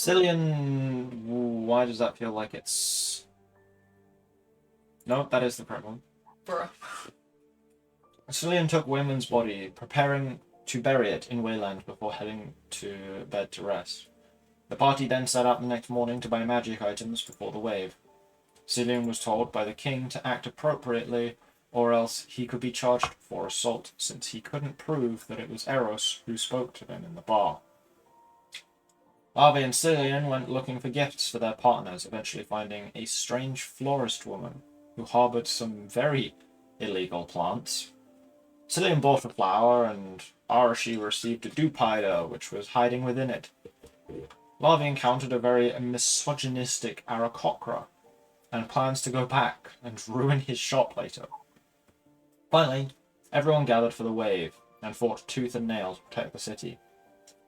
Cillian, why does that feel like it's... No, that is the correct one. Bruh. Cillian took Wayman's body, preparing to bury it in Wayland before heading to bed to rest. The party then set out the next morning to buy magic items before the wave. Cillian was told by the king to act appropriately, or else he could be charged for assault, since he couldn't prove that it was Eros who spoke to them in the bar. Larvae and Cillian went looking for gifts for their partners, eventually finding a strange florist woman who harboured some very illegal plants. Cillian bought a flower, and Arashi received a dupider, which was hiding within it. Larvae encountered a very misogynistic Aarakocra, and plans to go back and ruin his shop later. Finally, everyone gathered for the wave, and fought tooth and nail to protect the city,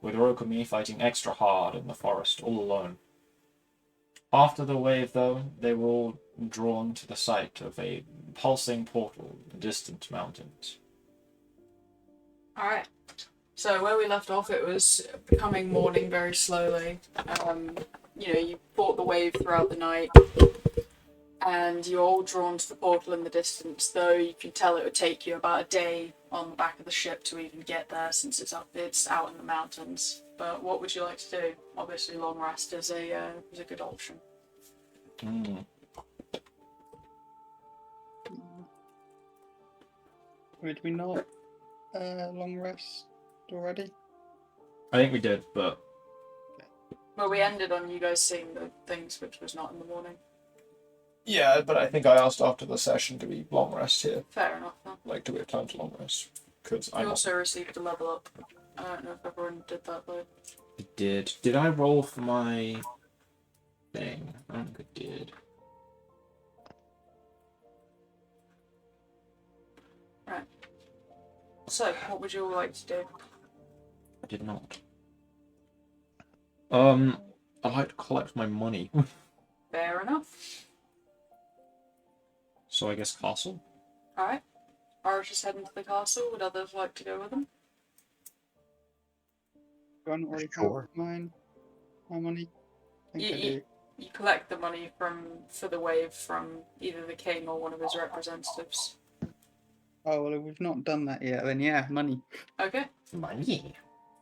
with Rokumi fighting extra hard in the forest all alone. After the wave, though, they were all drawn to the sight of a pulsing portal in distant mountains. Alright. So where we left off, it was becoming morning very slowly. You fought the wave throughout the night, and you're all drawn to the portal in the distance, though you can tell it would take you about a day on the back of the ship to even get there, since it's out in the mountains. But what would you like to do? Obviously, long rest is a good option. Would we not long rest already? I think we did, but... Well, we ended on you guys seeing the things, which was not in the morning. Yeah, but I think I asked after the session, do we long rest here? Fair enough, then. Like, do we have time to long rest? Because You also received a level up. I don't know if everyone did that, though. I did. Did I roll for my thing? I don't think I did. Right. So, what would you all like to do? I did not. I'd like to collect my money. Fair enough. So I guess castle? Alright. Orange is heading to the castle. Would others like to go with them? Do I not already Sure. have my money? I think I do. You collect the money for the wave from either the king or one of his representatives. Oh, well, if we've not done that yet, then yeah, money. Okay. Money?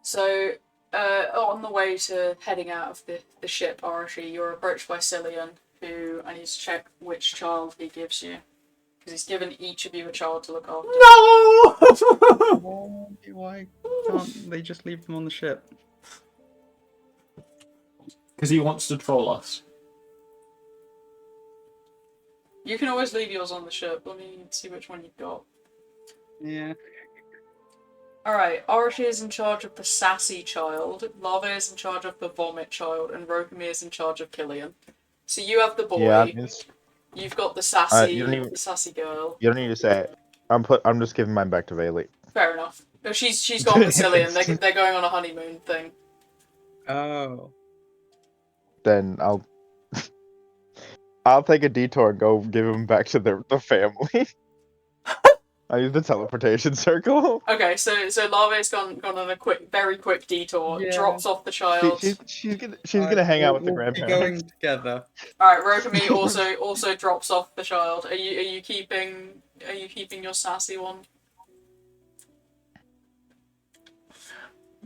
So, on the way to heading out of the ship, Arashi, you're approached by Cillian, who I need to check which child he gives you. Because he's given each of you a child to look after. No! Why can't they just leave them on the ship? Because he wants to troll us. You can always leave yours on the ship. Let me see which one you've got. Yeah. Alright, Arashi is in charge of the sassy child, Lava is in charge of the vomit child, and Rokumi is in charge of Killian. So you have the boy, Yeah, it's, you've got the sassy, you don't even- the sassy girl. you don't need to say it. I'm just giving mine back to Bailey. Fair enough. No, she's gone with Cillian. They're going on a honeymoon thing. Oh. Then I'll take a detour and go give him back to the family. I use the teleportation circle. Okay, so Lava's gone on a very quick detour. Yeah. Drops off the child. She's gonna hang out with the We'll be grandparents. going together. All right, Rokumi also drops off the child. Are you keeping your sassy one?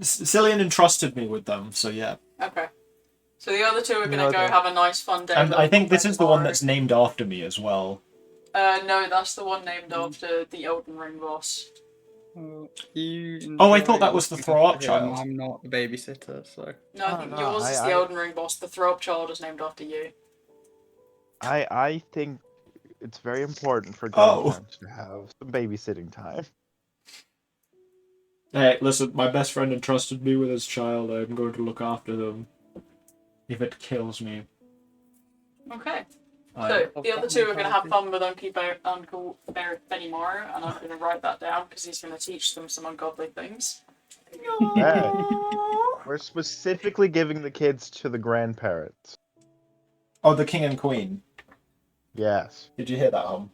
Cillian entrusted me with them, so yeah. Okay. So the other two are gonna No, go okay. have a nice fun day. And I think this is the one tomorrow. that's named after me as well. No, that's the one named after the Elden Ring boss. Oh, I thought that was the throw-up throw-up child. I'm not the babysitter, so. No, I Oh, think no, yours is the I- Elden Ring boss. The throw-up child is named after you. I think it's very important for Oh. grandparents to have some babysitting time. Hey, listen, my best friend entrusted me with his child. I'm going to look after them. If it kills me. Okay. I... So the other two are going to have fun with Uncle Benimaro, and I'm going to write that down because he's going to teach them some ungodly things. Hey, we're specifically giving the kids to the grandparents. Oh, the king and queen. Yes. Did you hear that, Hum?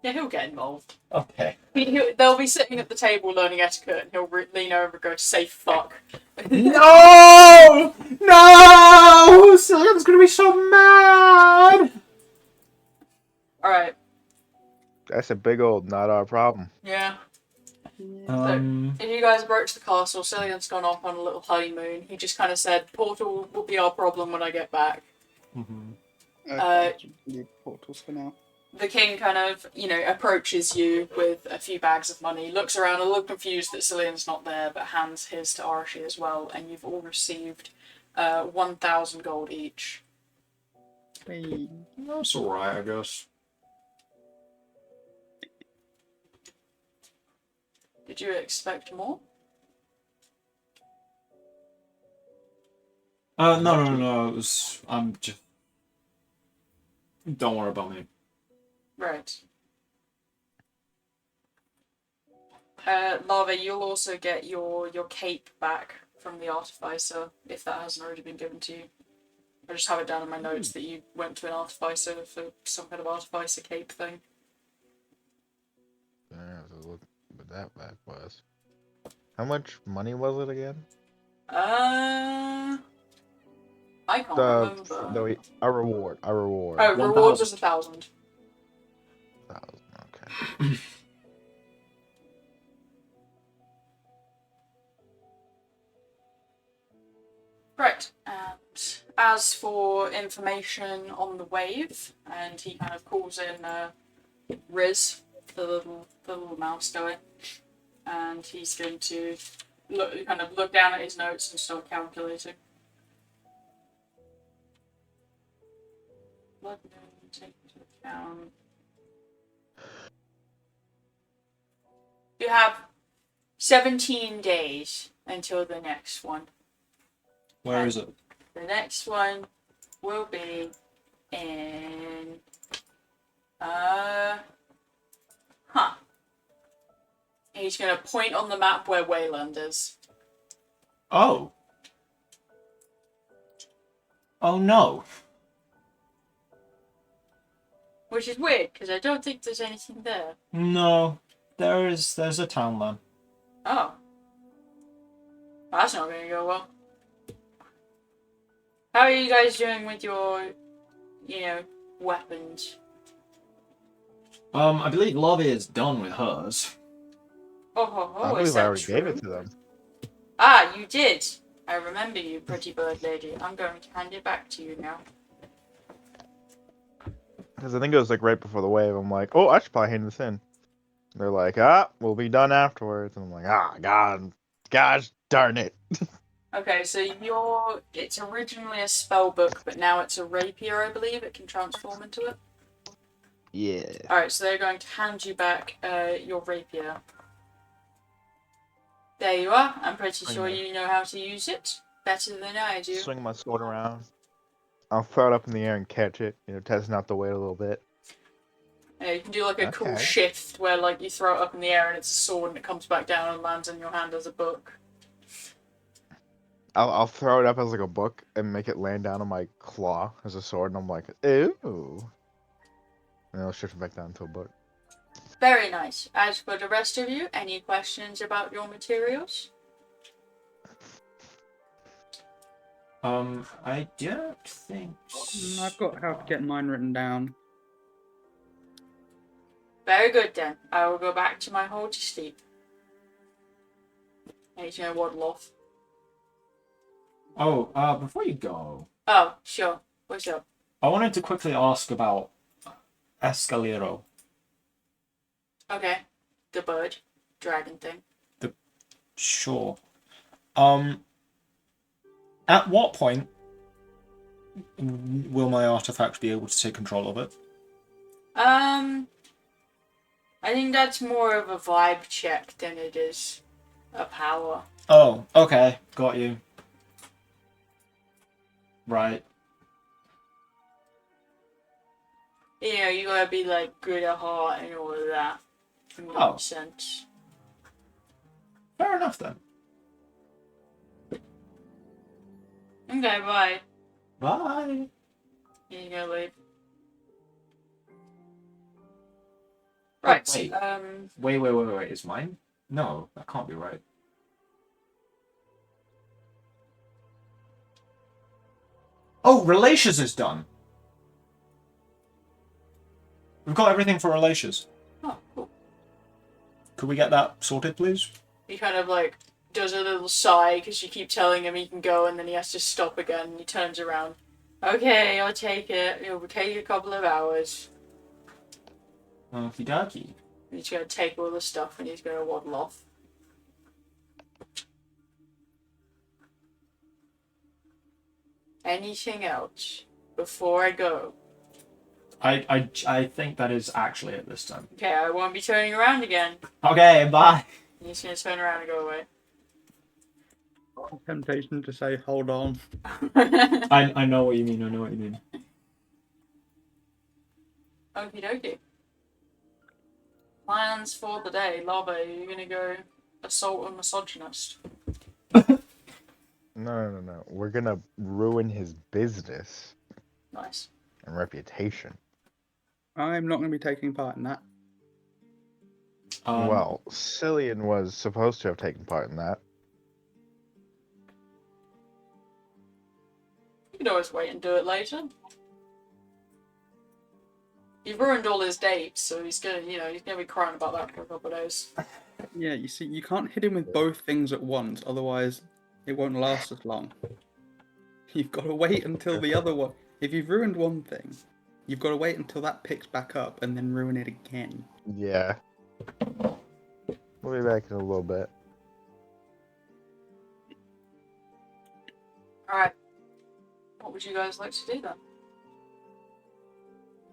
Yeah, he'll get involved. Okay. They'll be sitting at the table learning etiquette, and he'll lean over and go, "Say fuck." No! No! Cillian's gonna be so mad! That's a big old not our problem. Yeah. Yeah. If you guys approach the castle, Cillian's gone off on a little honeymoon. He just kind of said, "Portal will be our problem when I get back." Leave portals for now. The king kind of, approaches you with a few bags of money, looks around a little confused that Cillian's not there, but hands his to Arashi as well, and you've all received 1,000 gold each. Hey. That's alright, I guess. Did you expect more? No. It was. I'm just. Don't worry about me. Right. Lava, you'll also get your cape back from the artificer, if that hasn't already been given to you. I just have it down in my notes that you went to an artificer for some kind of artificer cape thing. I have to look what that back was. How much money was it again? I can't remember. A reward. Oh, 1,000. reward was 1,000. 1,000. Okay. Right, and as for information on the wave, and he kind of calls in Riz, the little mouse guy, and he's going to look down at his notes and start calculating. Let me take into account. You have 17 days until the next one. Where is it? The next one will be in He's gonna point on the map where Wayland is. Oh. Oh no. Which is weird, because I don't think there's anything there. No. There's a town then. Oh. That's not gonna go well. How are you guys doing with your, weapons? I believe Lobby is done with hers. I Is believe I that already true? gave it to them. Ah, you did. I remember you, pretty bird lady. I'm going to hand it back to you now. Because I think it was like right before the wave. I'm like, oh, I should probably hand this in. They're like, we'll be done afterwards. And I'm like, gosh darn it. Okay, so it's originally a spell book, but now it's a rapier, I believe. It can transform into it. Yeah. Alright, so they're going to hand you back your rapier. There you are. I'm pretty sure you know how to use it better than I do. Swing my sword around. I'll throw it up in the air and catch it. Testing out the weight a little bit. Yeah, you can do like a cool shift where you throw it up in the air and it's a sword and it comes back down and lands in your hand as a book. I'll throw it up as like a book and make it land down on my claw as a sword, and I'm like, ew. And I'll shift it back down to a book. Very nice. As for the rest of you, any questions about your materials? I don't think so. I've got how to get mine written down. Very good then. I will go back to my hole to sleep. And he's gonna waddle off. Oh, before you go, Oh, sure. What's up? I wanted to quickly ask about Escalero. Okay. The bird. Dragon thing. Sure. At what point will my artifact be able to take control of it? I think that's more of a vibe check than it is a power. Oh, okay. Got you. Right. You gotta be good at heart and all of that. Oh. Makes sense. Fair enough then. Okay, bye. Bye. You gonna leave? Right. wait. Wait. Is mine? No, that can't be right. Oh, Relations is done. We've got everything for Relations. Oh, cool. Could we get that sorted, please? He kind of like does a little sigh because you keep telling him he can go, and then he has to stop again. And he turns around. Okay, I'll take it. It will take a couple of hours. Okie dokie. He's gonna take all the stuff and he's gonna waddle off. Anything else before I go? I think that is actually it this time. Okay, I won't be turning around again. Okay, bye. He's gonna turn around and go away. Temptation to say, hold on. I know what you mean. Okie dokie. Plans for the day. Lava, are you gonna go assault a misogynist? No. We're gonna ruin his business Nice. and reputation. I'm not going to be taking part in that. Well, Cillian was supposed to have taken part in that. You could always wait and do it later. You've ruined all his dates, so he's gonna be crying about that for a couple of days. Yeah, you see, you can't hit him with both things at once, otherwise it won't last as long. You've got to wait until the other one... If you've ruined one thing, you've got to wait until that picks back up and then ruin it again. Yeah. We'll be back in a little bit. Alright. What would you guys like to do then?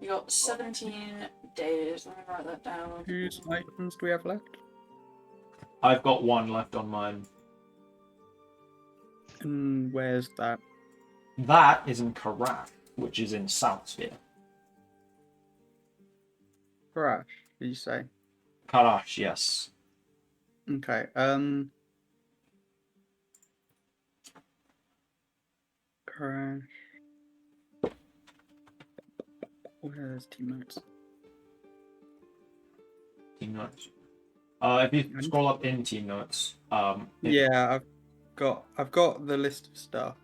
You got 17 days. Let me write that down. Whose items do we have left? I've got one left on mine. And where's that? That is in Karak, which is in South Sphere. Crash, did you say? Karash, yes. Okay, Crash. Where's team notes? Team notes. If you scroll up in team notes, Yeah, I've got the list of stuff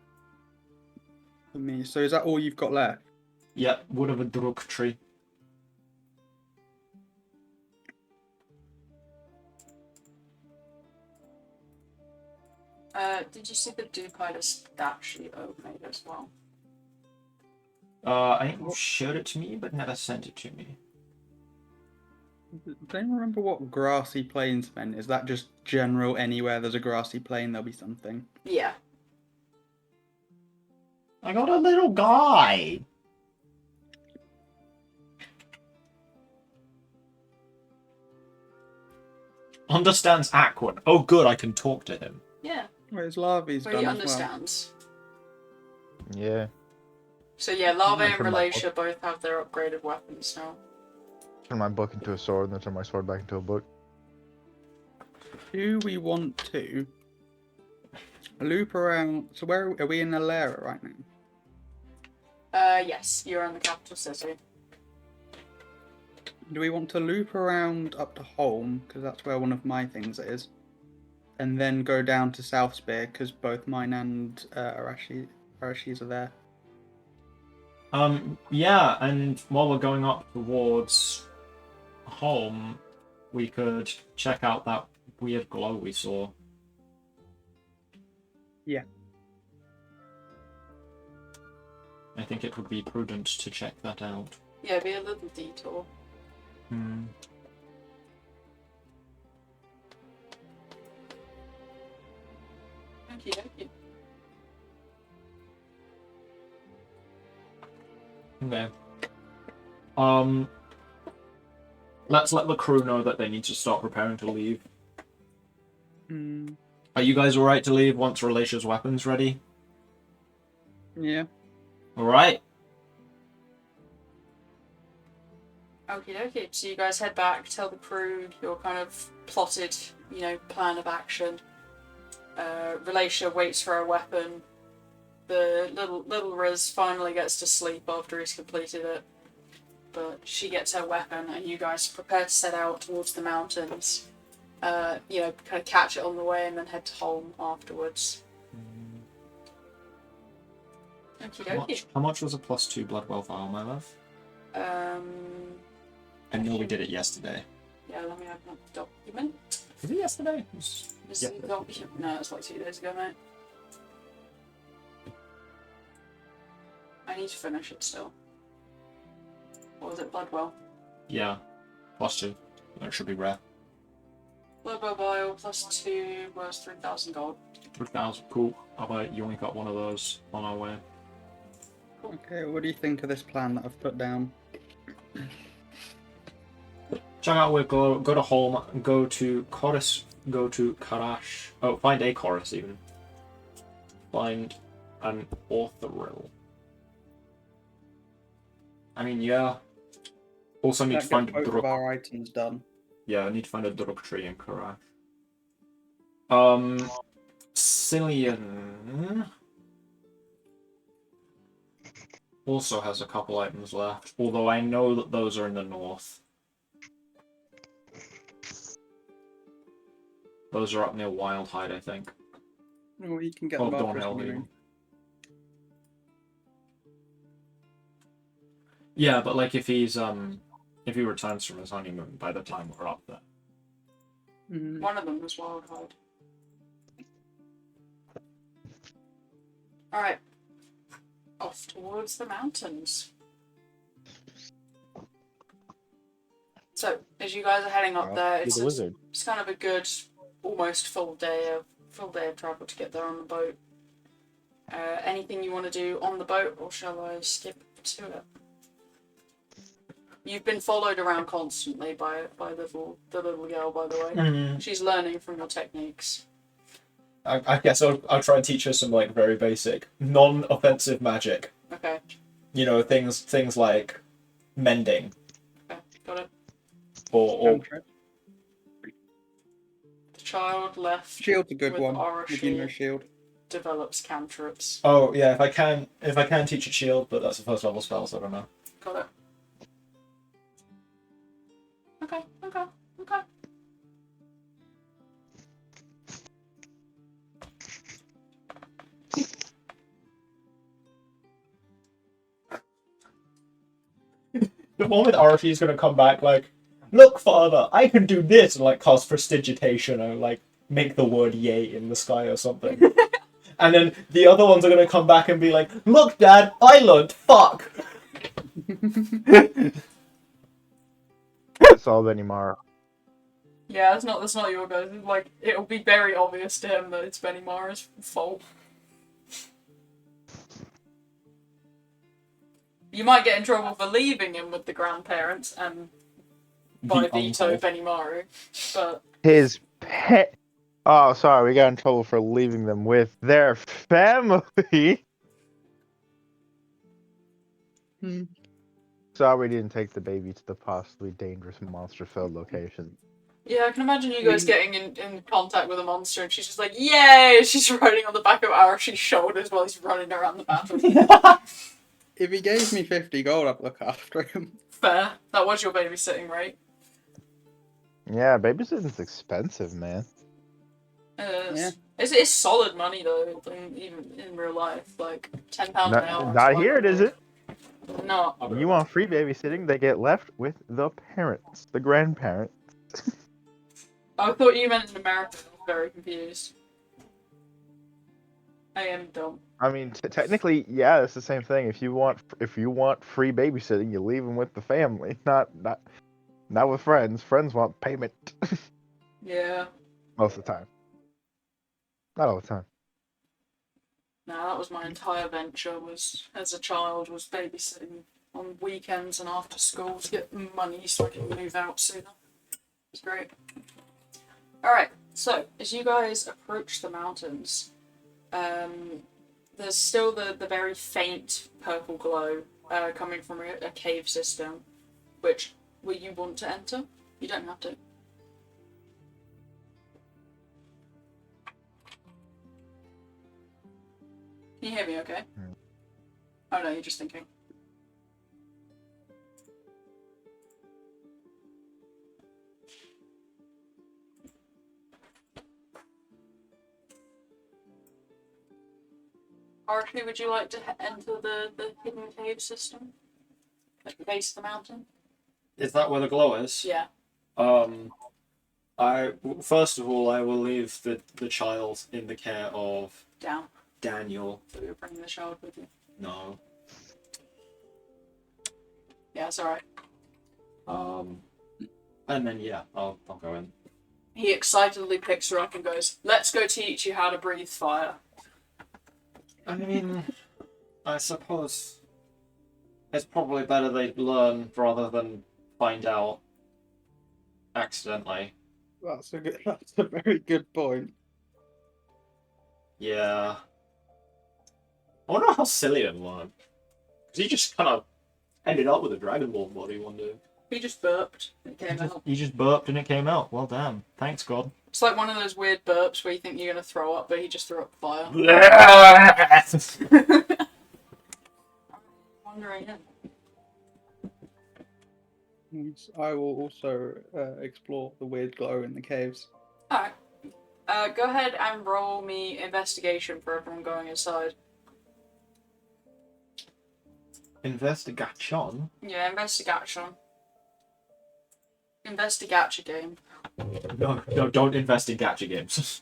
for me. So is that all you've got left? Yep, wood of a druk tree. Did you see the dude had a stat sheet open as well? I think you showed it to me, but never sent it to me. Don't remember what grassy plains meant. Is that just general anywhere there's a grassy plain there'll be something? Yeah. I got a little guy. Understands Aquan. Oh, good, I can talk to him. Yeah. Whereas Larvae's But done he as well. understands. Yeah. So yeah, Lava and Turn my book- Relatia both have their upgraded weapons now. Turn my book into a sword, and then turn my sword back into a book. Do we want to loop around? So where are we in Alera right now? Yes, you're in the capital city. Do we want to loop around up to Holm, because that's where one of my things is, and then go down to South Spear, because both mine and Arashi's are there? Yeah, and while we're going up towards home, we could check out that weird glow we saw. Yeah. I think it would be prudent to check that out. Yeah, be a little detour. Hmm. Okie dokie. Okay. Let's let the crew know that they need to start preparing to leave. Mm, Are you guys alright to leave once Relatia's weapon's ready? yeah. Alright? Okie dokie. So you guys head back, tell the crew your kind of plotted, plan of action. Relatia waits for a weapon. The little Riz finally gets to sleep after he's completed it. but she gets her weapon, and you guys prepare to set out towards the mountains. You know, kind of catch it on the way, and then head to home afterwards. Okie dokie. How much was a +2 Bloodwell file, my love? I know we did it yesterday. Yeah, let me open up the document. Was it yesterday? This is the document. No, it's like 2 days ago, mate. I need to finish it still. What was it, Bloodwell? Yeah, +2. That should be rare. Bloodwell Vial +2 was 3,000 gold. 3,000, cool. You only got one of those on our way. Okay, what do you think of this plan that I've put down? Check out, we'll go to home, go to chorus, go to Karash. Oh, find a chorus even. Find an authoril. I mean, yeah. Also need to find a both of druk. our items done. Yeah, I need to find a druk tree in Karash. Cillian also has a couple items left, although I know that those are in the north. Those are up near Wildhide, I think. Oh, you can get Oh, them after Dawnhill, engineering. even. Yeah, but like if he returns from his honeymoon by the time we're up there. Mm. One of them was Wildhide. Alright. Off towards the mountains. So, as you guys are heading up there, He's a wizard. it's kind of a good, almost full day of travel to get there on the boat. Anything you want to do on the boat, or shall I skip to it? You've been followed around constantly by the little girl, by the way. She's learning from your techniques. I guess I'll try and teach her some like very basic, non-offensive magic. Okay. You know, things like mending Okay, got it. or Cantrip. The child left Shield's a good with one. Arashi If you know shield. develops cantrips. oh yeah, if I can teach a shield, but that's a first level spell, so I don't know. Got it. Okay. The moment Arashi is gonna come back like, look, father, I can do this, and like cast prestidigitation or like make the word yay in the sky or something. And then the other ones are gonna come back and be like, look, dad, I learned fuck. It's all Benimara. Yeah, that's not your guys. Like, it'll be very obvious to him that it's Benimara's fault. You might get in trouble for leaving him with the grandparents and by The veto uncle. Benimaru, but His pet. Oh, sorry, we got in trouble for leaving them with their family. Hmm. Sorry, we didn't take the baby to the possibly dangerous monster-filled location. yeah, I can imagine you guys getting in contact with a monster and she's just like, yay! She's riding on the back of Arashi's shoulders while he's running around the battle. If he gave me 50 gold, I'd look after him. Fair. That was your babysitting rate. Yeah, babysitting's expensive, man. It is. Yeah. It's solid money though, even in real life. Like £10 an hour. Not here, it isn't. No. You want free babysitting, they get left with the parents, the grandparents. I thought you meant in America. I was very confused. I am dumb. I mean, technically, yeah, it's the same thing. If you want free babysitting, you leave them with the family, not with friends. Friends want payment Yeah. most of the time. Not all the time. No, that was my entire venture. Was as a child was babysitting on weekends and after school to get money so I could move out sooner. It was great. All right. So as you guys approach the mountains, there's still the very faint purple glow coming from a cave system, which will you want to enter? You don't have to. Can you hear me okay? Mm. Oh no, you're just thinking. Archie, would you like to enter the hidden cave system? At the base of the mountain? Is that where the glow is? Yeah. First of all, I will leave the child in the care of Down. Daniel. So you're bringing the child with you? No. Yeah, it's alright. And then yeah, I'll go in. He excitedly picks her up and goes, "Let's go teach you how to breathe fire." I mean, I suppose it's probably better they learn rather than find out accidentally. That's a very good point. Yeah. I wonder how Cillian learned. Because he just kind of ended up with a Dragonborn body one day. He just burped and it came out. He just burped and it came out. Well, damn. Thanks, God. It's like one of those weird burps where you think you're going to throw up, but he just threw up fire. Wandering in. Yes, I will also explore the weird glow in the caves. Alright. Go ahead and roll me investigation for everyone going inside. Investigation? Yeah, investigation. Investigacha game. No, don't invest in gacha games.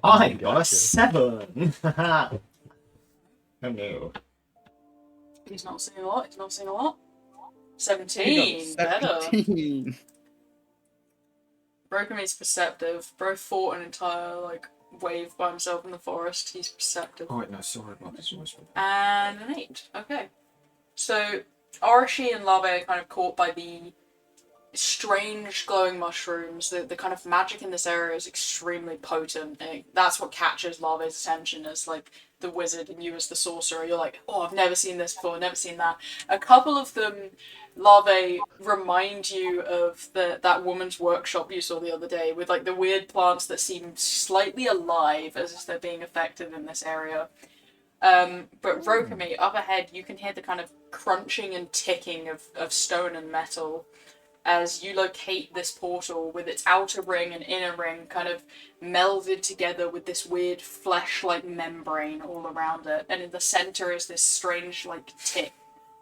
I got a 7! Oh no. He's not seeing a lot. 17. He got 17. Better. Broken is perceptive. Bro fought an entire wave by himself in the forest. He's perceptive. Oh wait, no, sorry about this. And an 8. Okay. So Arashi and Lave are kind of caught by the strange glowing mushrooms. The kind of magic in this area is extremely potent. And that's what catches Lave's attention as the wizard and you as the sorcerer. You're like, oh, I've never seen this before, never seen that. A couple of them, Lave, remind you of that woman's workshop you saw the other day with the weird plants that seem slightly alive as if they're being effective in this area. But Rokami, up ahead, you can hear the kind of crunching and ticking of stone and metal as you locate this portal with its outer ring and inner ring kind of melded together with this weird flesh-like membrane all around it. And in the center is this strange tick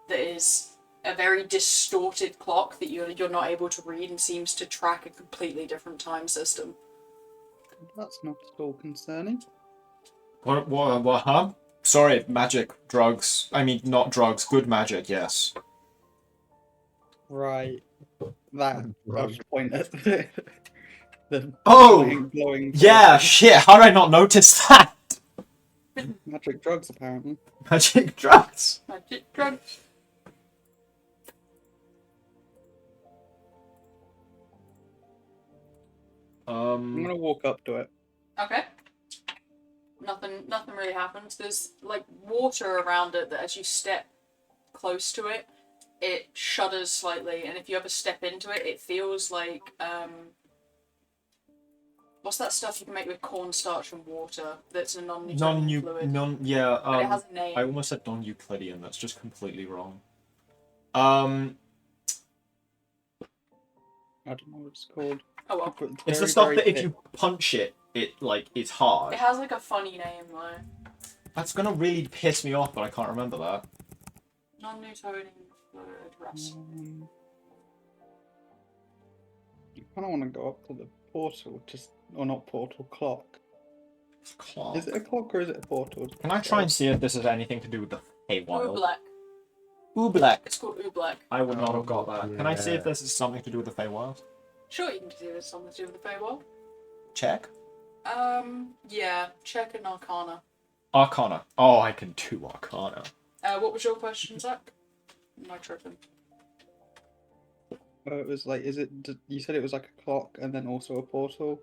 that is a very distorted clock that you're not able to read and seems to track a completely different time system. That's not at all concerning. What, huh? Sorry, magic, drugs. I mean, not drugs, good magic, yes. Right. That I'll just point at the glowing Yeah, shit, how did I not notice that? magic drugs apparently. Magic drugs. Magic drugs. I'm gonna walk up to it. Okay. Nothing really happens. There's water around it that as you step close to it, it shudders slightly, and if you ever step into it, it feels like what's that stuff you can make with cornstarch and water that's a non-Newtonian fluid? But it has a name. I almost said non-Euclidean, that's just completely wrong. I don't know what it's called. Oh well. it's the stuff that if you punch it, it's hard. It has a funny name though. That's gonna really piss me off, but I can't remember that. Non-Newtonian fluid rust. You kind of want to go up to the portal, or not portal, clock. Clock. Is it a clock or is it a portal? Can I try and see if this has anything to do with the Feywild? Oobleck. Oobleck. It's called Oobleck. I would not have got that. Yeah. Can I see if this is something to do with the Feywild? Sure, you can see there's something to do with the Feywild. Check. Yeah, check an Arcana. Arcana. Oh, I can do Arcana. What was your question, Zach? Am I tripping? It was you said it was like a clock and then also a portal?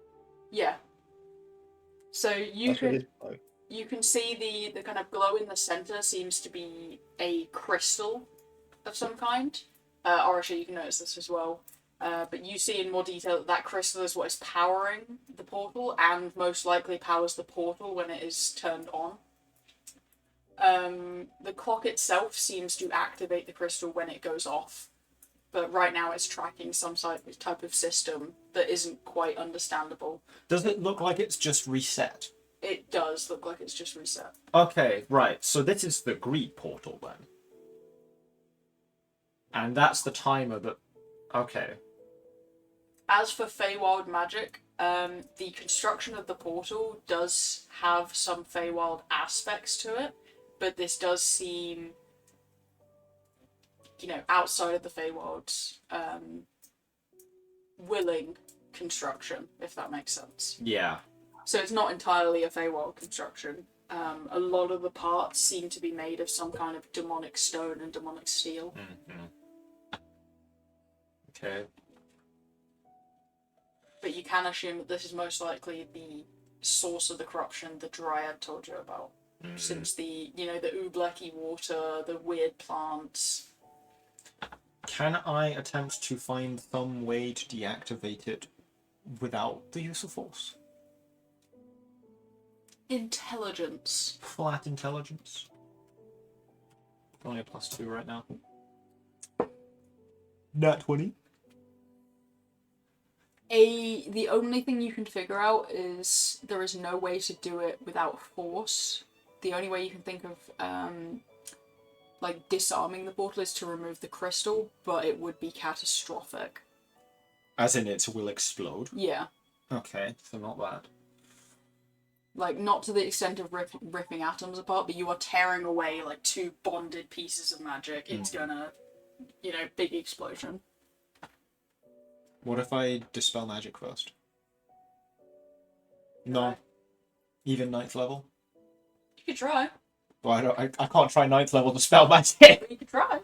Yeah. So you That's you can see the kind of glow in the center seems to be a crystal of some kind. Arashi, you can notice this as well. But you see in more detail that crystal is what is powering the portal and most likely powers the portal when it is turned on. The clock itself seems to activate the crystal when it goes off. but right now it's tracking some type of system that isn't quite understandable. Does it look like it's just reset? It does look like it's just reset. Okay, right. So this is the Greek portal then. And that's the timer that... Okay. As for Feywild magic, the construction of the portal does have some Feywild aspects to it, but this does seem, outside of the Feywild's willing construction, if that makes sense. Yeah. So it's not entirely a Feywild construction. A lot of the parts seem to be made of some kind of demonic stone and demonic steel. Mm-hmm. Okay. But you can assume that this is most likely the source of the corruption the Dryad told you about. Since the ooblecky water, the weird plants. Can I attempt to find some way to deactivate it without the use of force? Intelligence. Flat intelligence. Only a +2 right now. Nat 20. The only thing you can figure out is there is no way to do it without force. The only way you can think of disarming the portal is to remove the crystal, but it would be catastrophic. As in it will explode? Yeah. Okay, so not that. Not to the extent of ripping atoms apart, but you are tearing away, two bonded pieces of magic. It's gonna, big explosion. What if I dispel magic first? No. Even 9th level? You could try. Well, I can't try 9th level dispel magic. But you could try.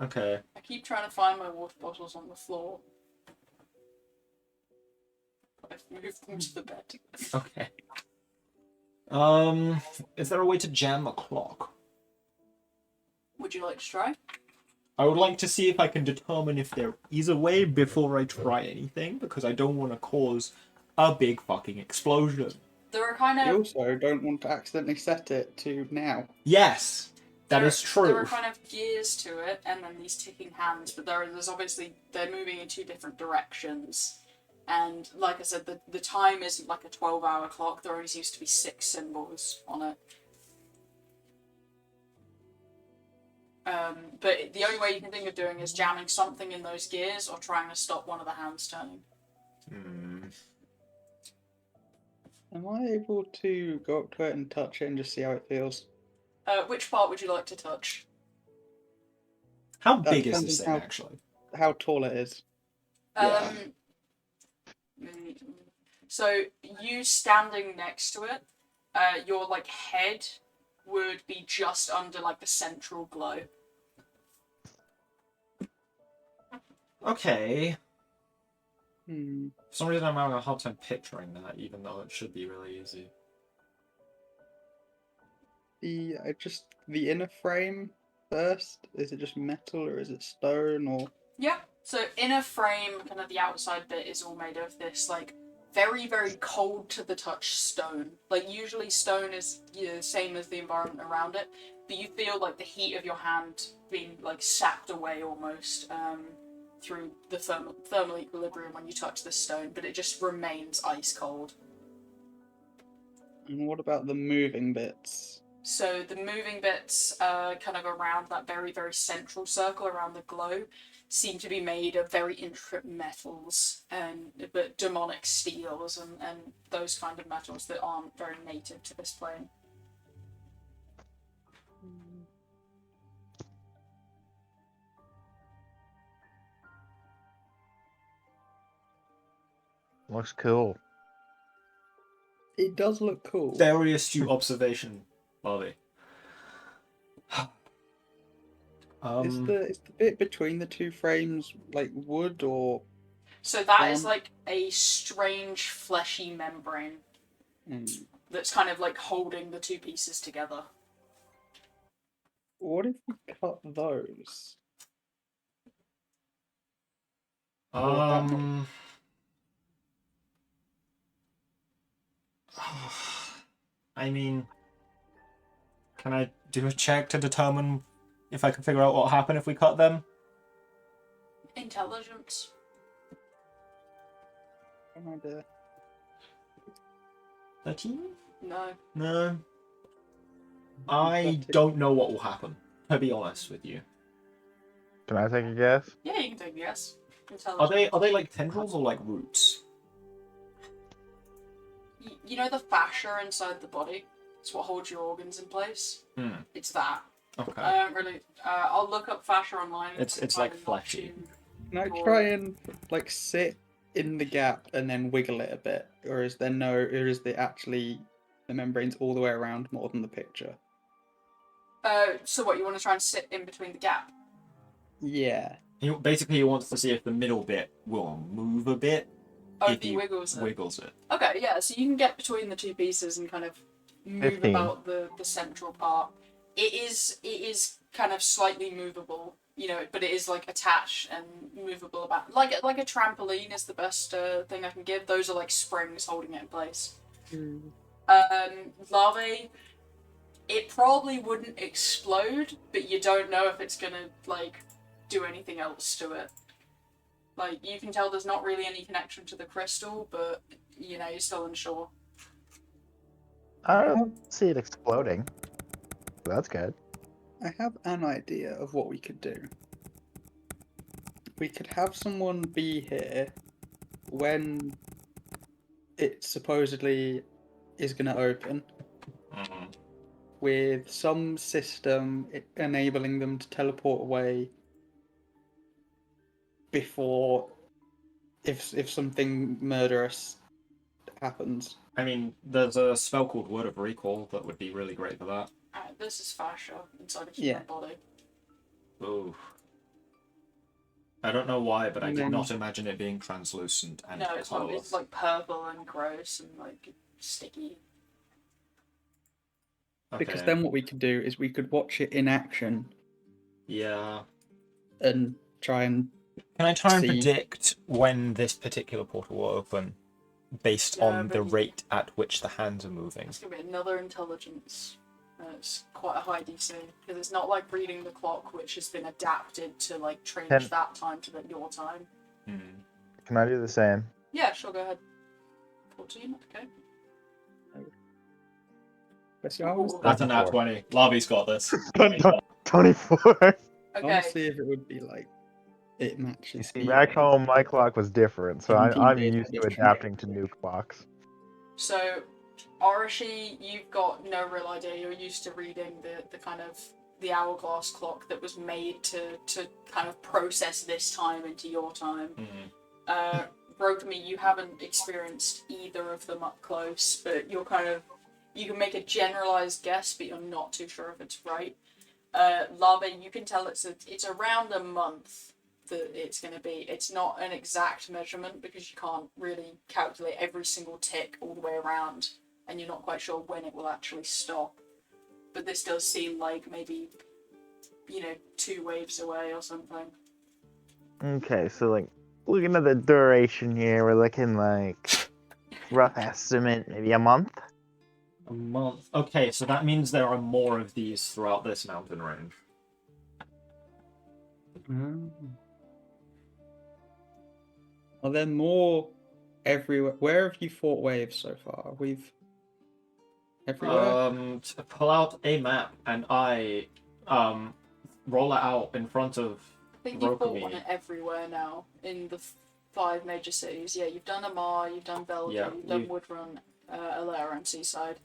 Okay. I keep trying to find my water bottles on the floor. I've moved them to the bed. Okay. Is there a way to jam the clock? Would you like to try? I would like to see if I can determine if there is a way before I try anything, because I don't want to cause a big fucking explosion. There are kind You of... also don't want to accidentally set it to now. Yes, that is true. There are kind of gears to it, and then these ticking hands, but there's obviously... They're moving in 2 different directions. And, like I said, the time isn't like a 12-hour clock. There only seems to be 6 symbols on it. But the only way you can think of doing is jamming something in those gears or trying to stop one of the hands turning. Am I able to go up to it and touch it and just see how it feels? Which part would you like to touch? How big is depends this on thing, how- actually? How tall it is? Yeah. So, you standing next to it, your, head would be just under, the central glow. Okay. Hmm. For some reason I'm having a hard time picturing that, even though it should be really easy. The inner frame first? Is it just metal or is it stone or? Yeah. So inner frame, kind of the outside bit, is all made of this very, very cold to the touch stone. Usually stone is the same as the environment around it, but you feel the heat of your hand being sapped away almost through the thermal equilibrium when you touch this stone, but it just remains ice cold. And what about the moving bits? So the moving bits kind of around that very, very central circle around the glow seem to be made of very intricate metals, but demonic steels and those kind of metals that aren't very native to this plane. Looks cool. It does look cool. Very astute observation, Bobby. Is the bit between the 2 frames wood or? So that is a strange fleshy membrane that's kind of holding the 2 pieces together. What if we cut those? I mean, can I do a check to determine if I can figure out what happened if we cut them? Intelligence. No idea. 13? No. No. I don't know what will happen, to be honest with you. Can I take a guess? Yeah, you can take a guess. Are Intelligence. they like tendrils or like roots? You know the fascia inside the body? It's what holds your organs in place. Hmm. It's that. Okay. I don't really. I'll look up fascia online. It's Find like it not fleshy. too Can I gory. try and like sit in the gap and then wiggle it a bit, or is there no? Or is the actually the membranes all the way around more than the picture? So what, you want to try and sit in between the gap? Yeah. Basically, he wants to see if the middle bit will move a bit. Oh, if he wiggles it. wiggles it. Okay, yeah, so you can get between the two pieces and kind of move 15. about the central part. It is kind of slightly movable, you know, but it is like attached and movable about. Like a trampoline is the best thing I can give. Those are like springs holding it in place. Larvae, it probably wouldn't explode, but you don't know if it's gonna like do anything else to it. Like, you can tell there's not really any connection to the crystal, but, you know, you're still unsure. I don't see it exploding. That's good. I have an idea of what we could do. We could have someone be here when it supposedly is going to open, Mm-hmm. with some system enabling them to teleport away before, if something murderous happens. I mean, there's a spell called Word of Recall that would be really great for that. Alright, this is fascia inside a human body. Ooh. I don't know why, but I And did then- not imagine it being translucent and No, it's not. colourless. It's like purple and gross and like sticky. Because Okay. then what we could do is we could watch it in action Yeah. and try and Can I try and See. predict when this particular portal will open based Yeah, on the but- rate at which the hands are moving? It's gonna be another intelligence. It's quite a high DC because it's not like reading the clock, which has been adapted to like change Can- that time to your time. Hmm. Can I do the same? Yeah, sure, go ahead. 14, okay. Special. That's a nat 24. 20. Lavi's got this. 24. I want Okay, to see if it would be like it matches. You see, the, back home, my clock was different, so 17 I'm days used to edition. adapting to new clocks. so Arashi, you've got no real idea. You're used to reading the kind of the hourglass clock that was made to kind of process this time into your time. Mhm. Brokemy, you haven't experienced either of them up close, but you're kind of, you can make a generalized guess, but you're not too sure if it's right. Larva, you can tell it's around a month that it's going to be. It's not an exact measurement because you can't really calculate every single tick all the way around, and you're not quite sure when it will actually stop. But this does seem like maybe, 2 waves away or something. Okay, so like looking at the duration here, we're looking like rough estimate, maybe a month. A month. Okay, so that means there are more of these throughout this mountain range. Are there more everywhere? Where have you fought waves so far? We've everywhere. To pull out a map and I roll it out in front of I think you've fought Brokemy. one everywhere now in the 5 major cities. Yeah, you've done Amar, you've done Velda, Yeah, you've done Woodrun, Alera, and Seaside.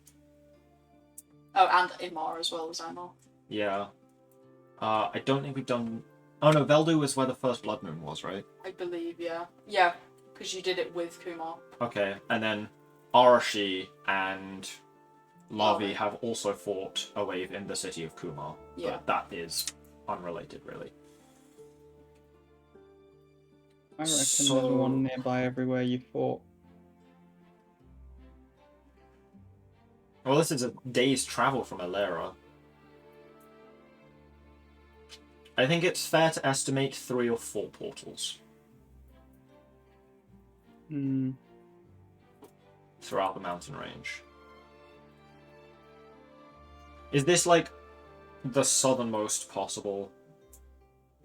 Oh, and Imar as well as Amar. Yeah. I don't think we've done. Oh no, Veldu was where the first blood moon was, right? I believe, yeah. Yeah, because you did it with Kumar. Okay, and then Arashi and Lavi Lavi. have also fought a wave in the city of Kumar. Yeah. But that is unrelated, really. I reckon so- there's one nearby everywhere you fought. Well, this is a day's travel from Alera. I think it's fair to estimate 3 or 4 portals Hmm. throughout the mountain range. Is this like the southernmost possible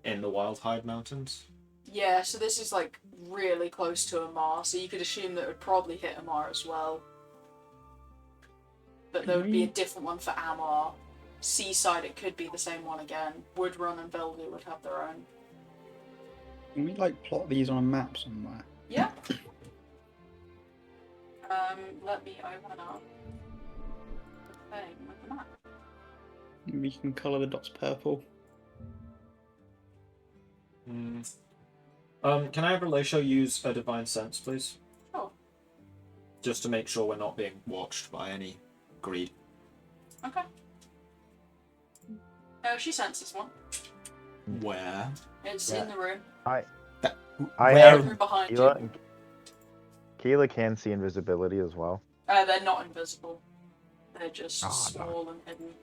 in the Wildhide Mountains? Yeah, so this is like really close to Amar, so you could assume that it would probably hit Amar as well. But there would be a different one for Amar. Seaside, it could be the same one again. Woodrun and Veldu would have their own. Can we like plot these on a map somewhere? Yeah. Let me open up the thing with the map. We can colour the dots purple. Can I have Relatio use a divine sense, please? Sure. Just to make sure we're not being watched by any greed. Okay. Oh, she senses one. Where? It's Yeah. in the room. I Where? have Room behind you. Keela can see invisibility as well. They're not invisible. They're just Oh, no. small and hidden.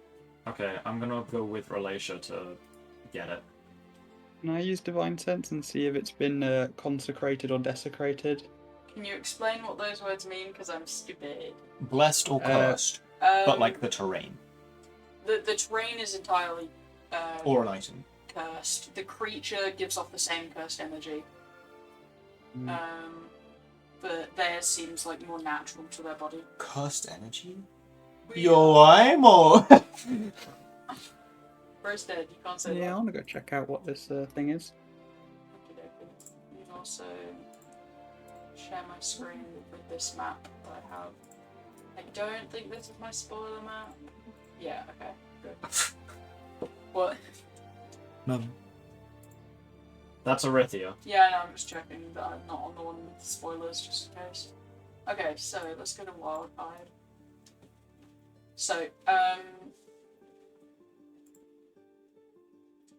Okay, I'm gonna go with Relatio to get it. Can I use divine sense and see if it's been consecrated or desecrated? Can you explain what those words mean? Because I'm stupid. Blessed or cursed, but like the terrain. The terrain is entirely Or an item. cursed. The creature gives off the same cursed energy. Mm. But theirs seems like more natural to their body. Cursed energy? We- Yo, I'm all. Bro's dead, you can't say Yeah, I that. want to go check out what this thing is. Okey-dokey. You can also share my screen with this map that I have. I don't think this is my spoiler map. Yeah, okay, good. What? No. That's Arithia. Yeah, no, I'm just checking that I'm not on the one with the spoilers, just in case. Okay, so let's go to Wildcard. So,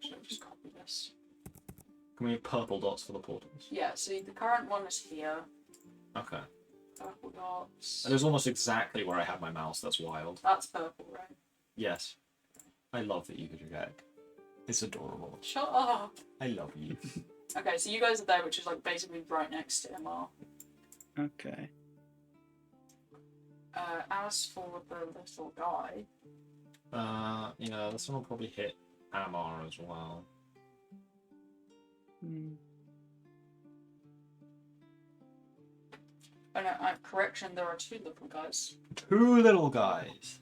should I just copy this? Can we have purple dots for the portals? Yeah, so the current one is here. Okay. Purple dots. That is almost exactly where I have my mouse. That's wild. That's purple, right? Yes. I love that you could egg. It's adorable. Shut up! I love you. Okay, so you guys are there, which is like basically right next to MR. Okay. As for the little guy, Yeah, this one will probably hit Amar as well. Hmm. oh no, correction, there are two little guys. Two little guys.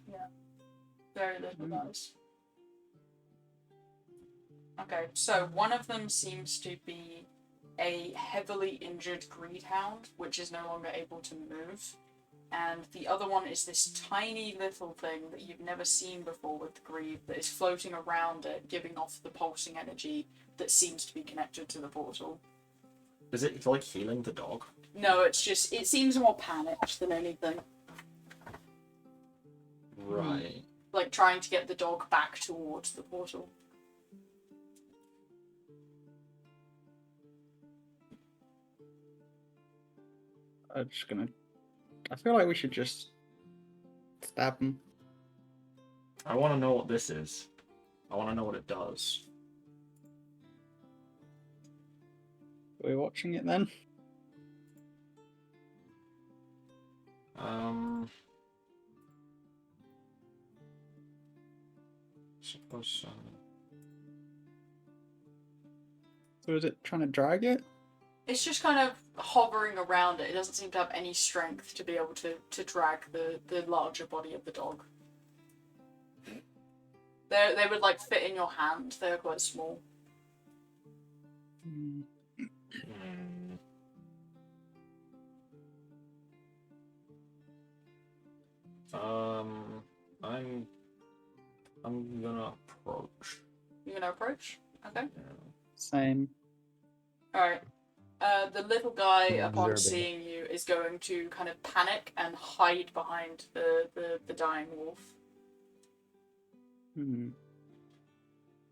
Very little guys. Okay, so one of them seems to be a heavily injured greedhound, which is no longer able to move. And the other one is this tiny little thing that you've never seen before with greed that is floating around it, giving off the pulsing energy that seems to be connected to the portal. Is it like healing the dog? No, it's just, it seems more panicked than anything. Right. Like trying to get the dog back towards the portal. I'm just gonna. I feel like we should just stab him. I want to know what this is. I want to know what it does. Are we watching it then? Suppose so. So is it trying to drag it? It's just kind of hovering around it. It doesn't seem to have any strength to be able to drag the larger body of the dog. They would like fit in your hand. They're quite small. Hmm. I'm gonna approach. You gonna approach? Okay. Same. Alright. The little guy, upon Observing. seeing you, is going to kind of panic and hide behind the dying wolf. Hmm.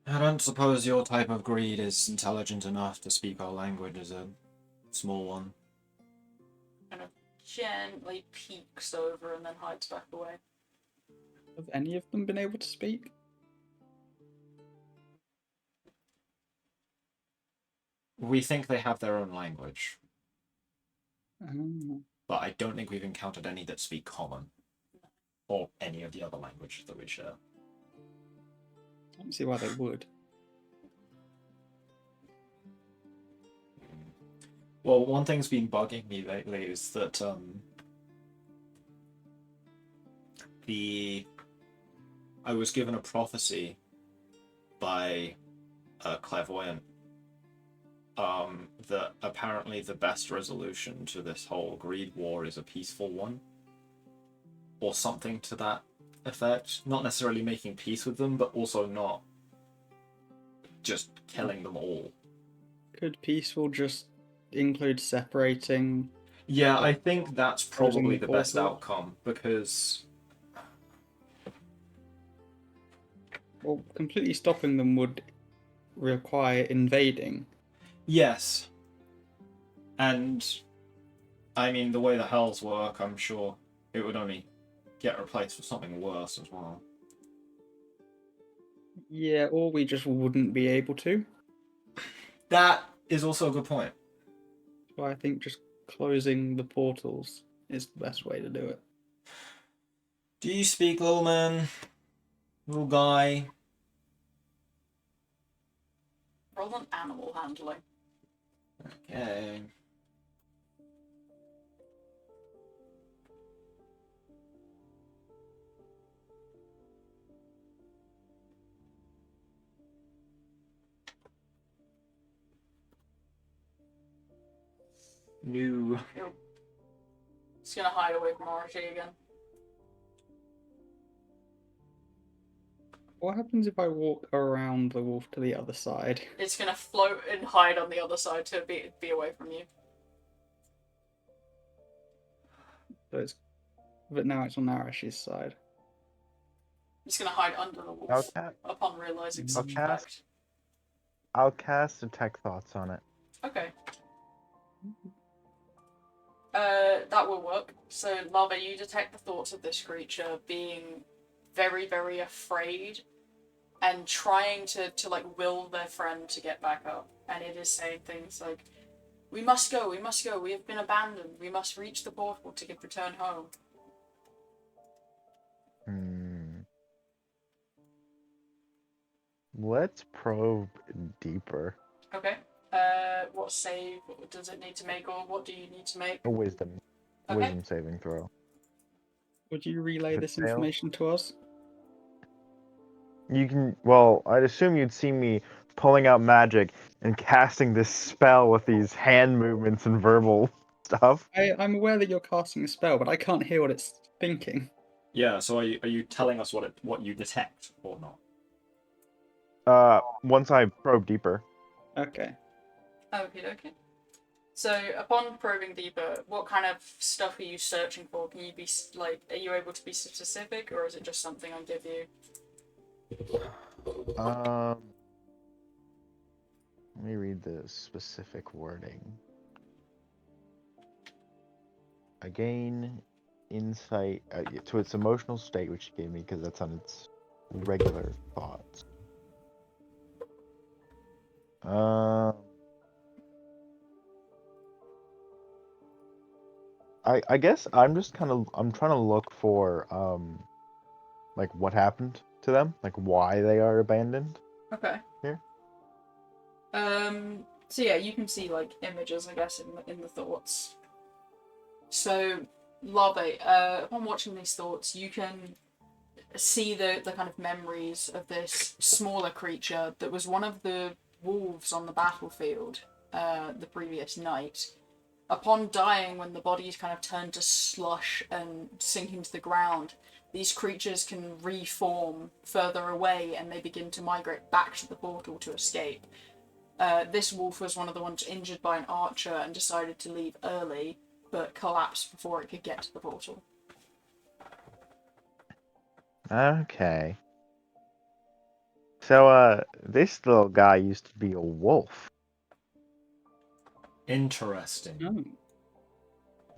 I don't suppose your type of greed is intelligent enough to speak our language as a small one. Kind of gently peeks over and then hides back away. Have any of them been able to speak? We think they have their own language, Oh. but I don't think we've encountered any that speak common. Or any of the other languages that we share. I don't see why they would. Well, one thing's been bugging me lately is that I was given a prophecy by a clairvoyant that apparently the best resolution to this whole greed war is a peaceful one, or something to that effect. Not necessarily making peace with them, but also not just killing them all. Could peaceful just include separating? Yeah, I think that's Closing probably the the best portal? outcome, because Well, completely stopping them would require invading. yes, and I mean the way the hells work, I'm sure it would only get replaced with something worse as well. Yeah, or we just wouldn't be able to. That is also a good point. So I think just closing the portals is the best way to do it. Do you speak, little man? Little guy? Roll on animal handling. Okay. New. It's gonna hide away from RG again. What happens if I walk around the wolf to the other side? It's gonna float and hide on the other side to be away from you. So it's, but now it's on Narash's side. It's gonna hide under the wolf upon realizing I'll such cast- effect. I'll cast detect thoughts on it. Okay. That will work. So, Lava, you detect the thoughts of this creature being very, very afraid and trying to like will their friend to get back up. And it is saying things like, we must go, we have been abandoned, we must reach the portal to return home. Let's probe deeper. Okay. What save does it need to make, or what do you need to make? A wisdom. Okay. Wisdom saving throw. Would you relay If it this fails- information to us? You can. Well, I'd assume you'd see me pulling out magic and casting this spell with these hand movements and verbal stuff. I'm aware that you're casting a spell, but I can't hear what it's thinking. Yeah, so are you telling us what you detect or not? Once I probe deeper. Okay. Okay. So, upon probing deeper, what kind of stuff are you searching for? Can you be like, are you able to be specific, or is it just something I give you? Let me read the specific wording. Again, insight to its emotional state, which you gave me because that's on its regular thoughts. I guess I'm trying to look for like what happened to them, like why they are abandoned. Okay. Here. So yeah, you can see like images, I guess, in the thoughts. So, Larvae, upon watching these thoughts, you can see the kind of memories of this smaller creature that was one of the wolves on the battlefield the previous night. Upon dying, when the bodies kind of turn to slush and sink into the ground, these creatures can reform further away and they begin to migrate back to the portal to escape. This wolf was one of the ones injured by an archer and decided to leave early, but collapsed before it could get to the portal. Okay. So this little guy used to be a wolf. Interesting. Oh.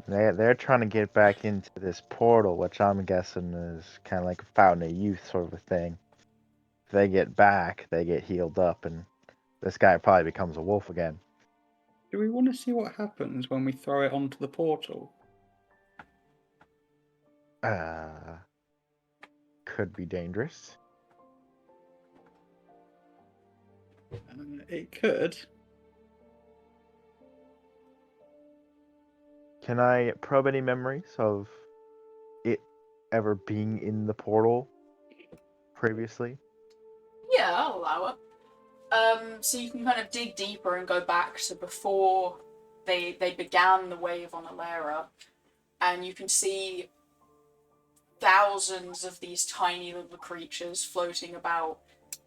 They're trying to get back into this portal, which I'm guessing is kind of like a fountain of youth sort of a thing. If they get back, they get healed up, and this guy probably becomes a wolf again. Do we want to see what happens when we throw it onto the portal? Could be dangerous. It could. Can I probe any memories of it ever being in the portal previously? Yeah, I'll allow it. So you can kind of dig deeper and go back to before they began the wave on Alera, and you can see thousands of these tiny little creatures floating about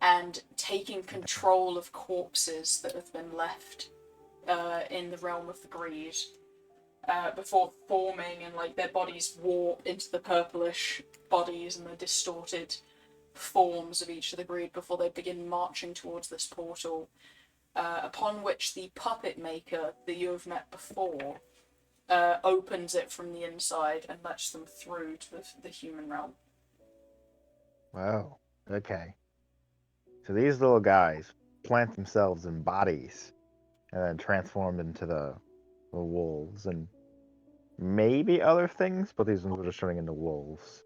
and taking control of corpses that have been left in the realm of the greed before forming, and like their bodies warp into the purplish bodies and the distorted forms of each of the greed before they begin marching towards this portal, upon which the puppet maker that you have met before opens it from the inside and lets them through to the human realm. Wow. Okay. So these little guys plant themselves in bodies and then transform into the wolves and maybe other things, but these ones are just turning into wolves.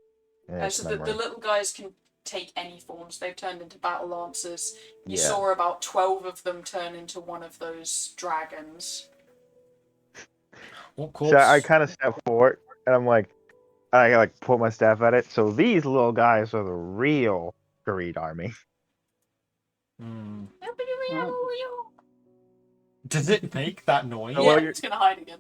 In its So the memory. little guys can take any forms. They've turned into battle lancers. You Yeah. saw about 12 of them turn into one of those dragons. What So corpse? I kind of step forward and I'm like, I like put my staff at it. So these little guys are the real greed army. Hmm. Right. Does it make that noise? So Yeah, what you're- it's gonna hide again.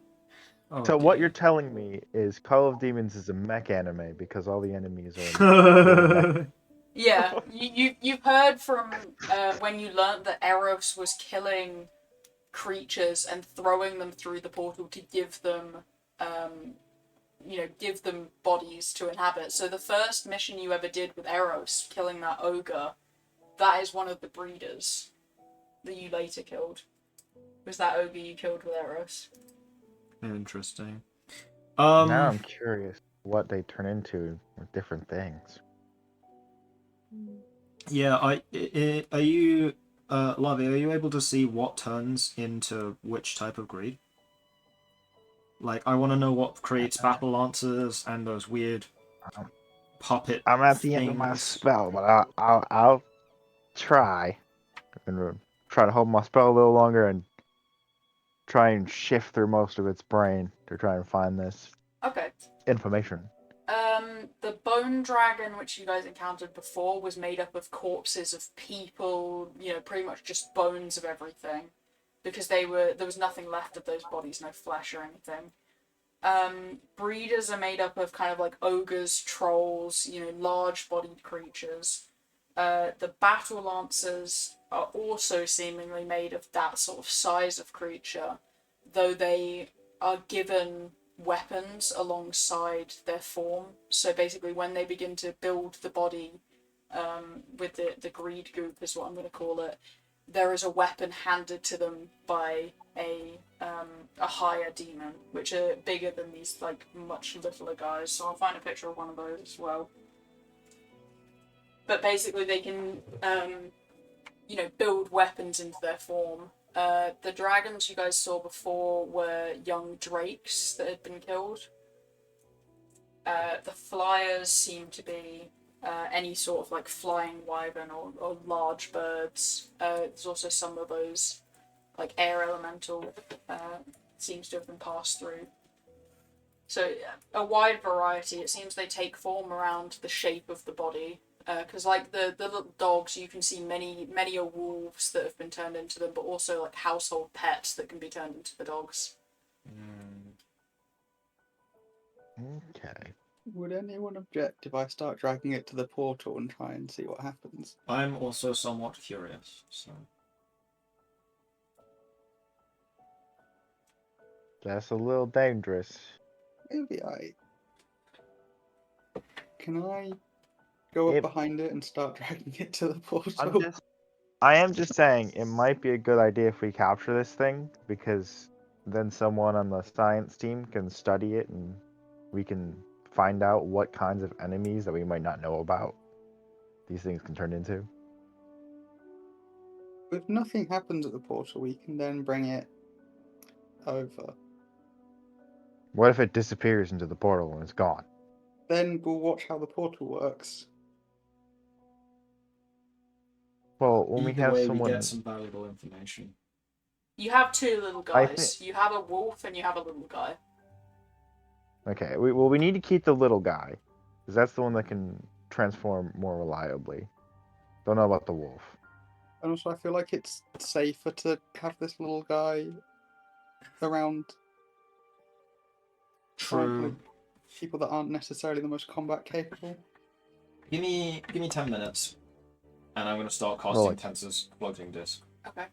Oh, So what dear. you're telling me is Call of Demons is a mech anime because all the enemies are in Yeah, you've heard from when you learnt that Eros was killing creatures and throwing them through the portal to give them, give them bodies to inhabit. So the first mission you ever did with Eros, killing that ogre, that is one of the breeders that you later killed. Was that ogre you killed with Eros? Interesting. Now I'm curious what they turn into with different things. Yeah, are you, Lavi, are you able to see what turns into which type of greed? Like, I want to know what creates battle lancers and those weird Um, puppet I'm at the end of my things. spell, but I'll try. And try to hold my spell a little longer and try and shift through most of its brain to try and find this Okay. information. The bone dragon, which you guys encountered before, was made up of corpses of people, pretty much just bones of everything. Because there was nothing left of those bodies, no flesh or anything. Breeders are made up of kind of like ogres, trolls, large bodied creatures. The battle lancers are also seemingly made of that sort of size of creature, though they are given weapons alongside their form. So basically, when they begin to build the body with the greed goop, is what I'm going to call it, there is a weapon handed to them by a higher demon, which are bigger than these like much littler guys. So I'll find a picture of one of those as well. But basically, they can build weapons into their form. The dragons you guys saw before were young drakes that had been killed. The flyers seem to be any sort of like flying wyvern or large birds. There's also some of those like air elemental seems to have been passed through. So a wide variety. It seems they take form around the shape of the body. Because like the little dogs, you can see many wolves that have been turned into them, but also like household pets that can be turned into the dogs. Okay. Would anyone object if I start dragging it to the portal and try and see what happens? I'm also somewhat curious, so. That's a little dangerous. Maybe Can I go up behind it and start dragging it to the portal? I am just saying it might be a good idea if we capture this thing because then someone on the science team can study it and we can find out what kinds of enemies that we might not know about these things can turn into. If nothing happens at the portal, we can then bring it over. What if it disappears into the portal and it's gone? Then we'll watch how the portal works. Well, when we Either have way, someone, we get some valuable information. You have two little I guys. think You have a wolf and you have a little guy. Okay, we need to keep the little guy, because that's the one that can transform more reliably. Don't know about the wolf. And also, I feel like it's safer to have this little guy around True. people that aren't necessarily the most combat capable. Give me 10 minutes, and I'm gonna start casting Well, like- Tensor's floating disc. Okay.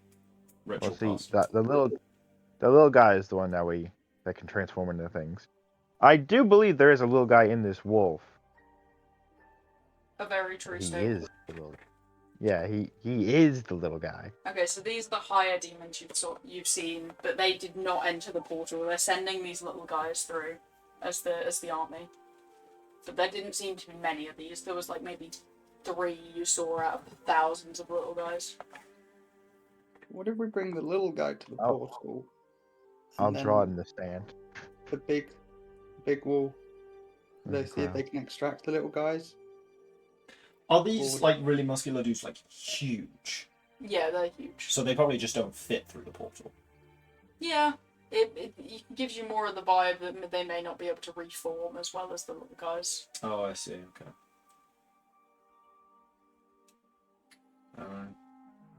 Ritual Well, see, cast. the little guy is the one that can transform into things. I do believe there is a little guy in this wolf. A very true He statement. is the little. Yeah, he is the little guy. Okay, so these are the higher demons you've seen, but they did not enter the portal. They're sending these little guys through as the army. But there didn't seem to be many of these. There was like maybe 3 you saw out of thousands of little guys. What if we bring the little guy to the Oh. portal? I'll and draw it then in the sand. the big wall. They There's the see if they ground. can extract the little guys. Are these Forward. like really muscular dudes like huge? Yeah, they're huge. So they probably just don't fit through the portal. Yeah, it gives you more of the vibe that they may not be able to reform as well as the little guys. Oh, I see. Okay. Alright.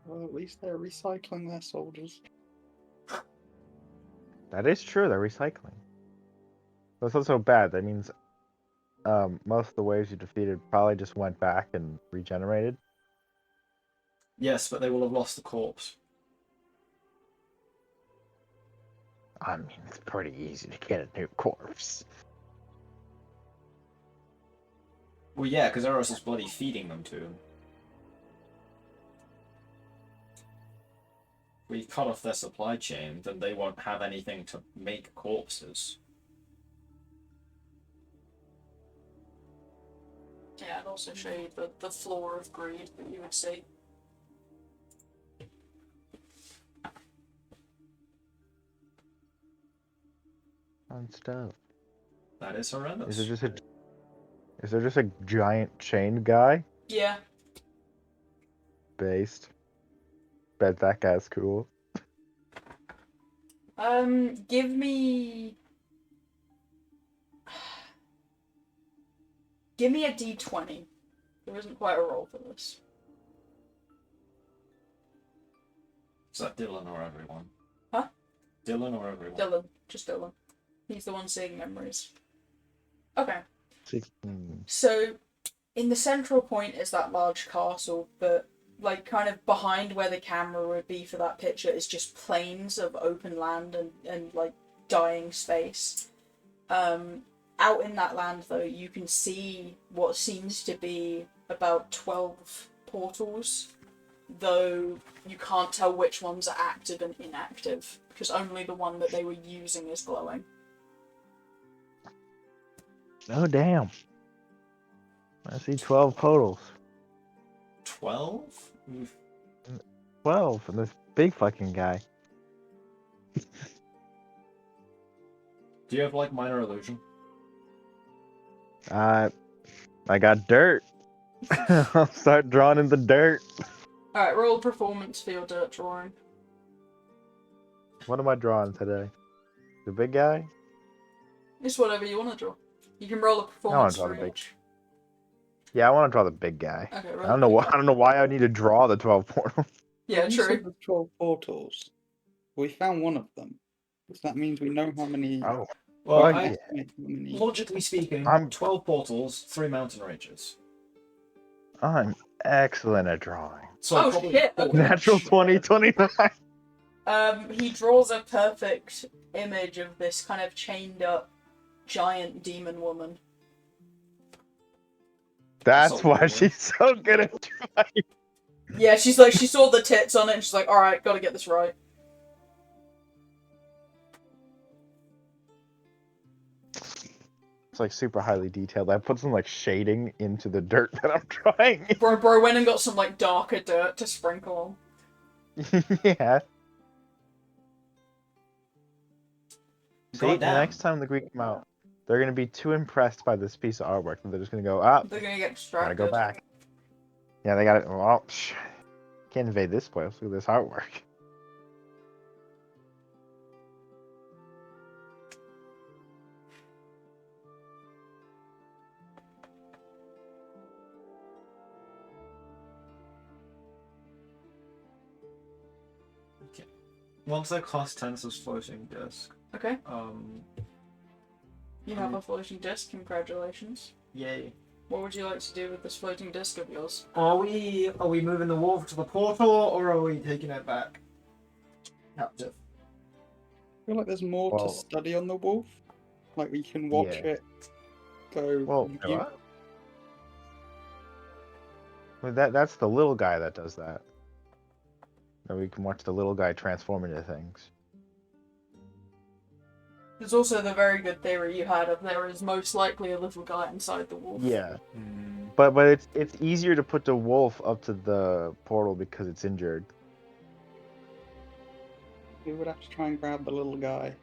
Well, at least they're recycling their soldiers. That is true. They're recycling. That's not so bad. That means most of the waves you defeated probably just went back and regenerated. Yes, but they will have lost the corpse. I mean, it's pretty easy to get a new corpse. Well, yeah, because Eros is bloody feeding them to him. We cut off their supply chain, then they won't have anything to make corpses. Yeah, and also show you the floor of greed that you would see. Fun stuff. That is horrendous. Is there just a giant chained guy? Yeah. Based. Bet that guy's cool. Give me... Give me a d20. There isn't quite a roll for this. Is that Dylan or everyone? Huh? Dylan or everyone? Dylan. Just Dylan. He's the one seeing memories. Okay. 16. So, in the central point is that large castle, but like kind of behind where the camera would be for that picture is just plains of open land and like dying space. Out in that land though, you can see what seems to be about 12 portals, though you can't tell which ones are active and inactive, because only the one that they were using is glowing. Oh, damn. I see 12 portals. 12? 12 and this big fucking guy. Do you have like minor illusion? I got dirt. I'll start drawing in the dirt. Alright, roll performance for your dirt drawing. What am I drawing today? The big guy? It's whatever you want to draw. You can roll a I wanna performance draw for the big- each. Yeah, I want to draw the big guy. Okay, roll I don't the know big why. guy. I don't know why I need to draw the 12 portals. Yeah, When you true. said there's 12 portals. We found one of them. So that means we know how many. Oh, Well, fuck I, yeah. estimate how many. logically speaking, I'm- 12 portals, 3 mountain ranges. I'm excellent at drawing. So Oh, probably shit, four okay. Natural each. 2029. He draws a perfect image of this kind of chained up giant demon woman. That's So why cool. she's so good at drawing. Yeah, she's like, she saw the tits on it and she's like, alright, gotta get this right. It's like super highly detailed. I put some like shading into the dirt that I'm drawing. Bro went and got some like darker dirt to sprinkle on. Yeah. See, the Goddamn. next time the Greek come out, they're gonna be too impressed by this piece of artwork that they're just gonna go, ah, They're gonna get gotta distracted. go back. Yeah, they gotta. Well, can't invade this place. Look at this artwork. Once I cast Tensor's floating disc, Okay. You have a floating disc. Congratulations. yay. What would you like to do with this floating disc of yours? Are we moving the wolf to the portal, or are we taking it back captive? I feel like there's more to Well- study on the wolf. Like we can watch Yeah. it go. Well, you- that's the little guy that does that. And we can watch the little guy transform into things. There's also the very good theory you had of there is most likely a little guy inside the wolf. Yeah. But it's easier to put the wolf up to the portal because it's injured. We would have to try and grab the little guy.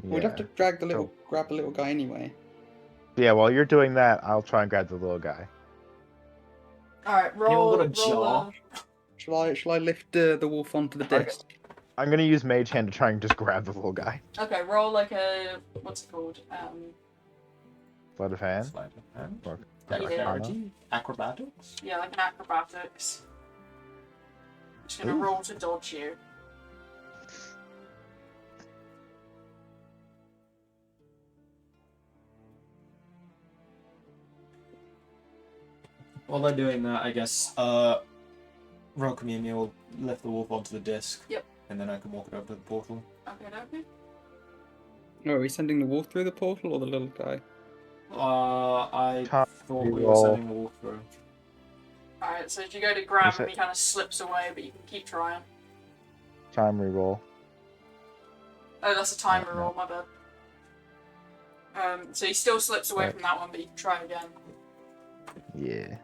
Yeah. We'd have to grab the little guy anyway. Yeah, while you're doing that, I'll try and grab the little guy. Alright, Anyone roll. got a jaw? Shall I lift the wolf onto the Okay. disc? I'm gonna use Mage Hand to try and just grab the little guy. Okay, roll like a what's it called? Sleight of hand. Sleight of hand. Or Dexterity? Acrobatics? Yeah, like an acrobatics. Just gonna roll to dodge you. While they're doing that, I guess Rokamimi will lift the wolf onto the disc. Yep. And then I can walk it over to the portal. Okay. Oh, are we sending the wolf through the portal or the little guy? I Time thought we were roll. sending the wolf through. Alright, so if you go to grab Is him, it- he kind of slips away, but you can keep trying. Time reroll. Oh, that's a timer No. roll, my bad. So he still slips away Right. from that one, but you can try again. Yeah.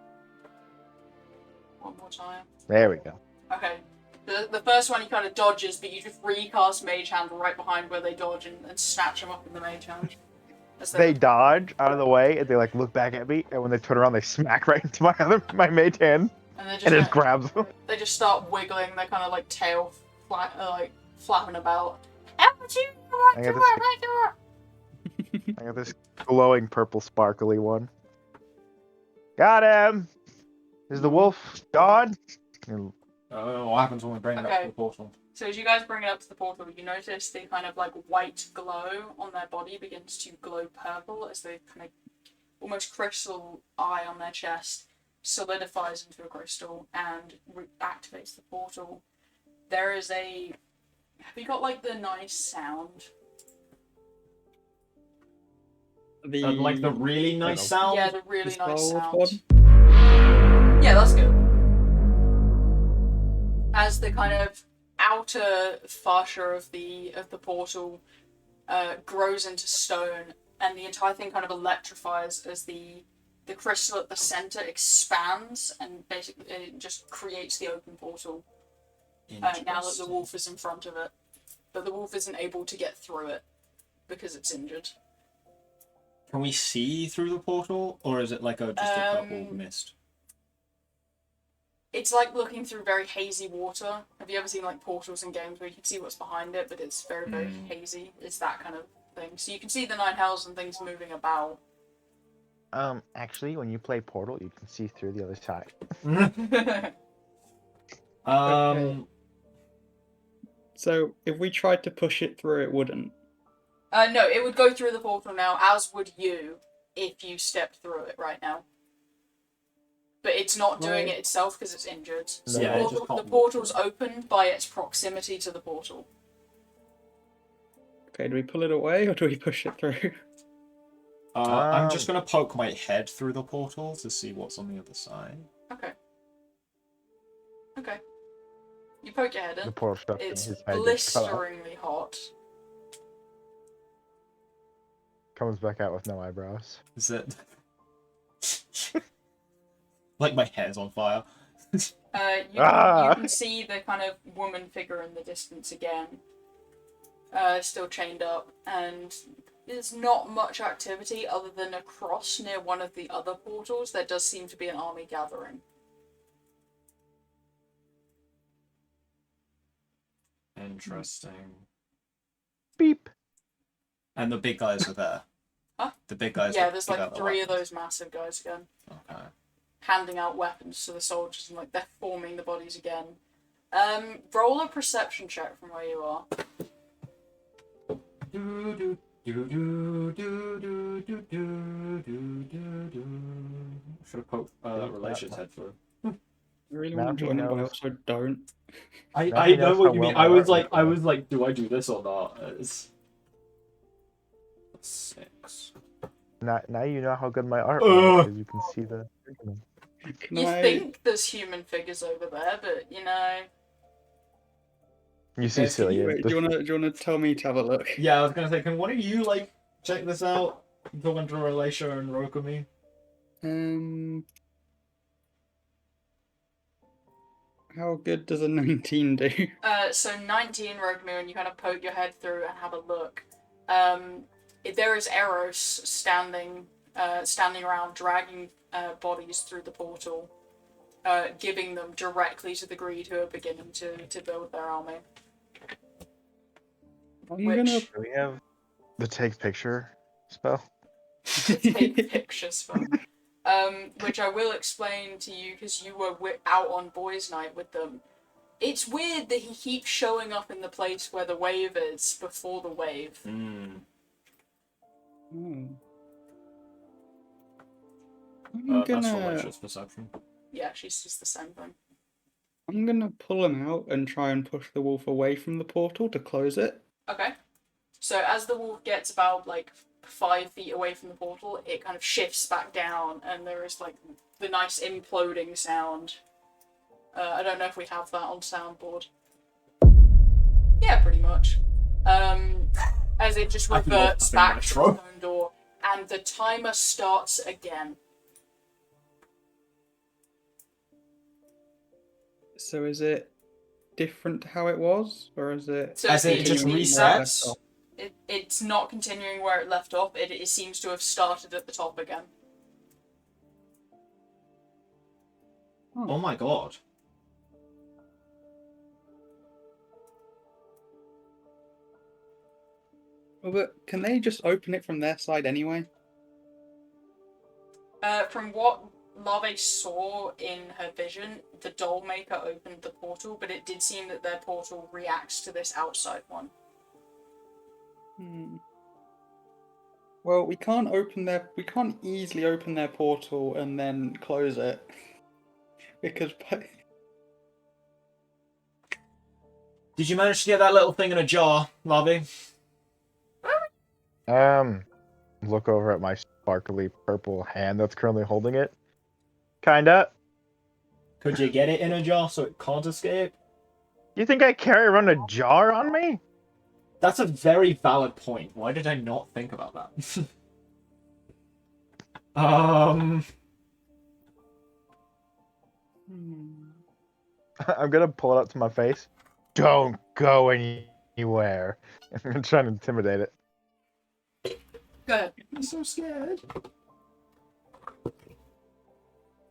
One more time. There we go. Okay. The first one he kind of dodges, but you just recast Mage Hand right behind where they dodge and snatch him up in the Mage Hand. As They dodge out of the way and they like look back at me, and when they turn around, they smack right into my Mage Hand, and they and it just just, grabs them. they just start wiggling their kind of like tail flapping about. I I got this glowing purple sparkly one. Got him! Is the wolf gone? What happens when we bring it up Okay. to the portal? So as you guys bring it up to the portal, you notice the kind of like white glow on their body begins to glow purple as the kind of almost crystal eye on their chest solidifies into a crystal and activates the portal. There is a... Have you got like the nice sound? Like the really nice sound? Yeah, the really The nice Star sound. Wars one? Yeah, that's good. As the kind of outer fascia of the portal grows into stone, and the entire thing kind of electrifies as the crystal at the center expands, and basically it just creates the open portal. Now that the wolf is in front of it, but the wolf isn't able to get through it because it's injured. Can we see through the portal, or is it like just a purple mist? It's like looking through very hazy water. Have you ever seen like portals in games where you can see what's behind it, but it's very, very hazy? It's that kind of thing. So you can see the nine hells and things moving about. Actually, when you play Portal, you can see through the other side. Okay. So if we tried to push it through, it wouldn't. No, it would go through the portal now, as would you if you stepped through it right now. But it's not doing it itself because it's injured. So Yeah, it just the can't portal's opened by its proximity to the portal. Okay, do we pull it away or do we push it through? I'm just gonna poke my head through the portal to see what's on the other side. Okay. Okay. You poke your head The in. portal shuts and It's his head just cut off. blisteringly hot. Comes back out with no eyebrows. Is it? Like my hair's on fire. You Ah! can see the kind of woman figure in the distance again. Still chained up, and there's not much activity other than across near one of the other portals. There does seem to be an army gathering. Interesting. Beep. And the big guys are there. Huh? The big guys. Yeah, that there's give like out the 3 of weapons. those massive guys again, Okay. handing out weapons to the soldiers, and like they're forming the bodies again. Roll a perception check from where you are. Should have poked relations head through. I really Now want to he join it, but I knows. also don't. I Now he know knows what how you well mean. my art will I go. was like, do I do this or not? It's 6. Now you know how good my art was, because you can see the. Can You I? think there's human figures over there, but you know. You see Yes, Celia. Wait, do you wanna tell me to have a look? Yeah, I was gonna say, can one of you like check this out? Talking to Relisha and Rokumi. How good does a 19 do? So 19 Rogue Moon, you kind of poke your head through and have a look. There is Eros standing around, dragging bodies through the portal, giving them directly to the greed who are beginning to build their army. I'm Which gonna. Do we have the take picture spell? take pictures from. Which I will explain to you because you were out on boys' night with them. It's weird that he keeps showing up in the place where the wave is before the wave. Hmm. That's Relisha's perception. Yeah, she's just the same thing. I'm gonna pull him out and try and push the wolf away from the portal to close it. Okay. So as the wolf gets about like 5 feet away from the portal, it kind of shifts back down, and there is like the nice imploding sound. I don't know if we have that on soundboard. Yeah, pretty much. As it just I can reverts roll back to the retro. stone door, and the timer starts again. So is it different to how it was, or is it? So As in, it just continuing where it left resets. off? It's not continuing where it left off. It seems to have started at the top again. Oh my god. Well, but can they just open it from their side anyway? From what Larve saw in her vision, the doll maker opened the portal, but it did seem that their portal reacts to this outside one. Well, we can't easily open their portal and then close it because Did you manage to get that little thing in a jar, Larvae? Look over at my sparkly purple hand that's currently holding it. Kinda. Could you get it in a jar so it can't escape? You think I carry around a jar on me? That's a very valid point. Why did I not think about that? I'm gonna pull it up to my face. Don't go anywhere. I'm trying to intimidate it. Go ahead. I'm so scared.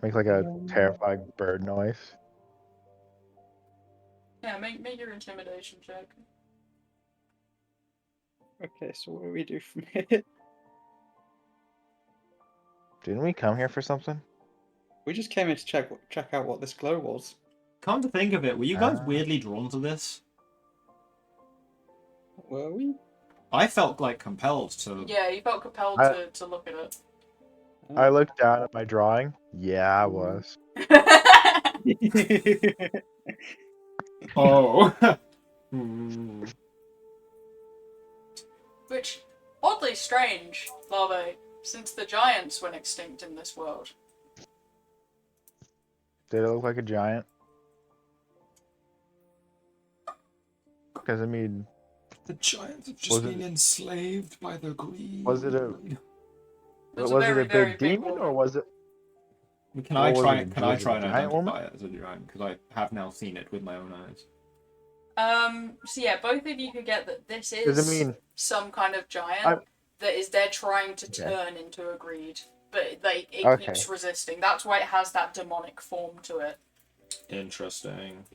Make like a terrified bird noise. Yeah, make your intimidation check. Okay, so what do we do from here? Didn't we come here for something? We just came here to check out what this glow was. Come to think of it, were you guys Ah. weirdly drawn to this? Were we? I felt like compelled to. Yeah, you felt compelled to look at it. I looked down at my drawing. Yeah, I was. Oh. Hmm. Which, oddly strange, Larvae, since the giants went extinct in this world. Did it look like a giant? Because I mean, The giants have just been enslaved by the greed. was it a It's was a it very, a very big big demon one. or was it? Can I What was try? it? Can I Was it try a and giant woman? identify it as a giant? Because I have now seen it with my own eyes. So yeah, both of you could get that this Does is it mean some kind of giant I'm- that is they're trying to Okay. turn into a greed, but it Okay. keeps resisting. That's why it has that demonic form to it. Interesting.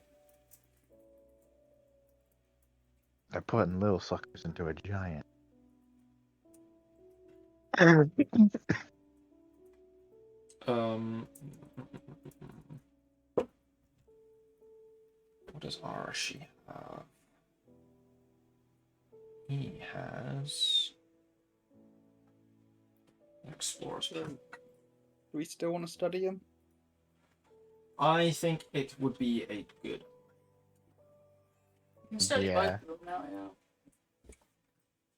they're putting little suckers into a giant? What does Arashi have? He has Explorer's So, Pack. do we still want to study him? I think it would be a good. You can study Yeah. both of them now,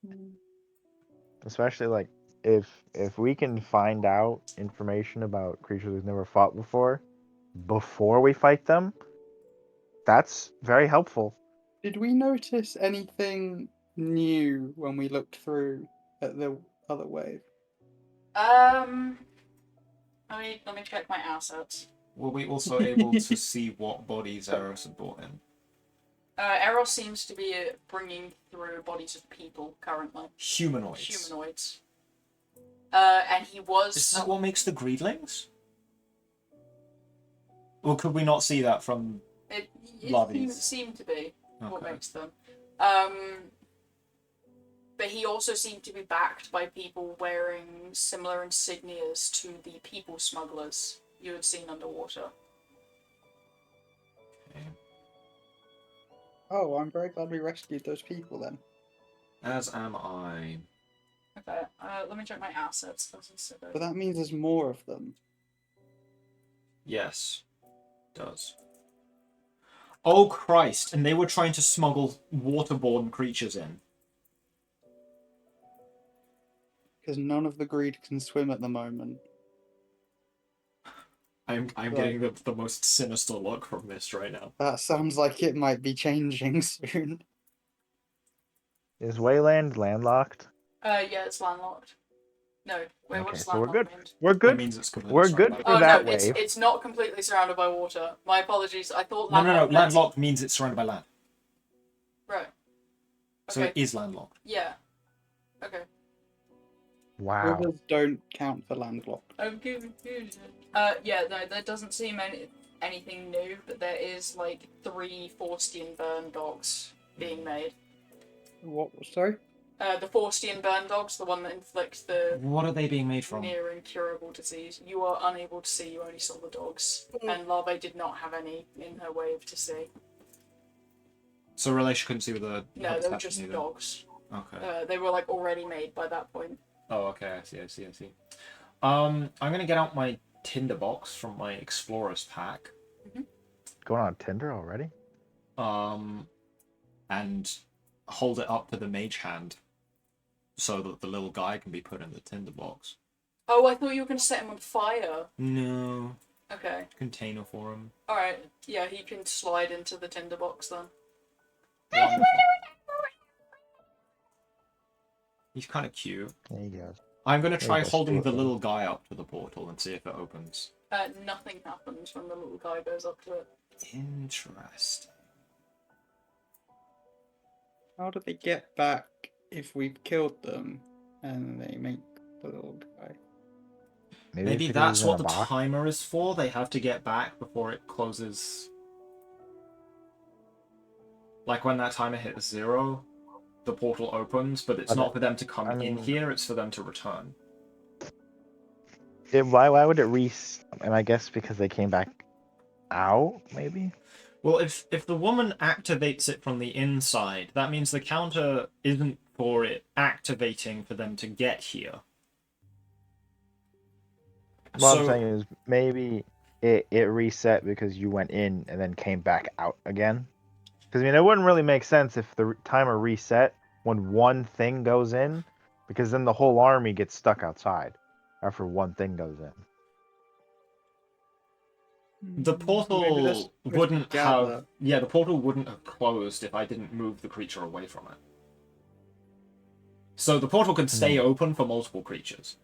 yeah. Especially like if we can find out information about creatures we've never fought before we fight them, that's very helpful. Did we notice anything new when we looked through at the other wave? Let me check my assets. Were we also able to see what bodies Eros had brought in? Eros seems to be bringing through bodies of people currently. Humanoids. Humanoids. And he was. Is that what makes the greedlings? Or could we not see that from? It Lobbies. seemed to be what Okay. makes them. But he also seemed to be backed by people wearing similar insignias to the people smugglers you had seen underwater. Okay. Oh, I'm very glad we rescued those people then. As am I. Okay, let me check my assets. But that means there's more of them. Yes. Does. Oh Christ! And they were trying to smuggle waterborne creatures in. Because none of the greed can swim at the moment. I'm Right. getting the most sinister look from this right now. That sounds like it might be changing soon. Is Wayland landlocked? Yeah, it's landlocked. No, wait, what Okay, does so we're landlocked good. mean? We're That good. means it's completely We're surrounded good by Oh for water. that no, wave. it's not completely surrounded by water. My apologies. I thought No, landlocked. meant- landlocked means it's surrounded by land. Right. So Okay. it is landlocked. Yeah. Okay. Wow. Rivers don't count for landlocked. I'm confused. Yeah, no, there doesn't seem anything new, but there is like 3 Forstian burn dogs being made. What? Sorry? The Forstian burn dogs, the one that inflicts the What are they being made from? near incurable disease. You are unable to see, you only saw the dogs. And Larvae did not have any in her wave to see. So Relation couldn't see with the No, they were habitat just either. dogs. Okay. They were like already made by that point. Oh, okay. I see. I'm gonna get out my tinderbox from my Explorer's Pack. Going on Tinder already? And hold it up to the mage hand so that the little guy can be put in the tinderbox. Oh, I thought you were going to set him on fire. No. Okay. Container for him. Alright, yeah, he can slide into the tinderbox then. Wonderful. He's kind of cute. There you go. I'm gonna There try you go, holding the Stuart. little guy up to the portal and see if it opens. Nothing happens when the little guy goes up to it. Interesting. How do they get back if we've killed them and they make the little guy? Maybe it's because that's he's in what a the box. timer is for. They have to get back before it closes. Like when that timer hits 0, the portal opens, but it's Okay. not for them to come I in mean- here, it's for them to return. Why would it and I guess because they came back out, maybe? Well, if the woman activates it from the inside, that means the counter isn't for it activating for them to get here. What I'm saying is maybe it reset because you went in and then came back out again. Because I mean, it wouldn't really make sense if the timer reset when one thing goes in, because then the whole army gets stuck outside after one thing goes in. The Maybe portal they're supposed to wouldn't gather. have... Yeah, the portal wouldn't have closed if I didn't move the creature away from it. So the portal could stay open for multiple creatures.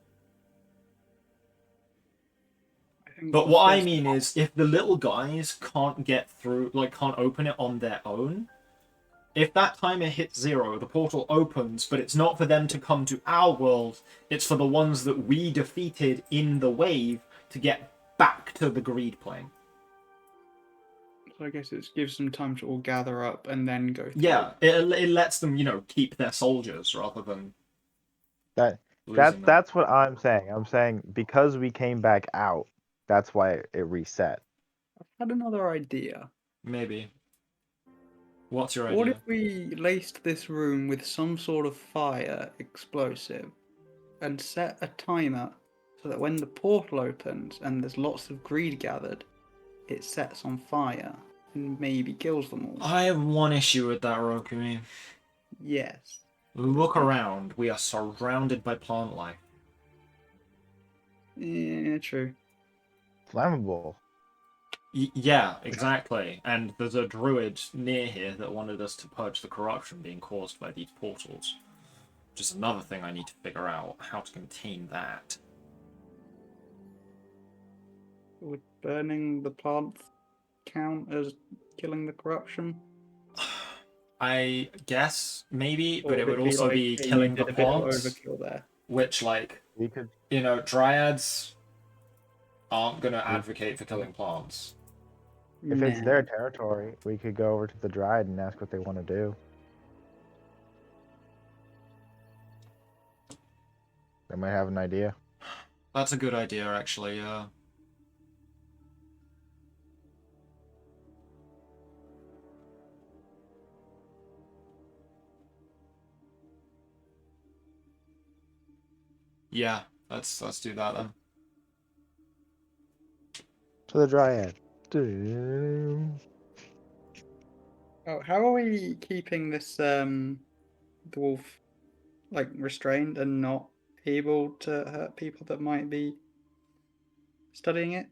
think But the what I first- mean is, if the little guys can't get through, like, can't open it on their own, if that timer hits 0, the portal opens, but it's not for them to come to our world, it's for the ones that we defeated in the wave to get back to the greed plane. So I guess it gives them time to all gather up and then go through. Yeah, it lets them, keep their soldiers rather than losing them. That's what I'm saying. I'm saying because we came back out, that's why it reset. I've had another idea. Maybe. What's your What idea? if we laced this room with some sort of fire explosive and set a timer so that when the portal opens and there's lots of greed gathered, it sets on fire and maybe kills them all? I have one issue with that, Rokumi. Yes. Look around. We are surrounded by plant life. Yeah, true. Flammable. Yeah, exactly. And there's a druid near here that wanted us to purge the corruption being caused by these portals. Which is another thing I need to figure out, how to contain that. Would burning the plants count as killing the corruption? I guess, maybe, but Or it would be also like, be hey, you killing the did a bit of plants, overkill there? which, like, We could dryads aren't going to advocate for killing plants. If it's Nah. their territory, we could go over to the Dryad and ask what they want to do. They might have an idea. That's a good idea, actually, Yeah, let's do that then. To the Dryad. Oh, how are we keeping this dwarf like restrained and not able to hurt people that might be studying it?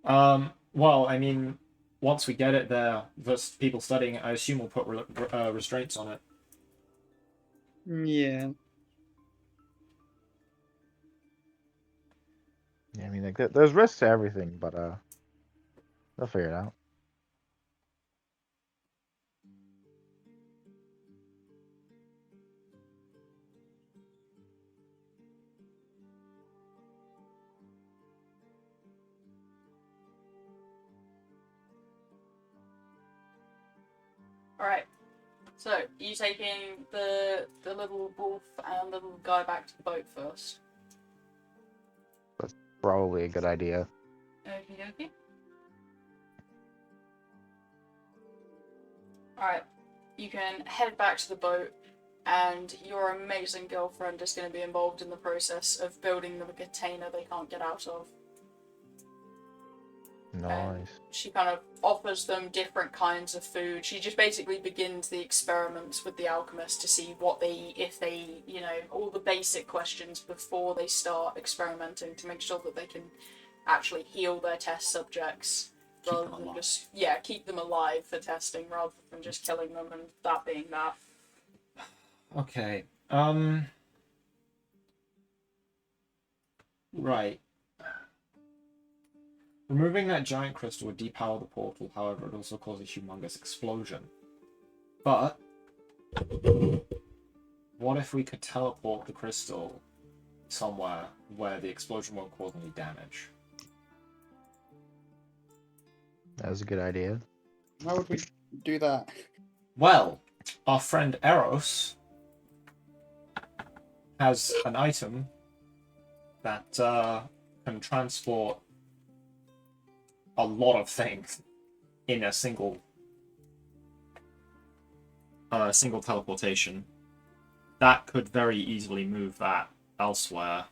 Well, I mean, once we get it there, the people studying it, I assume we'll put restraints on it. Yeah. Yeah, I mean, like, there's risks to everything, but they'll figure it out. Alright. So, you taking the little wolf and the little guy back to the boat first? Probably a good idea. Okie dokie. Alright. You can head back to the boat, and your amazing girlfriend is going to be involved in the process of building them a container they can't get out of. Nice. She kind of offers them different kinds of food. She just basically begins the experiments with the alchemist to see what they, if they, all the basic questions before they start experimenting to make sure that they can actually heal their test subjects. Keep Rather them than alive. just, keep them alive for testing rather than just killing them and that being that. Okay. Right. Removing that giant crystal would depower the portal, however, it would also cause a humongous explosion. But what if we could teleport the crystal somewhere where the explosion won't cause any damage? That was a good idea. How would we do that? Well, our friend Eros has an item that can transport a lot of things in a single teleportation. That could very easily move that elsewhere.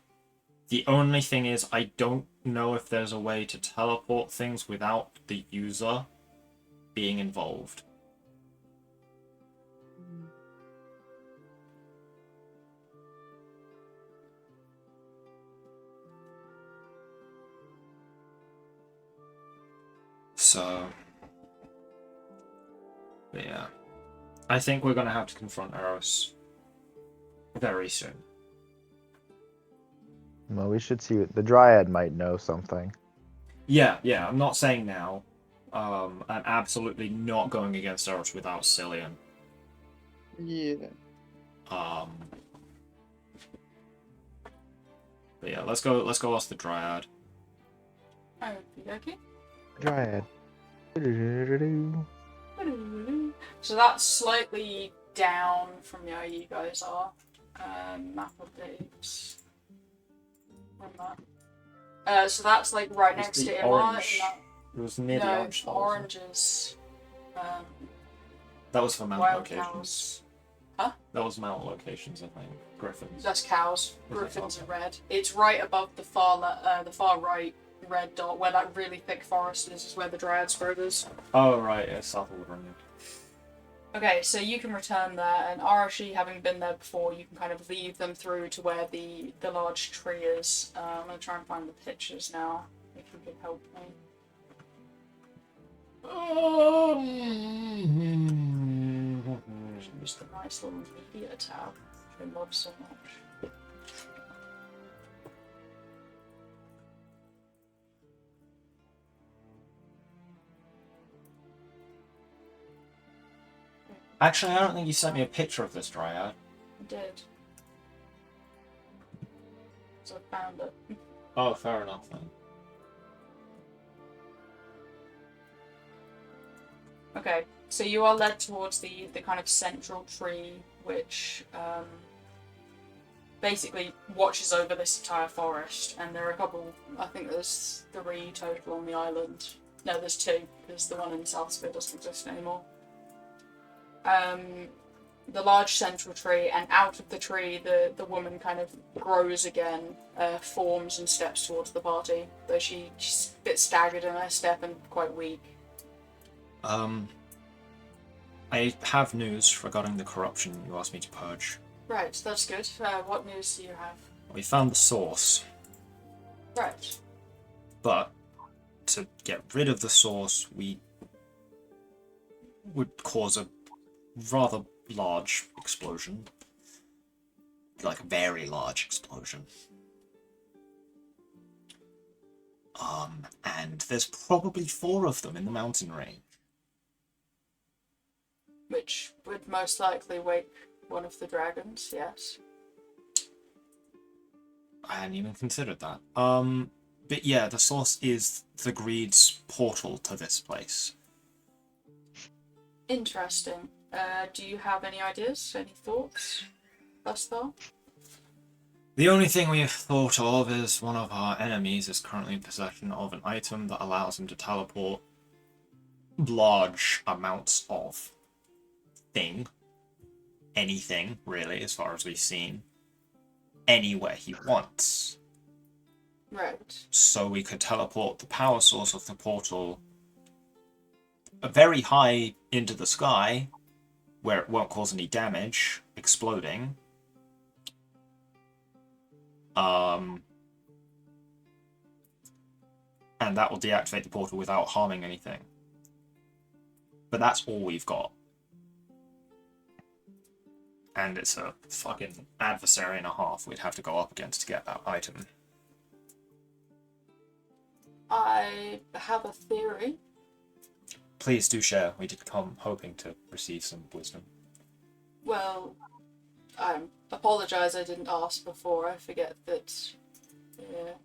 The only thing is, I don't know if there's a way to teleport things without the user being involved. So, but yeah. I think we're going to have to confront Eros very soon. Well, we should see. The Dryad might know something. Yeah, I'm not saying now. I'm absolutely not going against Eros without Cillian. Yeah. But yeah, let's go ask the Dryad. Okie dokie. Dryad. So that's slightly down from where you guys are. Map updates. Run that. So that's like right It's next the to Imar. orange. It was near the No, orange. orange is That was for mount wild locations. cows. That was mount locations, I think. Griffins. That's cows. Is it? Griffins Okay. are red. It's right above the far right red dot, where that really thick forest is where the Dryad Grove is. Oh, right, yeah, south of Woodrun. Okay, so you can return there, and Arashi, having been there before, you can kind of lead them through to where the large tree is. I'm going to try and find the pictures now, if you could help me. Just a nice little media tab, which I love so much. Actually, I don't think you sent me a picture of this dryad. I did. So I found it. Oh, fair enough then. Okay, so you are led towards the kind of central tree, which basically watches over this entire forest, and there are a couple, I think there's 3 total on the island. No, there's 2, because the one in the South Sphere doesn't exist anymore. The large central tree, and out of the tree, the woman kind of grows again, forms and steps towards the party, though she's a bit staggered in her step and quite weak. I have news regarding the corruption you asked me to purge. Right, that's good. What news do you have? We found the source, Right. but to get rid of the source, we would cause a rather large explosion. Like a very large explosion. And there's probably 4 of them in the mountain range. Which would most likely wake one of the dragons, yes. I hadn't even considered that. But yeah, the source is the Greed's portal to this place. Interesting. Do you have any ideas, any thoughts thus far? The only thing we've thought of is one of our enemies is currently in possession of an item that allows him to teleport large amounts of anything, really, as far as we've seen, anywhere he wants. Right. So we could teleport the power source of the portal very high into the sky, where it won't cause any damage, exploding. And that will deactivate the portal without harming anything. But that's all we've got. And it's a fucking adversary and a half we'd have to go up against to get that item. I have a theory. Please do share. We did come hoping to receive some wisdom. Well, I apologise I didn't ask before. I forget that... Yeah.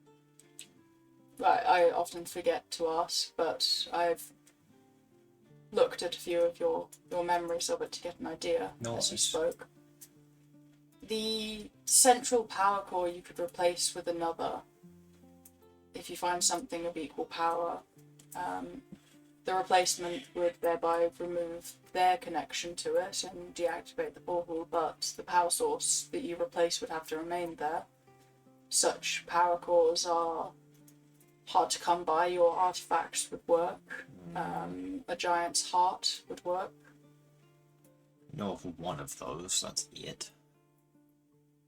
I often forget to ask, but I've looked at a few of your memories of it to get an idea as you spoke. The central power core you could replace with another if you find something of equal power. The replacement would thereby remove their connection to it and deactivate the portal, but the power source that you replace would have to remain there. Such power cores are hard to come by. Your artifacts would work. A giant's heart would work. Know of one of those, that's it.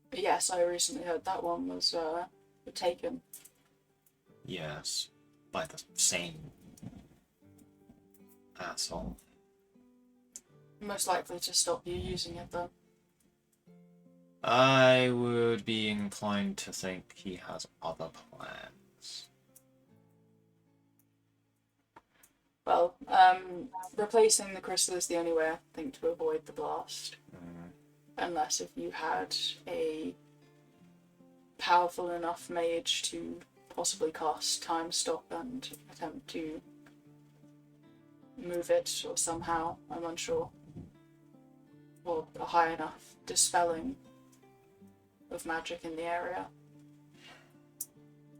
But yes, I recently heard that one was taken. Yes, by the same asshole. Most likely to stop you using it, though. I would be inclined to think he has other plans. Well, replacing the crystal is the only way I think to avoid the blast. Unless if you had a powerful enough mage to possibly cast Time Stop and attempt to move it or somehow, I'm unsure. Or a high enough dispelling of magic in the area.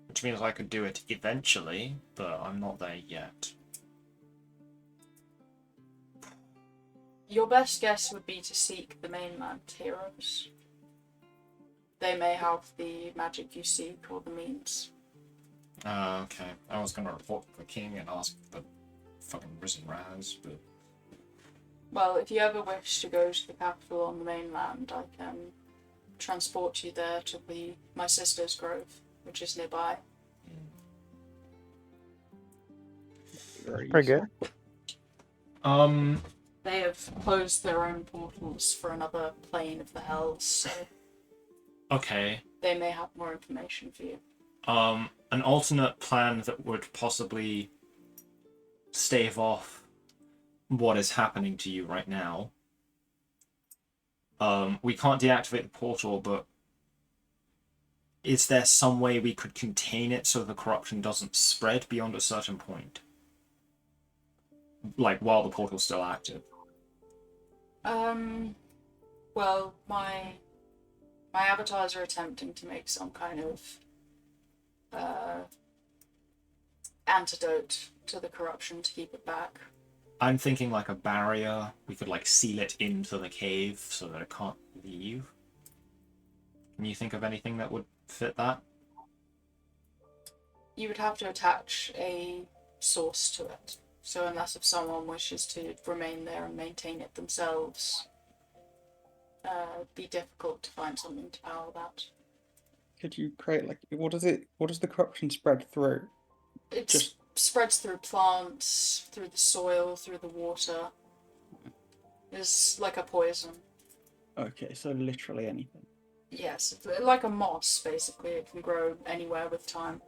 Which means I could do it eventually, but I'm not there yet. Your best guess would be to seek the mainland heroes. They may have the magic you seek or the means. Okay. I was gonna report to the king and ask for the fucking risen Raz, but... Well, if you ever wish to go to the capital on the mainland, I can transport you there to my sister's grove, which is nearby. Very Pretty useful. good. They have closed their own portals for another plane of the hells, so Okay. they may have more information for you. An alternate plan that would possibly stave off what is happening to you right now. We can't deactivate the portal, but is there some way we could contain it so the corruption doesn't spread beyond a certain point? Like, while the portal's still active? Well, my avatars are attempting to make some kind of antidote to the corruption to keep it back. I'm thinking like a barrier. We could like seal it into the cave so that it can't leave. Can you think of anything that would fit that? You would have to attach a source to it. So unless if someone wishes to remain there and maintain it themselves, it'd be difficult to find something to power that. Could you create like what does the corruption spread through? It Just- spreads through plants, through the soil, through the water. It's like a poison. Okay, so literally anything. Yes, it's like a moss, basically. It can grow anywhere with time.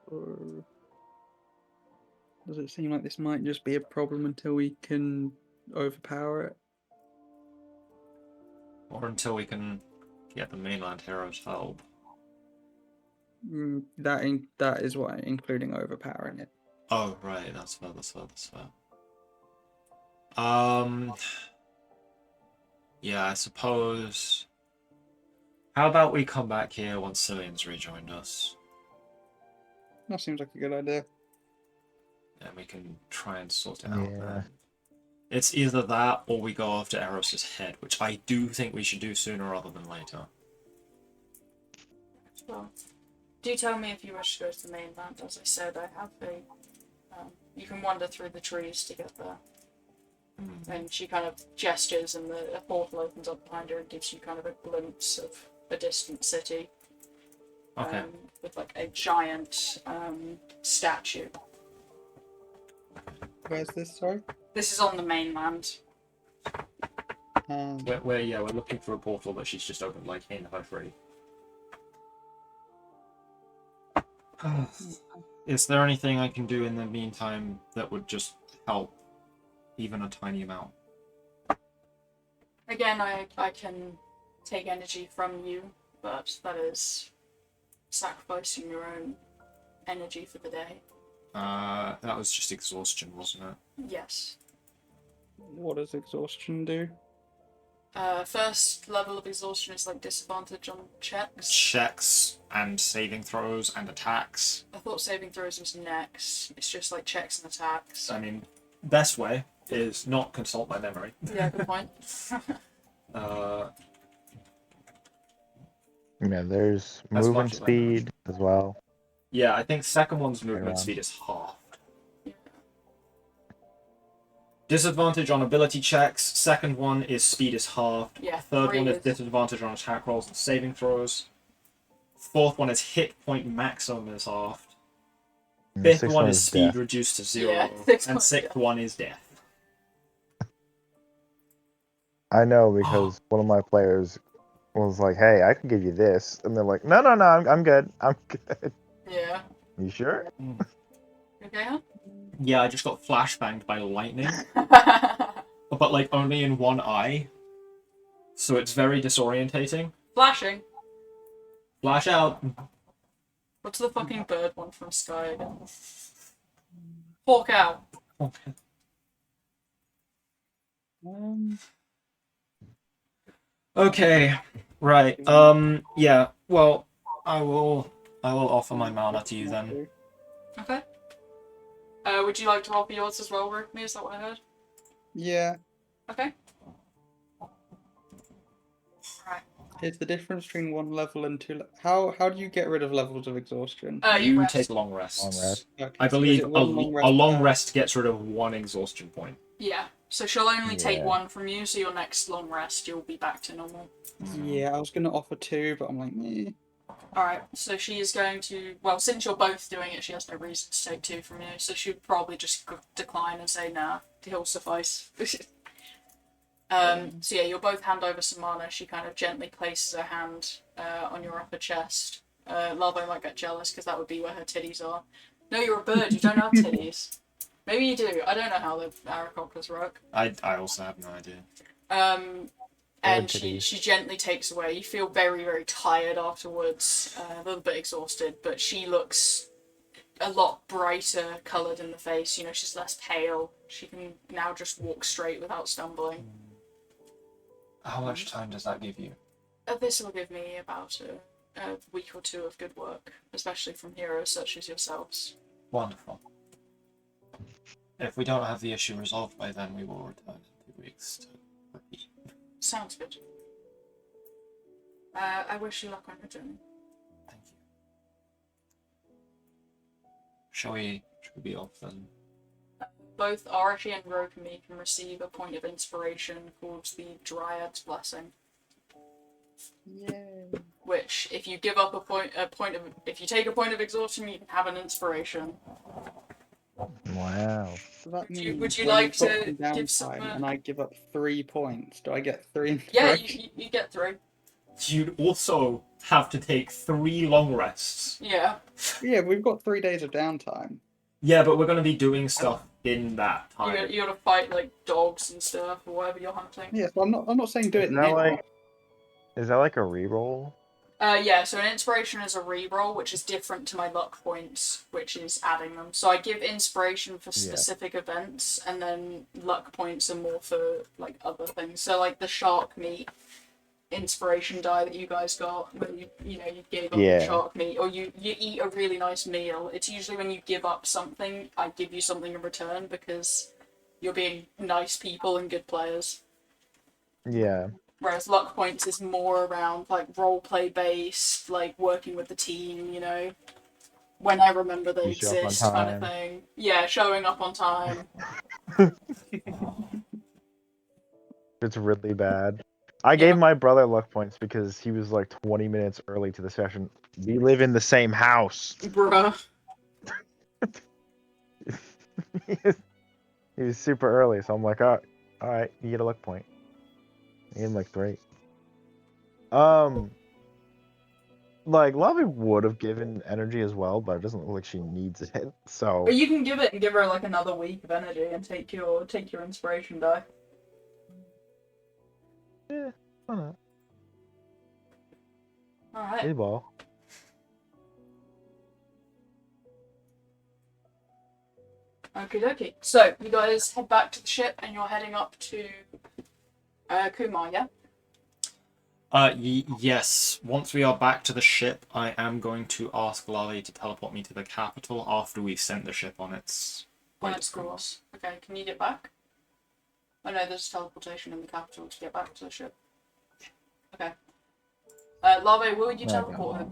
Or does it seem like this might just be a problem until we can overpower it? Or until we can get the mainland heroes help? That is what including overpowering it. Oh, right, that's fair, that's fair, that's fair. Yeah, I suppose... How about we come back here once Cillian's rejoined us? That seems like a good idea. And we can try and sort it out Yeah. then. It's either that or we go after Eros' head, which I do think we should do sooner rather than later. Well, do tell me if you wish to go to the mainland. As I said, I have a... you can wander through the trees to get there. And she kind of gestures and a portal opens up behind her and gives you kind of a glimpse of a distant city. Okay. With like a giant statue. Where's this? Sorry. This is on the mainland. We're looking for a portal that she's just opened, like, in her free. Is there anything I can do in the meantime that would just help, even a tiny amount? Again, I can take energy from you, but that is sacrificing your own energy for the day. That was just exhaustion, wasn't it? Yes. What does exhaustion do? First level of exhaustion is like disadvantage on checks. Checks and saving throws and attacks. I thought saving throws was next. It's just like checks and attacks. I mean, best way is not consult my memory. Yeah, good point. Yeah, there's That's movement much better. speed as well. Yeah, I think second one's movement Around. speed is half. Disadvantage on ability checks. Second one is speed is halved. Yeah, Third three one is is- disadvantage on attack rolls and saving throws. Fourth one is hit point maximum is halved. And Fifth sixth one is speed death. reduced to 0. Yeah, sixth and one's sixth death. one is death. I know because one of my players was like, "Hey, I can give you this," and they're like, "No, I'm good. I'm good." Yeah. You sure? Okay, huh? Yeah, I just got flashbanged by lightning, but like only in one eye. So it's very disorientating. Flashing. Flash out. What's the fucking bird one from Sky again? Hawk out. Okay, right. Yeah. Well, I will offer my mana to you then. Okay. Would you like to offer yours as well, Rukmi? Is that what I heard? Yeah. Okay. Right. Is the difference between one level and two? How do you get rid of levels of exhaustion? You You rest. take long rests. Long rest. Okay, I so is believe it one a long per- rest gets rid of one exhaustion point. Yeah. So she'll only take Yeah. one from you, so your next long rest, you'll be back to normal. Yeah, I was gonna offer two, but I'm like, eh. Alright, so she is going to. Well, since you're both doing it, she has no reason to take two from you, so she'd probably just decline and say, nah, he'll suffice. So yeah, you'll both hand over some mana. She kind of gently places her hand on your upper chest. Larvo might get jealous because that would be where her titties are. No, you're a bird, you don't have titties. Maybe you do. I don't know how the aracocras work. I also have no idea. And titties. she gently takes away. You feel very, very tired afterwards, a little bit exhausted, but she looks a lot brighter coloured in the face. You know, she's less pale. She can now just walk straight without stumbling. How much time does that give you? This will give me about a week or two of good work, especially from heroes such as yourselves. Wonderful. If we don't have the issue resolved by then, we will return in 2 weeks to repeat. Sounds good. I wish you luck on your journey. Thank you. Shall we be off then? Both Arashi and Rokami can receive a point of inspiration called the Dryad's Blessing. Yay. Which, if you give up if you take a point of exhaustion, you can have an inspiration. Wow. So that Would you- means would you when like you've got to some give downtime some, and I give up 3 points, do I get 3 Yeah, inspiration? you get through. You'd also have to take 3 long rests. Yeah. Yeah, we've got 3 days of downtime. Yeah, but we're going to be doing stuff in that You time. gotta fight like dogs and stuff or whatever you're hunting. Yeah, so I'm not saying do it Is that now. like a reroll? Yeah, so an inspiration is a reroll, which is different to my luck points, which is adding them. So I give inspiration for specific events, and then luck points are more for like other things. So like the shark meat inspiration die that you guys got, where you gave up the shark meat, or you eat a really nice meal. It's usually when you give up something, I give you something in return because you're being nice people and good players. Yeah. Whereas luck points is more around like roleplay based, like working with the team, when I remember they You show up on exist kind of time. thing. Yeah, showing up on time. It's really bad. I gave my brother luck points because he was like 20 minutes early to the session. We live in the same house. Bruh. He was super early, so I'm like, all right, you get a luck point. I gave him like 3. Like Lavi would have given energy as well, but it doesn't look like she needs it. So But you can give it and give her like another week of energy and take your inspiration die. yeah, why not? Alright. Hey, ball. Okie dokie. So you guys head back to the ship and you're heading up to Kumar, yeah? Yes. Once we are back to the ship, I am going to ask Lali to teleport me to the capital after we've sent the ship on its On its course. Okay, can you get back? Oh no, there's teleportation in the capital to get back to the ship. Okay. Larvae, will you teleport him?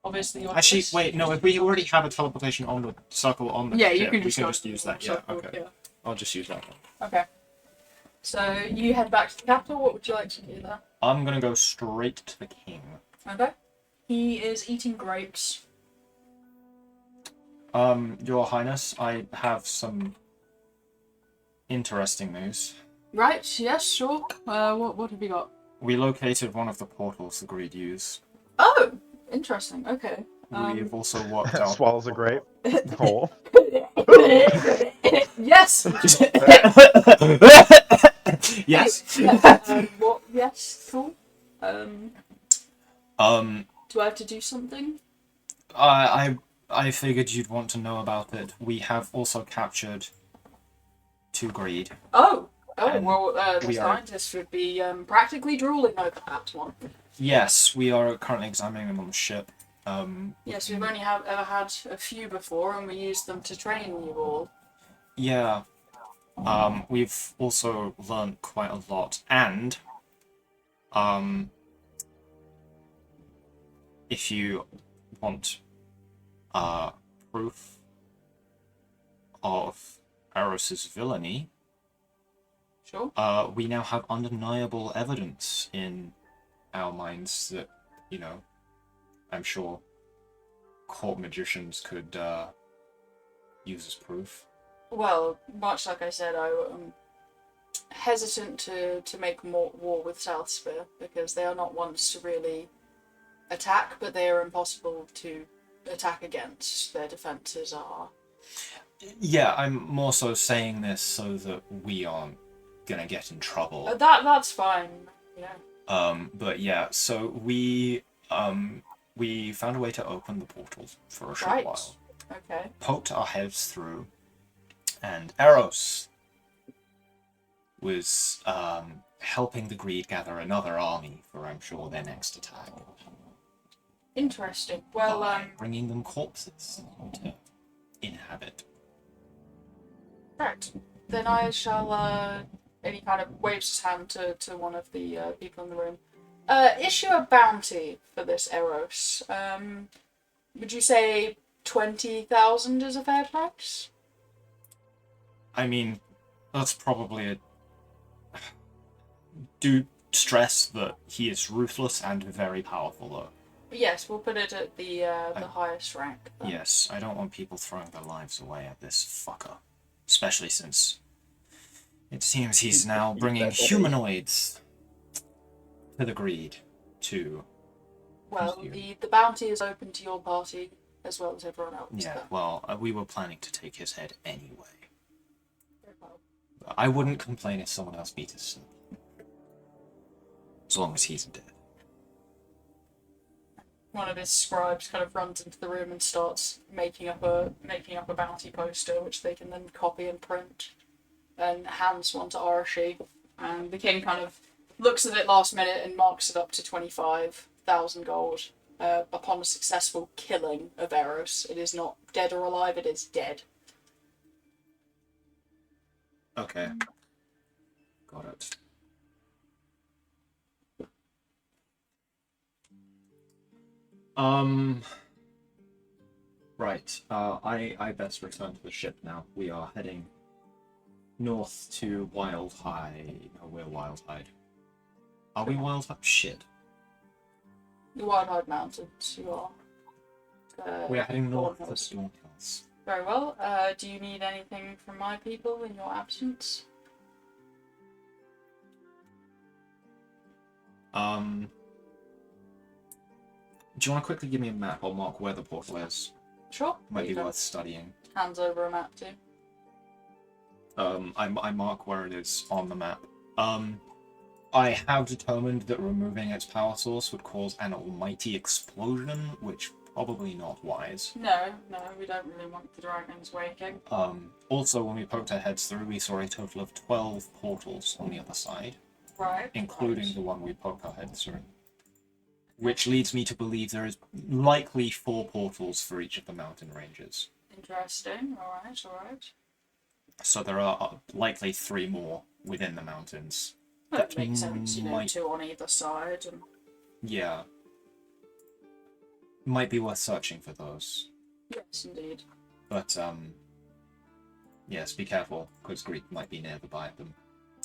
Obviously, you're Actually, wait, no. If we already have a teleportation on the circle on the ship, you can we just can go just use that. to the Yeah, circle, okay. yeah. I'll just use that one. Okay. So you head back to the capital. What would you like to do there? I'm gonna go straight to the king. Okay. He is eating grapes. Your Highness, I have some interesting news. Right. Yes. Sure. What have you got? We located one of the portals the Greed use. Oh, interesting. Okay. We've also worked out. Swallows a grape. Whole. Yes. Yes. What? Yes. Cool. Do I have to do something? I figured you'd want to know about it. We have also captured to greed. Oh, And well, the we are- scientists would be practically drooling over that one. Yes, we are currently examining them on the ship. Yes, we've only ever had a few before, and we used them to train you all. Yeah. We've also learned quite a lot, and if you want proof of Eros's villainy, Sure. we now have undeniable evidence in our minds that, you know, I'm sure court magicians could use as proof. Well, much like I said, I'm hesitant to make more war with Southsphere because they are not ones to really attack, but they are impossible to attack against. Their defenses are. Yeah, I'm more so saying this so that we aren't gonna get in trouble. That's fine. Yeah. But yeah, so we found a way to open the portal for a short Right. while. Okay. Poked our heads through, and Eros was helping the Greed gather another army for, I'm sure, their next attack. Interesting. Well, By bringing them corpses to inhabit. right. Then I shall, and he kind of waves his hand to one of the people in the room. Issue a bounty for this Eros. Would you say 20,000 is a fair price? I mean, that's probably a... Do stress that he is ruthless and very powerful, though. Yes, we'll put it at the highest rank. Then. Yes, I don't want people throwing their lives away at this fucker. Especially since it seems he's now bringing humanoids to the Greed to... Well, consume. the bounty is open to your party as well as everyone else. Yeah, then. well, we were planning to take his head anyway. Very well. I wouldn't complain if someone else beat us. As long as he's dead. One of his scribes kind of runs into the room and starts making up a bounty poster, which they can then copy and print, and hands one to Arashi. And the king kind of looks at it last minute and marks it up to 25,000 gold upon a successful killing of Eros. It is not dead or alive; it is dead. Okay. Got it. Right. I best return to the ship now. We are heading north to Wildhide. No, we're Wildhide. Are we Wildhide? Shit. The Wildhide Mountains, you are. We are heading north to Dawn Hills. Dawn Hills. Very well. Do you need anything from my people in your absence? Do you want to quickly give me a map? I'll mark where the portal is. Sure. Might be You worth studying. hands over a map too. I mark where it is on the map. I have determined that removing its power source would cause an almighty explosion, which probably not wise. No, we don't really want the dragons waking. Also, when we poked our heads through, we saw a total of 12 portals on the other side, Right. including right. the one we poked our heads through. Which leads me to believe there is likely 4 portals for each of the mountain ranges. Interesting. Alright. So there are likely 3 more within the mountains. That makes sense, might- 2 on either side. And... Yeah. Might be worth searching for those. Yes, indeed. But, yes, be careful, because Greek might be nearby them.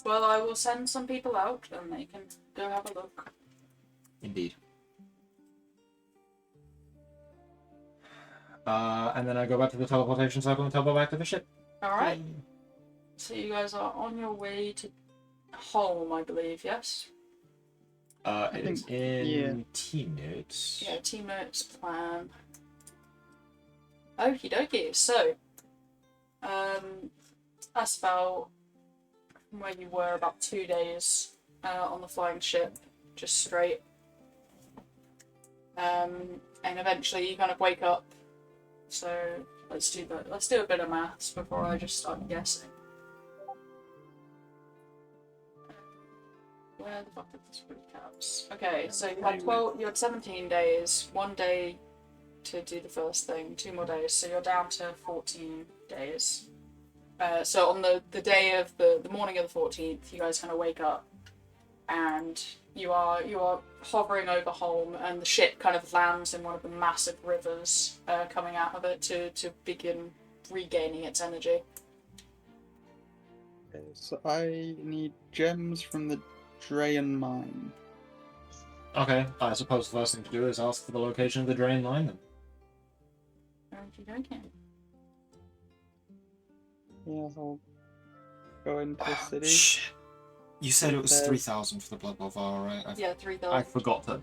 Well, I will send some people out and they can go have a look. Indeed. And then I go back to the teleportation circle and teleport back to the ship. Alright. So you guys are on your way to home, I believe, yes? It is think- in team notes. Yeah, team notes plan. Okie dokie. So, that's about where you were about 2 days on the flying ship, just straight. And eventually you kind of wake up. So let's do a bit of maths before I just start guessing. Where the fuck are these recaps? Okay, so you had 17 days, 1 day to do the first thing, 2 more days, so you're down to 14 days. So on the day of the morning of the 14th, you guys kind of wake up, and you are hovering over home, and the ship kind of lands in one of the massive rivers coming out of it to begin regaining its energy. Okay, so I need gems from the Drayan mine. Okay, I suppose the first thing to do is ask for the location of the drain line then. Okay. Yeah, I'll go into the city. Shit. You said it was There's- 3,000 for the Blood Bowl Vial, right? Yeah, I 3,000. forgot that.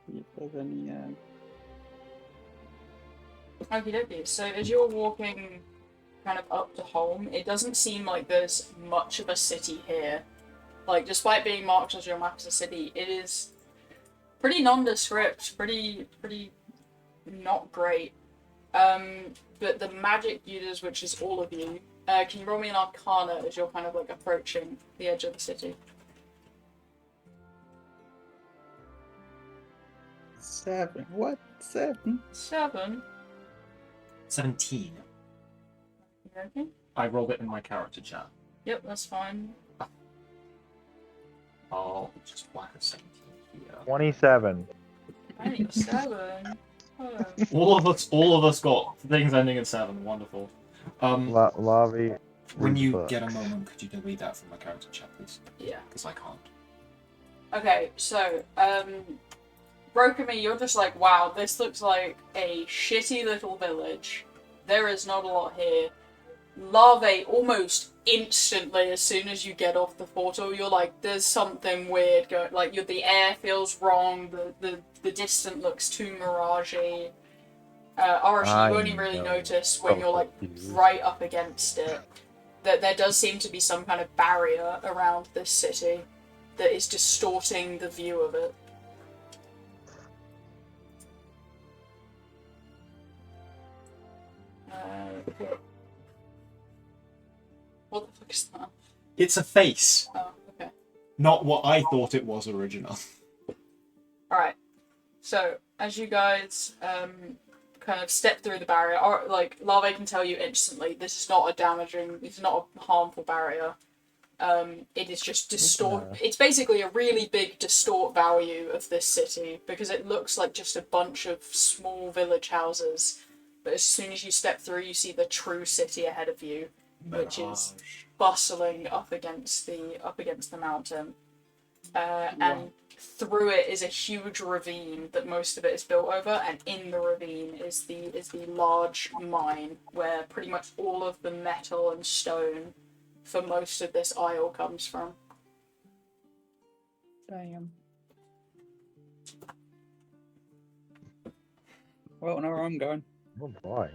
See if there's any. Okie dokie. So as you're walking kind of up to home, it doesn't seem like there's much of a city here. Like, despite being marked as your map as a city, it is pretty nondescript, pretty not great. But the magic users, which is all of you, can you roll me an Arcana as you're kind of like approaching the edge of the city? 7. What? 7? 7. 17. Okay. I rolled it in my character chat. Yep, that's fine. I'll just whack a 17 here. 27. Only 7. Oh. All of us got things ending in 7. Wonderful. Lavi. When you books. get a moment, could you delete that from my character chat, please? Yeah. Because I can't. Okay, so, Rokami, you're just like, wow, this looks like a shitty little village. There is not a lot here. Larvae, almost instantly, as soon as you get off the portal, you're like, there's something weird going, like, the air feels wrong, the distance looks too miragey. Arashi, you only really notice when you're, like, right up against it, that there does seem to be some kind of barrier around this city that is distorting the view of it. What the fuck is that? It's a face, Oh, okay. not what I thought it was original. Alright. So, as you guys kind of step through the barrier, or, like, Larvae can tell you instantly, this is not it's not a harmful barrier. It is just it's basically a really big distort value of this city, because it looks like just a bunch of small village houses, but as soon as you step through, you see the true city ahead of you, which is bustling up against the mountain, and through it is a huge ravine that most of it is built over, and in the ravine is the large mine where pretty much all of the metal and stone for most of this isle comes from. Damn. Well, I know where I'm going. Oh boy.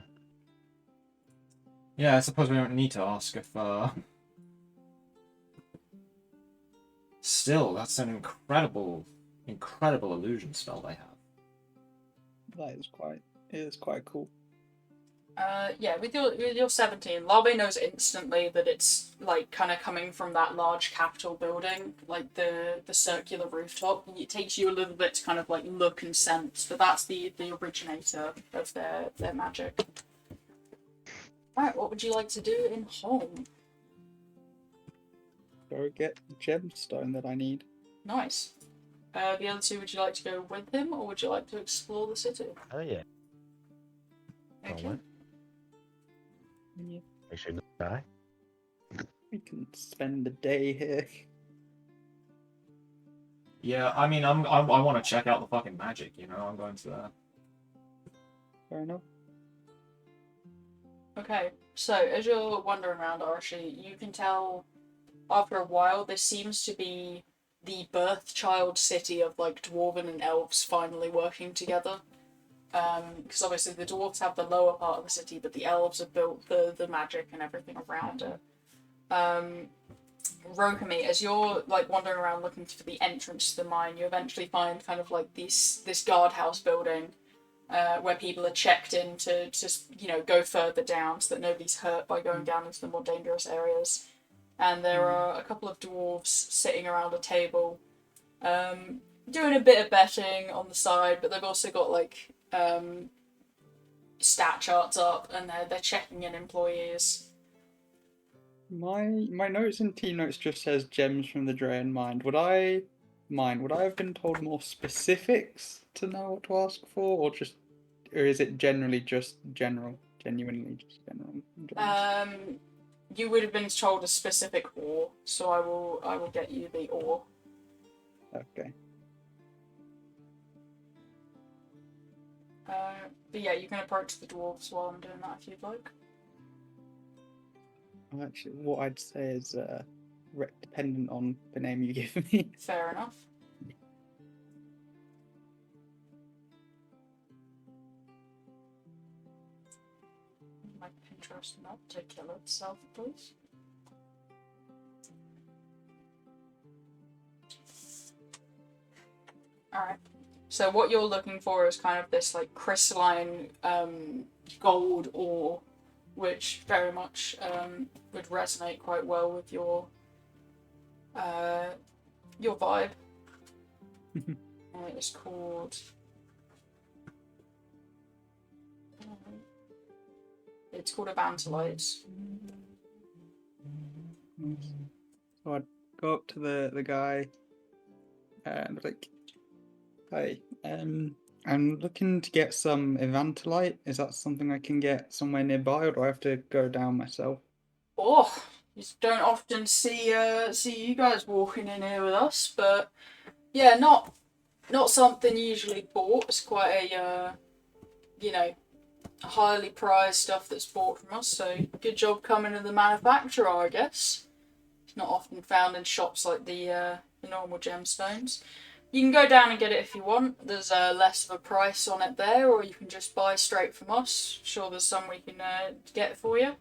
Yeah, I suppose we don't need to ask if, Still, that's an incredible illusion spell they have. That is quite cool. Yeah, with your 17, Larvae knows instantly that it's, like, kind of coming from that large capital building, like the circular rooftop. It takes you a little bit to kind of, like, look and sense, but that's the originator of their magic. Alright, what would you like to do in home? Go get the gemstone that I need. Nice. The other two, would you like to go with him, or would you like to explore the city? Oh yeah. Okay. what? Yeah, I should die. we can spend the day here. Yeah, I mean, I want to check out the fucking magic, you know, I'm going to that. Fair enough. Okay, so as you're wandering around Arashi, you can tell after a while this seems to be the birth child city of, like, dwarven and elves finally working together. Because obviously the dwarves have the lower part of the city, but the elves have built the magic and everything around it. Rokami, as you're, like, wandering around looking for the entrance to the mine, you eventually find kind of like this guardhouse building where people are checked in to you know, go further down so that nobody's hurt by going down into the more dangerous areas. and there are a couple of dwarves sitting around a table, doing a bit of betting on the side, but they've also got like stat charts up, and they're checking in employees. My notes in T notes just says gems from the drain mind. Would I have been told more specifics to know what to ask for, or is it genuinely just general? Genuinely just general. gems? You would have been told a specific ore, so I will get you the ore. Okay. But yeah, you can approach the dwarves while I'm doing that if you'd like. Actually, what I'd say is dependent on the name you give me. Fair enough. My Pinterest not to kill itself, please. Alright. So what you're looking for is kind of this like crystalline gold ore, which very much would resonate quite well with your vibe. It's called. It's called a Vantilite. So I'd go up to the guy and like, hi, I'm looking to get some evantilite. Is that something I can get somewhere nearby, or do I have to go down myself? Oh, you don't often see you guys walking in here with us, but yeah, not something usually bought. It's quite a highly prized stuff that's bought from us. So good job coming to the manufacturer, I guess. It's not often found in shops like the normal gemstones. You can go down and get it if you want. There's less of a price on it there, or you can just buy straight from us. Sure, there's some we can get for you.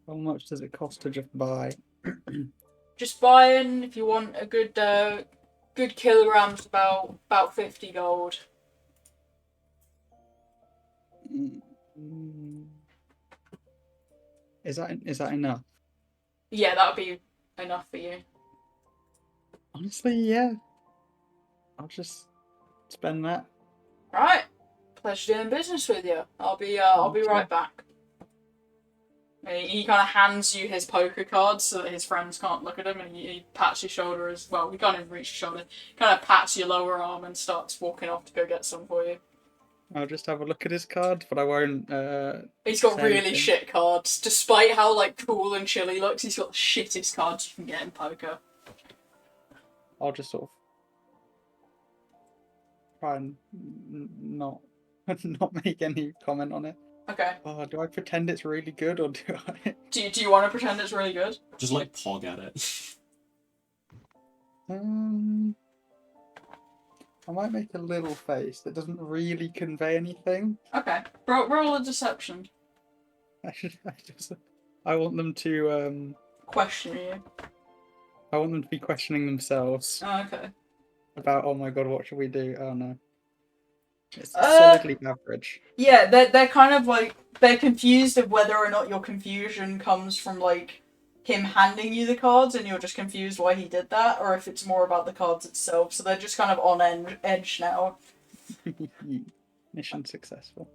How much does it cost to just buy? Just buying if you want a good kilograms, about 50 gold. Is that enough? Yeah, that would be enough for you. Honestly, yeah. I'll just spend that. Right. Pleasure doing business with you. I'll be right back. He kind of hands you his poker cards so that his friends can't look at him, and he pats your shoulder as well. He can't even reach your shoulder. He kind of pats your lower arm and starts walking off to go get some for you. I'll just have a look at his cards, but I won't. He's got say really anything. shit cards. Despite how like cool and chill he looks, he's got the shittest cards you can get in poker. I'll just sort of try and not make any comment on it. Okay. Do I pretend it's really good, or do I? Do you want to pretend it's really good? Just like pog at it. I might make a little face that doesn't really convey anything. Okay. Roll a deception. I want them to Question you. I want them to be questioning themselves Oh, okay. about, oh my god, what should we do? Oh no. It's solidly average. Yeah, they're kind of like, they're confused of whether or not your confusion comes from like him handing you the cards and you're just confused why he did that, or if it's more about the cards itself. So they're just kind of on edge now. Mission successful.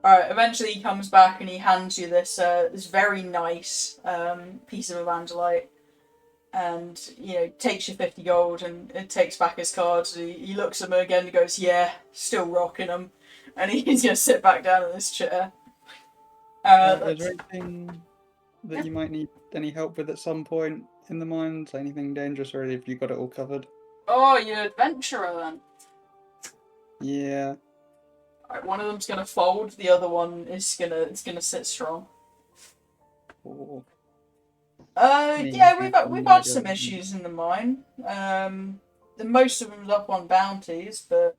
Alright, eventually he comes back and he hands you this this very nice piece of evangelite, and takes your 50 gold and it takes back his cards. He looks at them again and goes, yeah, still rocking them, and he's gonna sit back down in this chair. Is there anything that you might need any help with at some point in the mines? Anything dangerous, or have you got it all covered? Oh, you're an adventurer then. Yeah. Alright, one of them's gonna fold, the other one is gonna sit strong. Or Yeah, we've had some issues in the mine. Most of them's up on bounties, but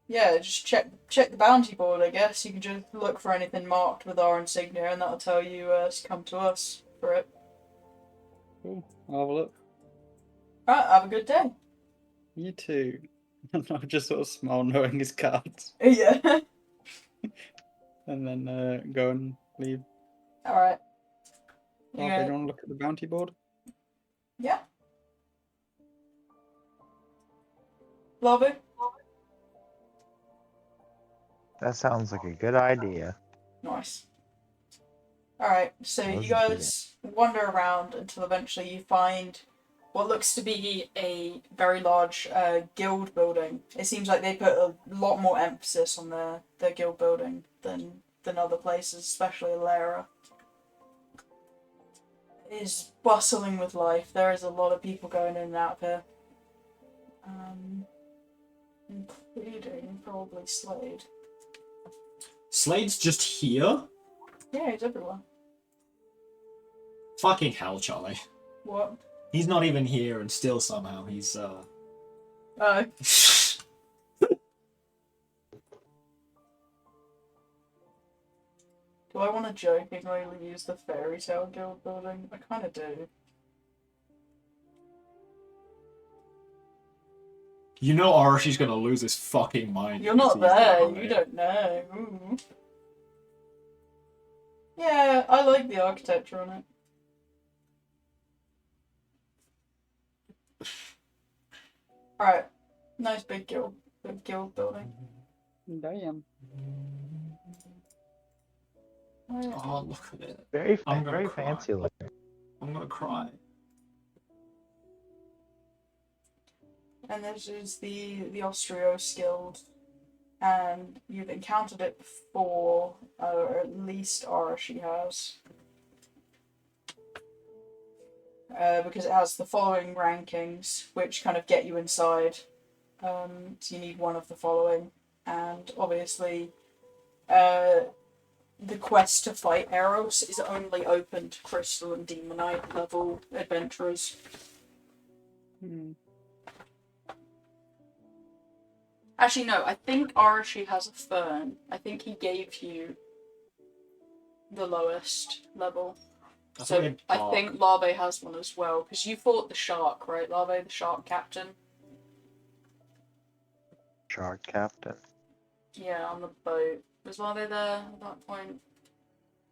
yeah, just check the bounty board, I guess. You can just look for anything marked with our insignia, and that'll tell you to come to us for it. Cool. I'll have a look. Right, have a good day. You too. I'll just sort of smile knowing his cards. Yeah. And then go and leave. Alright. You Larvae, do you gonna- want to look at the bounty board? Yeah. Larvae? That sounds like a good idea. Nice. Alright, so Let's you do guys wander around until eventually you find what looks to be a very large guild building. It seems like they put a lot more emphasis on their guild building than other places, especially Alera. It is bustling with life. There is a lot of people going in and out of here. Including probably Slade. Slade's just here? Yeah, he's everywhere. Fucking hell, Charlie. What? He's not even here and still somehow he's, Do I want to jokingly use the fairy tale guild building? I kind of do. You know Arashi's gonna lose his fucking mind. You're if he not sees that, there. right? You don't know. Ooh. Yeah, I like the architecture on it. Alright. Nice big guild building. Damn. Oh, look at it. Very, I'm gonna very cry. fancy looking. I'm gonna cry. And this is the Austrios Guild. And you've encountered it before, or at least Arashi has. Because it has the following rankings, which kind of get you inside. So you need one of the following. And obviously, the quest to fight Eros is only open to Crystal and Demonite level adventurers. Actually, no, I think Arashi has a fern. I think he gave you the lowest level. So I think Larvae has one as well, because you fought the shark, right? Larvae, the shark captain? Shark captain. Yeah, on the boat. Was Larvae there at that point?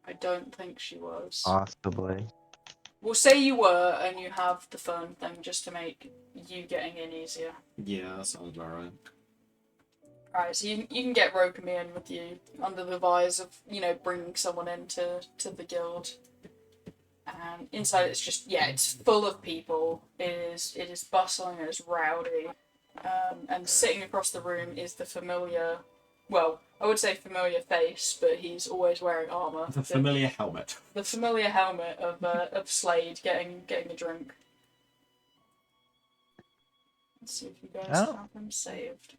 I don't think she was. Possibly. We'll say you were, and you have the fern thing, just to make you getting in easier. Yeah, that sounds about right. Alright, so you can get Rokami in with you, under the vise of, bringing someone into the guild. And inside it's just, it's full of people. It is bustling, it is rowdy. And sitting across the room is the familiar, well, I would say familiar face, but he's always wearing armour. The familiar helmet. The familiar helmet of Slade getting a drink. Let's see if you guys have him saved.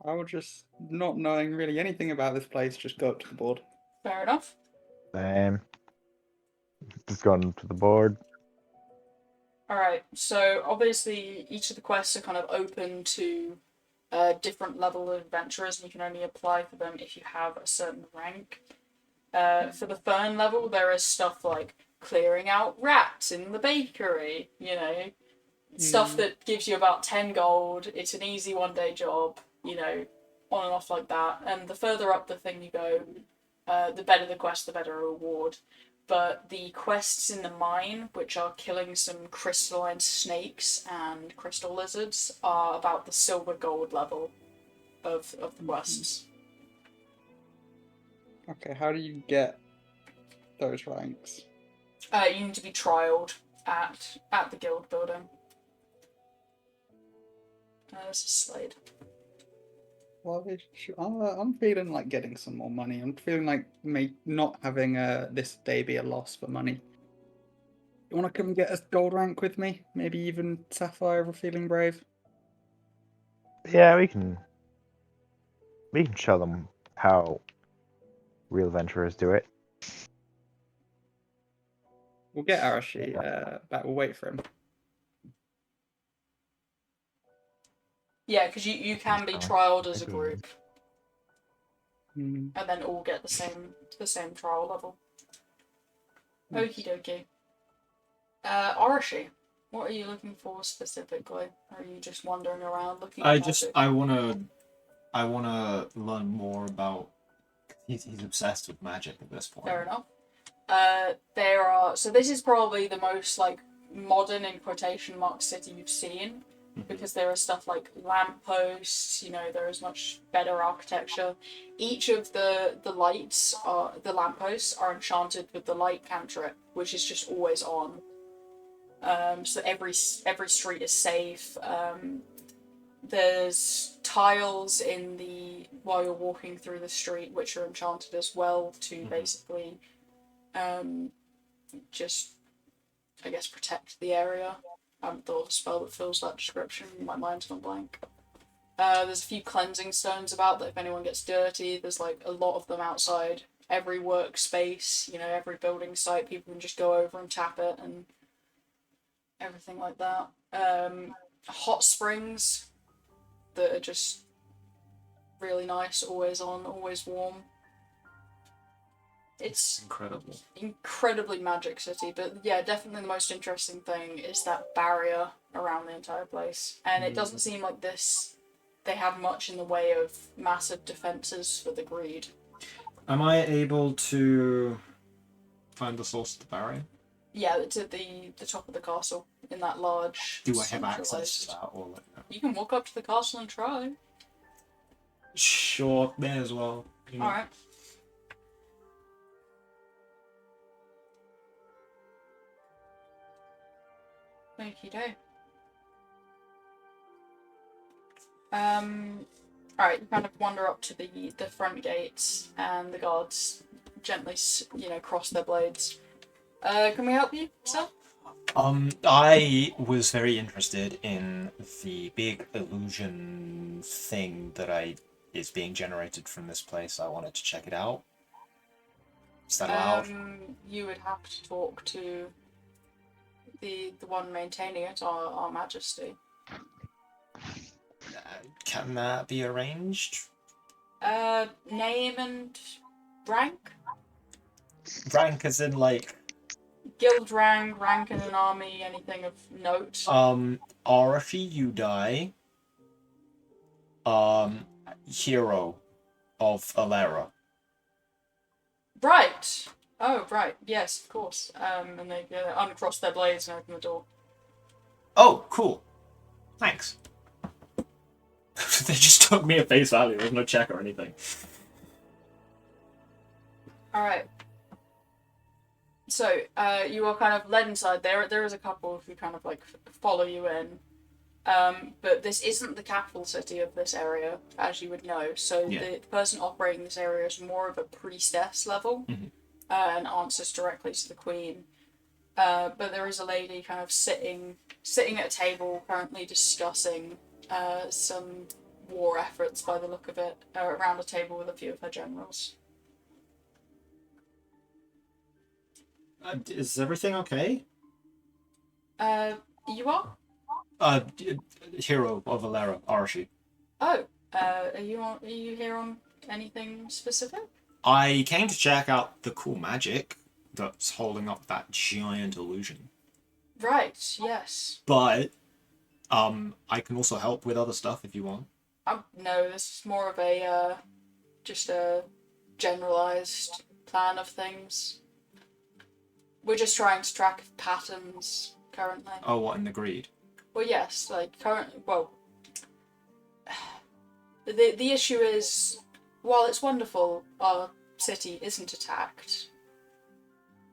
I would just, not knowing really anything about this place, just go up to the board. Fair enough. Same. Just going to the board. Alright, so obviously each of the quests are kind of open to different level of adventurers, and you can only apply for them if you have a certain rank. For the Fern level, there is stuff like clearing out rats in the bakery, stuff that gives you about 10 gold, it's an easy one-day job, on and off like that. And the further up the thing you go, the better the quest, the better reward. But the quests in the mine, which are killing some crystalline snakes and crystal lizards, are about the silver gold level of the quests. Okay, how do you get those ranks? You need to be trialed at the guild building. There's a Slade. Well, I'm feeling like getting some more money. I'm feeling like not having this day be a loss for money. You want to come get a gold rank with me? Maybe even Sapphire for feeling brave? Yeah, we can show them how real adventurers do it. We'll get Arashi back. We'll wait for him. Yeah, because you can be trialed as a group, Hmm. and then all get the same trial level. Okie dokie. Arashi, what are you looking for specifically? Or are you just wandering around looking at magic? I wanna learn more about. He's obsessed with magic at this point. Fair enough. There are, so this is probably the most like modern in quotation marks city you've seen, because there are stuff like lampposts, there is much better architecture. Each of the lights are, the lampposts are enchanted with the light cantrip, which is just always on. So every street is safe. There's tiles while you're walking through the street, which are enchanted as well to basically just, I guess, protect the area. I haven't thought of a spell that fills that description. My mind's gone blank. There's a few cleansing stones about that if anyone gets dirty. There's like a lot of them outside every workspace, every building site. People can just go over and tap it and everything like that. Hot springs that are just really nice, always on, always warm. It's Incredible. incredibly magic city, but yeah, definitely the most interesting thing is that barrier around the entire place. And it doesn't seem like they have much in the way of massive defenses for the greed. Am I able to find the source of the barrier? Yeah, it's at the top of the castle in that large. Do I have access centralized- to that? Or You can walk up to the castle and try. Sure, may as well. Alright. Okie do. Alright, you kind of wander up to the front gates, and the guards gently, cross their blades. Can we help you, sir? I was very interested in the big illusion thing that is being generated from this place. I wanted to check it out. Is that allowed? You would have to talk to the one maintaining it, our Majesty. Can that be arranged? Name and rank? Rank as in like... Guild rank, rank in an army, anything of note. Arashi Udai, hero of Alera. Right! Oh, right, yes, of course. And they uncross their blades and open the door. Oh, cool. Thanks. They just took me at face value. There's no check or anything. Alright. So, you are kind of led inside. There is a couple who kind of like follow you in. But this isn't the capital city of this area, as you would know. So the person operating this area is more of a priestess level, and answers directly to the queen. But there is a lady kind of sitting at a table, currently discussing some war efforts by the look of it, around a table with a few of her generals. Is everything okay? You are? Hero of Alera, Arashi. Oh, are you here on anything specific? I came to check out the cool magic that's holding up that giant illusion. Right, yes. But, I can also help with other stuff if you want. No, this is more of a, just a generalized plan of things. We're just trying to track patterns currently. Oh, what, in the greed? Well, yes, like currently, well, the issue is, while it's wonderful our city isn't attacked,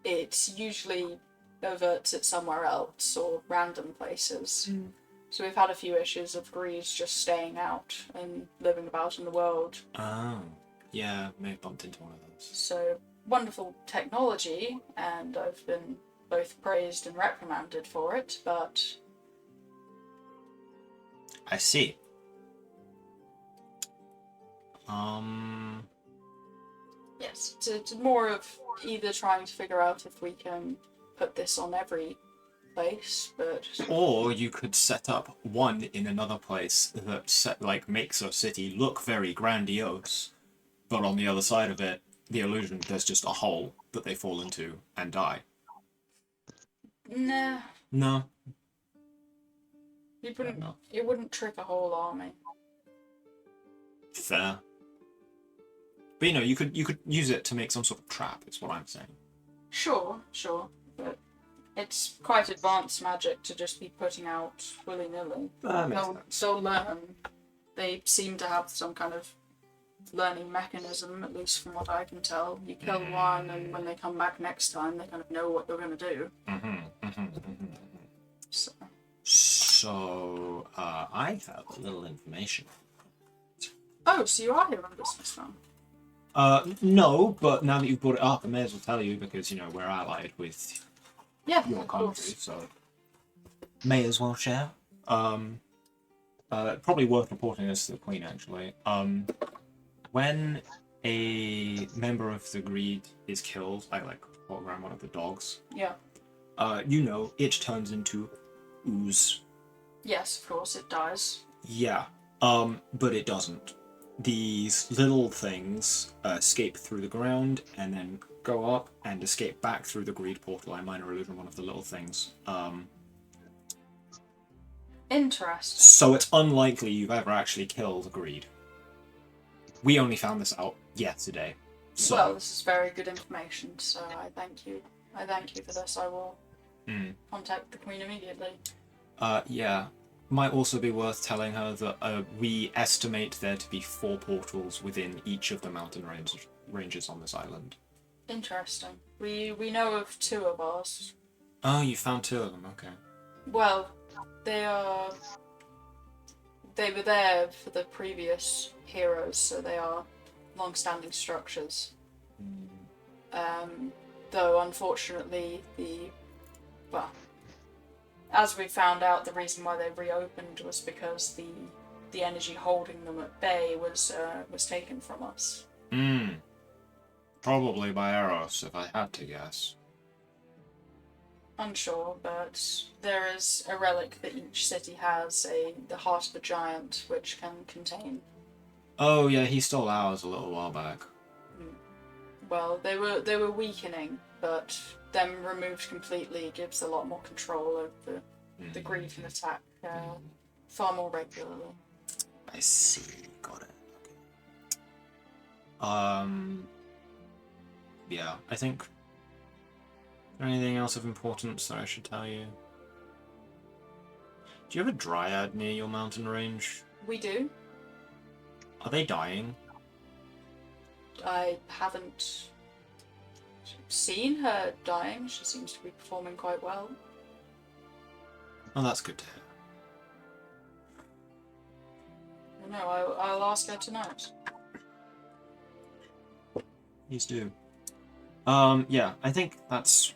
it usually overts it somewhere else or random places. So we've had a few issues of greed just staying out and living about in the world. Oh, yeah, may have bumped into one of those. So, wonderful technology, and I've been both praised and reprimanded for it, but... I see. Yes, it's more of either trying to figure out if we can put this on every place, but... Or you could set up one in another place that makes a city look very grandiose, but on the other side of it, the illusion, there's just a hole that they fall into and die. Nah. No. It wouldn't trick a whole army. Fair. But you could use it to make some sort of trap, is what I'm saying. Sure. But it's quite advanced magic to just be putting out willy-nilly. That makes sense. They'll learn. They seem to have some kind of learning mechanism, at least from what I can tell. You kill one, and when they come back next time, they kind of know what they're going to do. So, I have a little information. Oh, so you are here on business now? No, but now that you've brought it up, I may as well tell you because, we're allied with Yeah, your of country, course. so may as well share. Probably worth reporting this to the Queen, actually. When a member of the Greed is killed, like walk around one of the dogs, Yeah. it turns into ooze. Yes, of course, it dies. Yeah, but it doesn't. These little things escape through the ground and then go up and escape back through the Greed portal. I minor illusion one of the little things. Interesting. So it's unlikely you've ever actually killed a Greed. We only found this out yesterday. So, Well, this is very good information, so I thank you. I thank you for this. I will contact the Queen immediately. yeah. Might also be worth telling her that we estimate there to be 4 portals within each of the mountain ranges on this island. Interesting. We know of 2 of ours. Oh, you found 2 of them, okay. Well, they were there for the previous heroes, so they are long-standing structures. Though, unfortunately, as we found out, the reason why they reopened was because the energy holding them at bay was taken from us. Probably by Eros, if I had to guess. Unsure, but there is a relic that each city has, the heart of a giant, which can contain. Oh yeah, he stole ours a little while back. Well, they were weakening, but them removed completely gives a lot more control over the Greed can attack far more regularly. I see, got it. Okay. Yeah, I think. Is there anything else of importance that I should tell you? Do you have a dryad near your mountain range? We do. Are they dying? I haven't seen her dying. She seems to be performing quite well. Oh, that's good to hear. No, I'll ask her tonight. Please do. Yeah, I think that's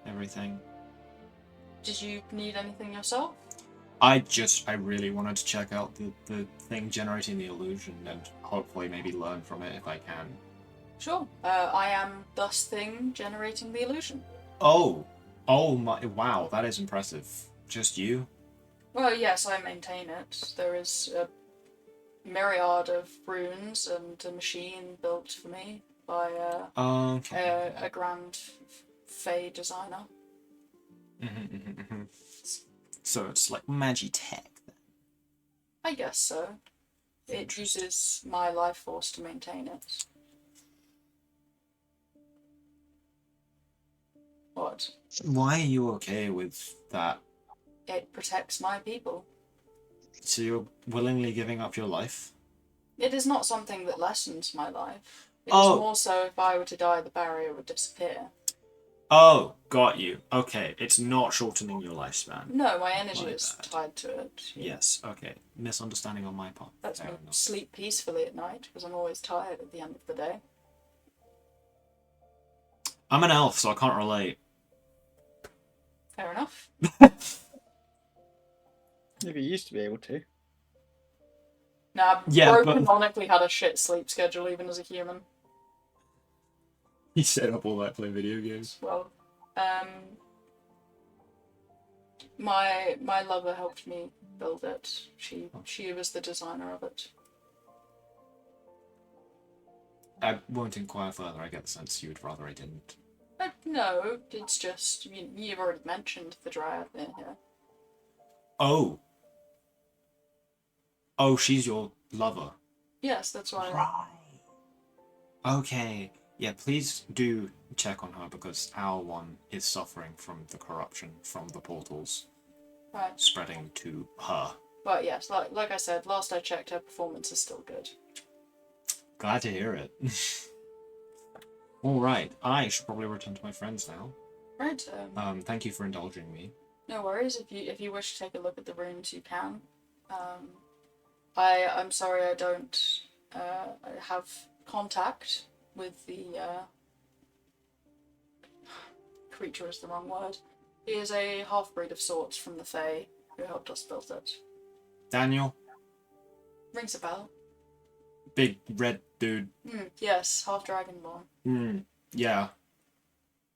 everything. Did you need anything yourself? I really wanted to check out the thing generating the illusion and hopefully maybe learn from it if I can. Sure. I am thus thing generating the illusion. Oh my, wow, that is impressive. Just you? Well, yes, I maintain it. There is a myriad of runes and a machine built for me by Okay. a grand Fey designer. So it's like magitech then. I guess so. It uses my life force to maintain it. What? Why are you okay with that? It protects my people. So you're willingly giving up your life? It is not something that lessens my life. It is Oh. more so if I were to die, the barrier would disappear. Oh, got you. Okay, it's not shortening your lifespan. No, my energy My is bad. tied to it. Yes, okay. Misunderstanding on my part. Lets Fair me enough. sleep peacefully at night because I'm always tired at the end of the day. I'm an elf, so I can't relate. Fair enough. Maybe you used to be able to. Nah, Yeah, Bro but- canonically had a shit sleep schedule even as a human. He set up all that playing video games. Well, my lover helped me build it. She was the designer of it. I won't inquire further. I get the sense you would rather I didn't. No, it's just you've already mentioned the dryad in here. Oh. Oh, she's your lover. Yes, that's why. Right. Okay. Yeah, please do check on her because our one is suffering from the corruption from the portals Right. spreading to her. But yes, like I said, last I checked, her performance is still good. Glad to hear it. All right, I should probably return to my friends now. Right. Thank you for indulging me. No worries. If you wish to take a look at the runes, you can. I'm sorry I don't have contact with the creature is the wrong word. He is a half-breed of sorts from the Fae who helped us build it. Daniel, Rings a bell. big red dude. Yes, half dragonborn. Yeah.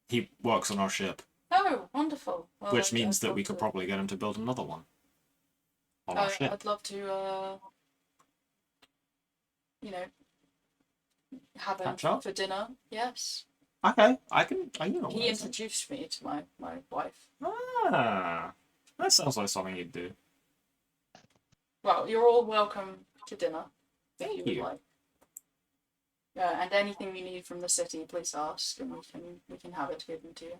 He works on our ship, Oh, wonderful. Well, which means I'd that love we could to- probably get him to build another one on our ship. I'd love to, have him Catch up? for dinner. Yes. Okay, I can. You know. He introduced me to my wife. Ah, that sounds like something you'd do. Well, you're all welcome to dinner if Thank you would you. like. And anything you need from the city, please ask, and we can have it given to you.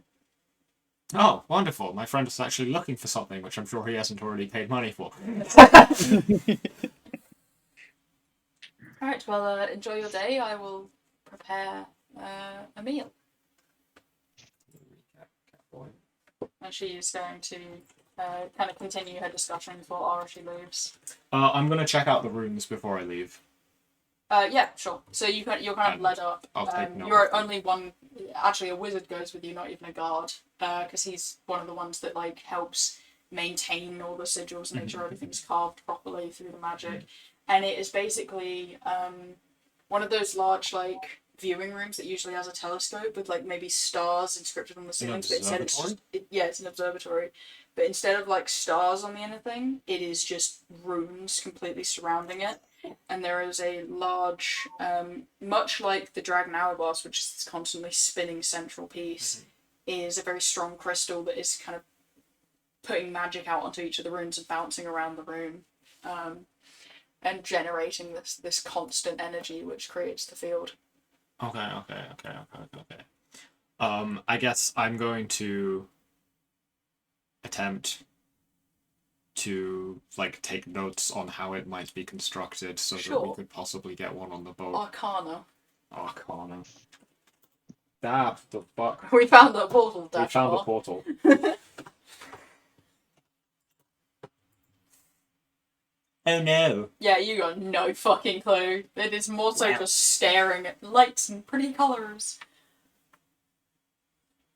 Oh, wonderful! My friend is actually looking for something, which I'm sure he hasn't already paid money for. All right. Well, enjoy your day. I will prepare a meal, and she is going to kind of continue her discussion before Arashi leaves. I'm gonna check out the rooms before I leave. Yeah, sure. So you're kind of And led up. I'll take note. You're only one. Actually, a wizard goes with you, not even a guard, because he's one of the ones that like helps maintain all the sigils and make sure everything's carved properly through the magic. And it is basically one of those large like viewing rooms that usually has a telescope with like maybe stars inscripted on the ceilings, but instead it's just it's an observatory. But instead of like stars on the anything, it is just runes completely surrounding it. And there is a large, much like the Dragon Hourglass, which is this constantly spinning central piece, is a very strong crystal that is kind of putting magic out onto each of the runes and bouncing around the room, and generating this constant energy which creates the field. Okay. I guess I'm going to attempt to like take notes on how it might be constructed so that we could possibly get one on the boat. Arcana. Arcana. Dab the fuck. We found the portal. We found the portal. Oh no. Yeah, you got no fucking clue. It is more so just staring at lights and pretty colours.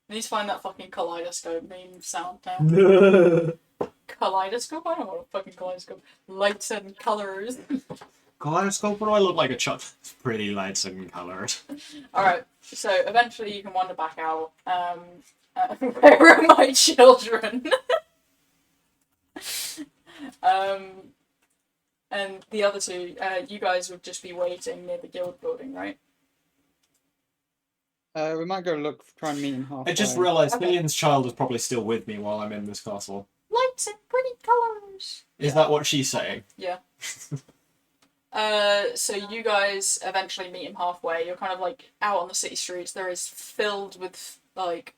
I need to find that fucking kaleidoscope meme sound now. Kaleidoscope? I don't want a fucking kaleidoscope. Lights and colours. Kaleidoscope? What do I look like? It's pretty lights and coloured. Alright, so eventually you can wander back out. Where are my children? And the other two, you guys would just be waiting near the guild building, right? We might go look, try and meet him halfway. I just realised Okay. Fillion's child is probably still with me while I'm in this castle. Lights and pretty colours. Is that what she's saying? Yeah. So you guys eventually meet him halfway. You're kind of like out on the city streets. There is filled with like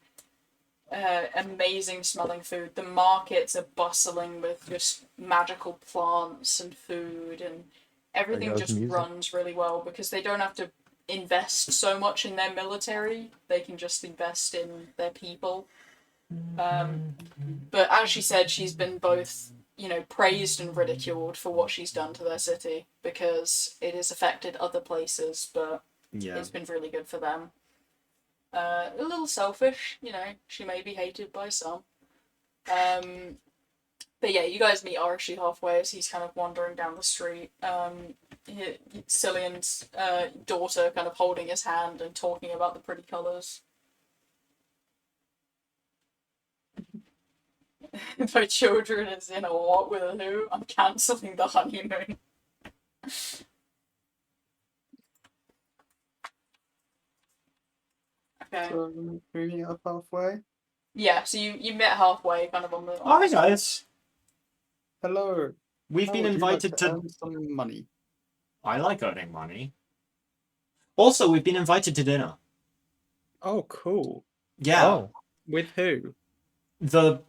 amazing smelling food. The markets are bustling with just magical plants and food, and everything goes just music. runs really well because they don't have to invest so much in their military. They can just invest in their people. But as she said, she's been both, praised and ridiculed for what she's done to their city because it has affected other places, but Yeah. it's been really good for them. A little selfish, she may be hated by some. But yeah, you guys meet Arashi halfway as he's kind of wandering down the street. Cillian's daughter kind of holding his hand and talking about the pretty colours. My children is in a what with a who? I'm cancelling the honeymoon. Okay. So, we meet up halfway. Yeah, so you met halfway, kind of on the. Hi guys. Hello. We've How been would you like invited to. earn some money. I like earning money. Also, we've been invited to dinner. Oh, cool. Yeah, Oh, With who? the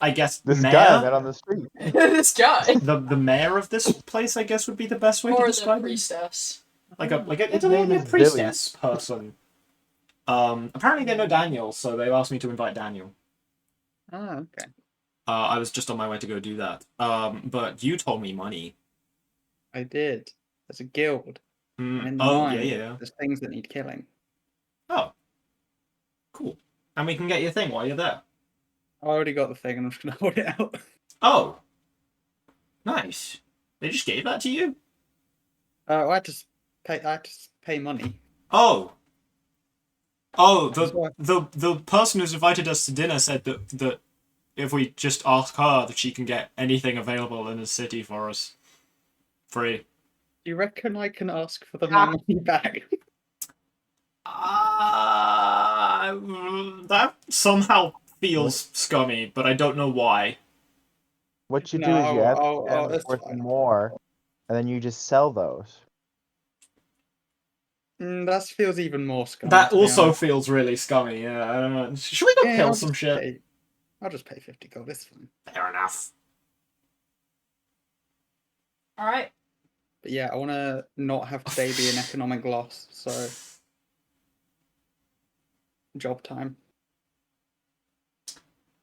I guess this mayor. guy I met on the street. This guy. The mayor of this place, I guess, would be the best way to Or the describe him. priestess. It's His name a is priestess person. Apparently they know Daniel, so they asked me to invite Daniel. Ah, okay. I was just on my way to go do that. But you told me money. I did. There's a guild. And in the Oh, mine, yeah. there's things that need killing. Oh, cool. And we can get your thing while you're there. I already got the thing and I'm just gonna hold it out. Oh, nice. They just gave that to you? I had to pay money. Oh. Oh, That's why- the person who's invited us to dinner said that if we just ask her that she can get anything available in the city for us. Free. Do you reckon I can ask for the money back? That somehow feels scummy, but I don't know why. What you do No, is you ask I'll- them that's for fine. more, and then you just sell those. That feels even more scummy. That to be also honest. feels really scummy. Yeah, I don't know. Should we go Yeah, kill I'll some just shit? I'll just pay 50 gold. It's fine. Fair enough. Alright. But yeah, I want to not have today be an economic loss. So job time.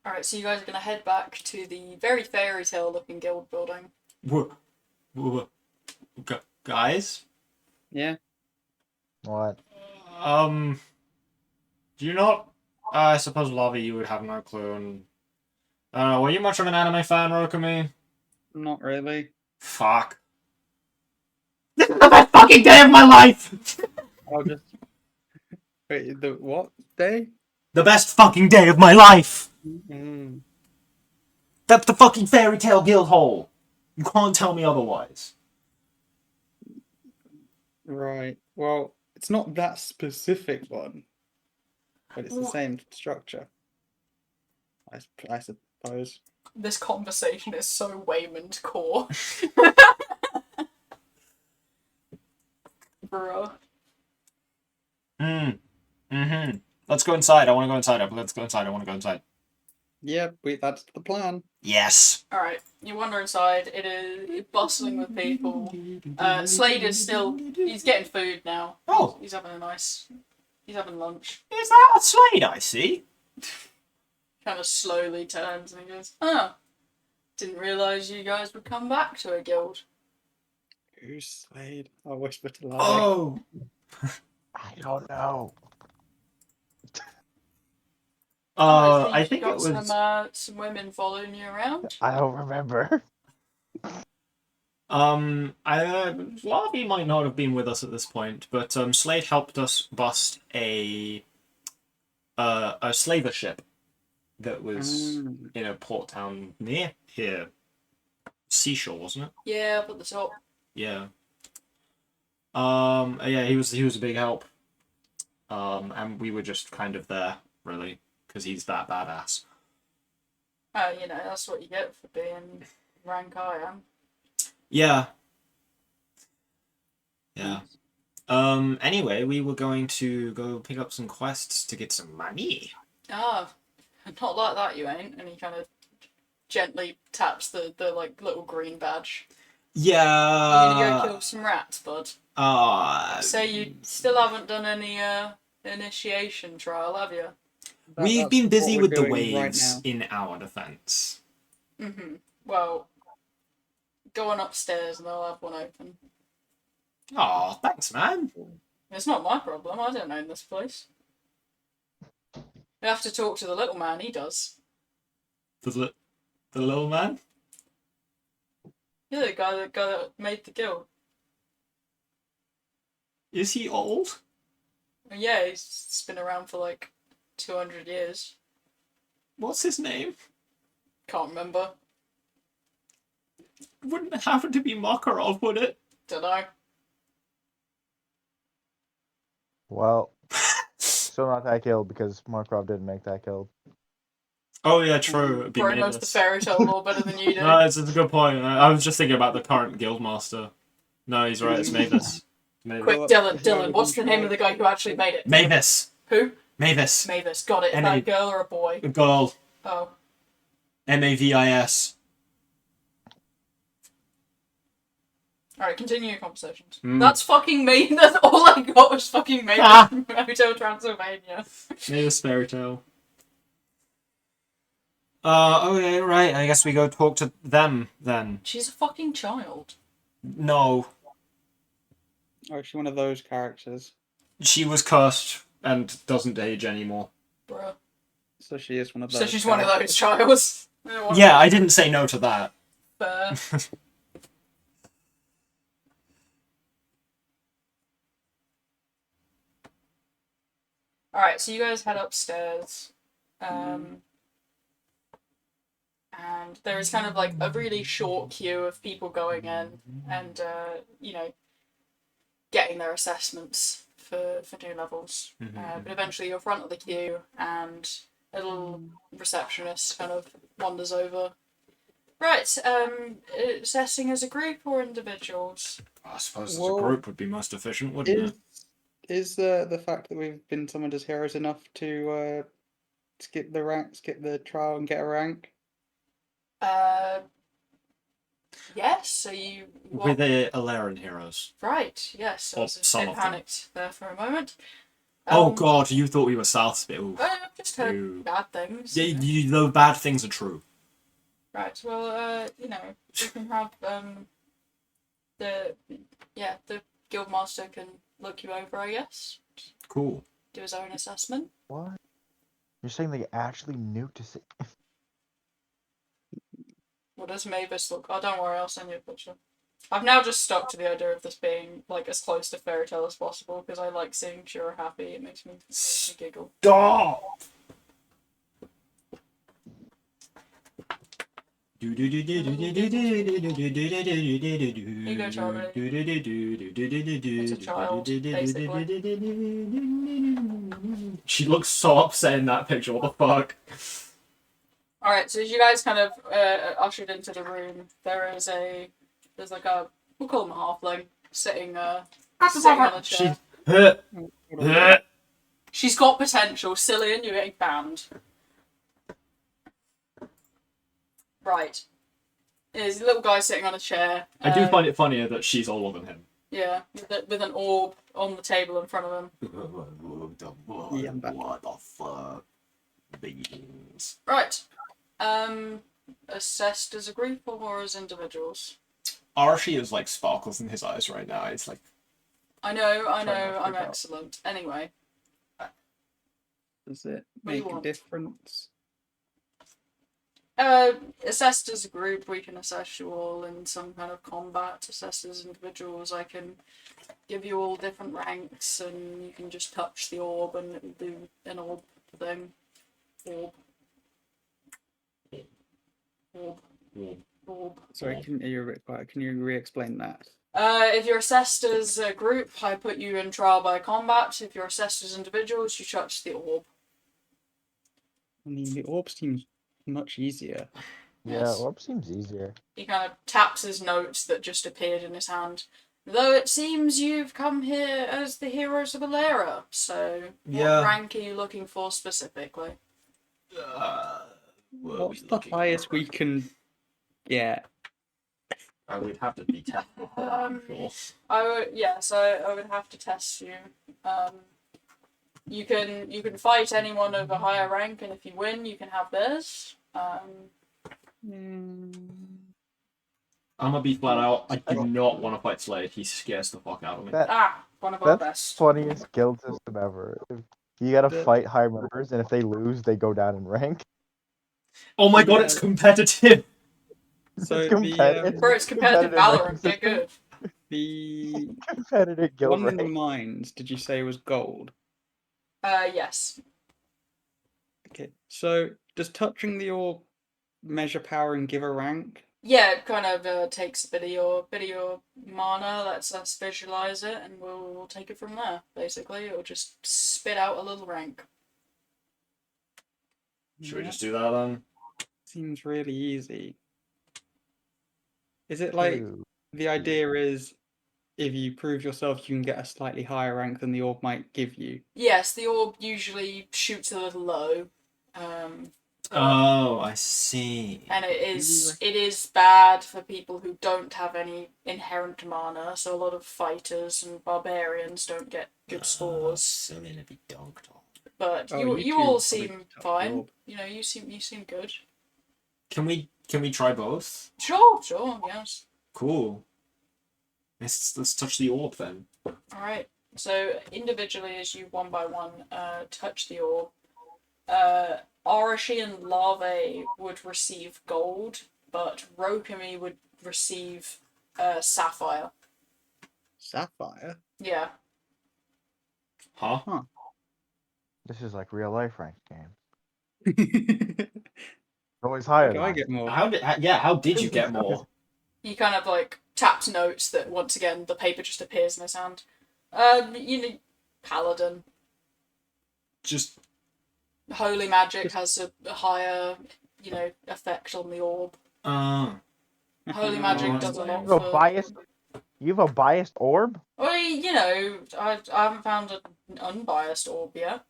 Alright, so you guys are going to head back to the very fairy tale looking guild building. Guys, Yeah. What? do you not? I suppose Lavi, you would have no clue. And I don't know. Were you much of an anime fan, Rokumi? Not really. Fuck. This is the best fucking day of my life. I'll just wait. The what day? The best fucking day of my life. Mm. That's the fucking fairy tale guild hole. You can't tell me otherwise. Right. Well, it's not that specific one, but it's the What? same structure. I suppose. This conversation is so Waymond core. Bro. Let's go inside. I want to go inside. Let's go inside. I want to go inside. Yeah, that's the plan. Yes. Alright, you wander inside. It is bustling with people. Slade is still. He's getting food now. Oh, He's having a nice. He's having lunch. is that a Slade I see? Kind of slowly turns and he goes, "Oh, didn't realise you guys would come back to a guild." Who's Slade? I'll whisper to Larry. Oh. I don't know. I you think it got was. some women following you around. I don't remember. Lavi might not have been with us at this point, but Slade helped us bust a slaver ship that was in a port town near here. Seashore, wasn't it? Yeah, up at the top. Yeah. Yeah, he was a big help. And we were just kind of there, really, because he's that badass. Oh, you know, that's what you get for being rank I am. Yeah. Yeah. Anyway, we were going to go pick up some quests to get some money. Ah, not like that, you ain't. And he kind of gently taps the like little green badge. Yeah. You gonna go kill some rats, bud? Uh, Say you still haven't done any initiation trial, have you? we've That's been what busy we're with the doing right waves now. in our defense. Mm-hmm. Well, go on upstairs and I'll have one open. Oh, thanks, man. It's not my problem. I don't own this place. You have to talk to the little man. He does. The little man? Yeah, the guy that made the guild. Is he old? Yeah, he's been around for like 200 years. What's his name? Can't remember. Wouldn't it happen to be Makarov, would it? Don't know. Well, still not that guild because Markov didn't make that guild. Oh yeah, true. It'd be Probably knows the Mavis. fairy tale lore better than you do. No, it's a good point. I was just thinking about the current guildmaster. No, he's right. It's Mavis. Maybe. Quick, Well, Dylan, what's the name of the guy who actually made it? Mavis. Who? Mavis. Mavis. Got it. Is that a girl or a boy? Girl. Oh. Mavis. Alright, continue your conversations. Mm. That's fucking me. That's all I got was fucking Mavis from Hotel Transylvania. Mavis fairy tale. Okay, right. I guess we go talk to them then. She's a fucking child. No. Oh, she's one of those characters. She was cursed. And doesn't age anymore. Bruh. So she is one of those. So she's one of those characters. childs. Yeah, I didn't say no to that. Fair. Alright, so you guys head upstairs. And there is kind of like a really short queue of people going in and, getting their assessments for new levels. But eventually you're front of the queue and a little receptionist kind of wanders over. Right, assessing as a group or individuals? I suppose as Well, a group would be most efficient, wouldn't it? Is the fact that we've been summoned as heroes enough to skip the trial and get a rank? Yes, so you... We're the Alera heroes. Right, yes, I Or was a some bit of them. panicked there for a moment. Oh god, you thought we were Southspill. I've just heard You- bad things. Yeah, the bad things are true. Right, well, we can have, the guildmaster can look you over, I guess. Cool. Do his own assessment. What? You're saying they actually knew to say. What does Mavis look? Oh, don't worry, I'll send you a picture. I've now just stuck to the idea of this being, like, as close to fairy tale as possible, because I like seeing Shura happy. It makes me giggle. Stop! It's a child, basically. She looks so upset in that picture. What the fuck? Alright, so as you guys kind of ushered into the room, there's like a, we'll call him a halfling, sitting on a chair. She's got potential. Cillian, you're getting banned. Right. There's a little guy sitting on a chair. I do find it funnier that she's older than him. Yeah, with an orb on the table in front of him. Yeah, I'm back. What the fuck? Beans. Right. Assessed as a group or as individuals? Archie is like sparkles in his eyes right now. It's like, I know, not to I'm freak out. excellent. Anyway, Does it What do you make a want? difference? assessed as a group, we can assess you all in some kind of combat. Assessed as individuals, I can give you all different ranks, and you can just touch the orb and it'll do an orb thing. Orb. Sorry, you're a bit quiet. Can you re-explain that? If you're assessed as a group, I put you in trial by combat. If you're assessed as individuals, you touch the orb. I mean, the orb seems much easier. Yeah, Yes. orb seems easier. He kind of taps his notes that just appeared in his hand. Though it seems you've come here as the heroes of Alera, so Yeah. what rank are you looking for specifically? What's the highest we can get? We'd have to be technical for that, I'm sure. I would have to test you. You can fight anyone of a higher rank, and if you win, you can have theirs. I'm gonna be flat out. I do not want to fight Slade. He scares the fuck out of me. One of our That's best. funniest guild system ever. You gotta The- fight high members, and if they lose, they go down in rank. Oh my god, it's competitive! So It's the competitive. Bro, it's competitive Valorant. Get good. the Competitive guild one in the rank. mines, did you say was gold? Yes. Okay, so does touching the orb measure power and give a rank? Yeah, it kind of takes a bit of your mana, lets us visualize it, and we'll take it from there. Basically, it'll just spit out a little rank. Should we just do that then? Seems really easy. Is it like Ooh. the idea is if you prove yourself, you can get a slightly higher rank than the orb might give you. Yes, the orb usually shoots a little low. Oh, I see. And it is bad for people who don't have any inherent mana, so a lot of fighters and barbarians don't get good scores. Silly to be dogged on. But Oh, you two all probably seem top the fine. orb. You know, you seem good. Can we try both? Sure, yes. Cool. Let's touch the orb then. Alright. So individually as you one by one touch the orb, Arashi and Larvae would receive gold, but Rokami would receive sapphire. Sapphire? Yeah. Huh? This is like real life ranked game. How Always higher do than I that. get more? How did you get more? He kind of like taps notes that once again the paper just appears in his hand. You know, paladin. Just Holy magic has a higher, you know, effect on the orb. Holy magic Oh, does a lot You have a for. biased. You have a biased orb. Well, you know, I haven't found an unbiased orb yet.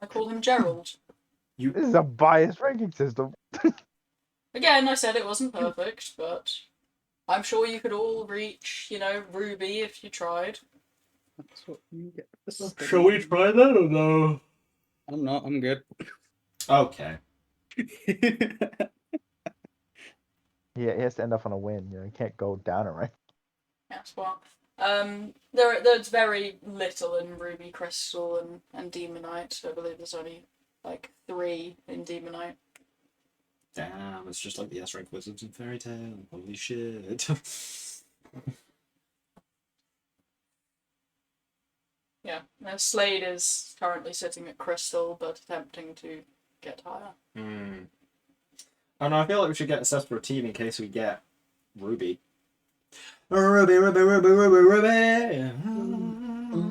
I call him Gerald. This is a biased ranking system. Again, I said it wasn't perfect, but I'm sure you could all reach, you know, Ruby if you tried. That's what you get. Shall we try that or no? I'm not. I'm good. Okay. He has to end up on a win. You know, he can't go down a rank. Yes, well, there's very little in Ruby Crystal and Demonite. I believe there's only like 3 in Demonite. Damn, it's just like the S rank wizards and fairy tale. Holy shit. Yeah, Slade is currently sitting at Crystal, but attempting to get higher. Oh no, I feel like we should get assessed for a team in case we get Ruby. Ruby, Ruby, Ruby, Ruby, Ruby.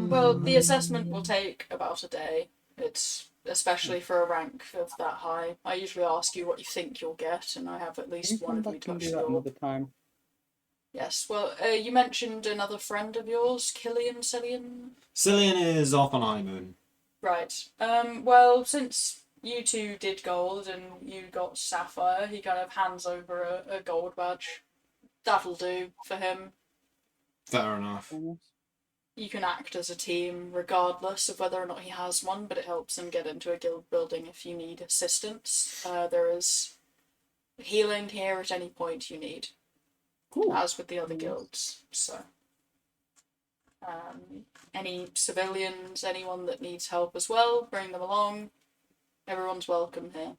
Well, the assessment will take about a day. It's especially for a rank of that high. I usually ask you what you think you'll get, and I have at least one of you touch the orb. another time. Yes, well, you mentioned another friend of yours, Cillian? Cillian is off on honeymoon. Right. Well, since you two did gold and you got sapphire, he kind of hands over a gold badge. That'll do for him. Fair enough. You can act as a team regardless of whether or not he has one, but it helps him get into a guild building if you need assistance. There is healing here at any point you need. Cool. As with the other guilds. So, any civilians, anyone that needs help as well, bring them along. Everyone's welcome here.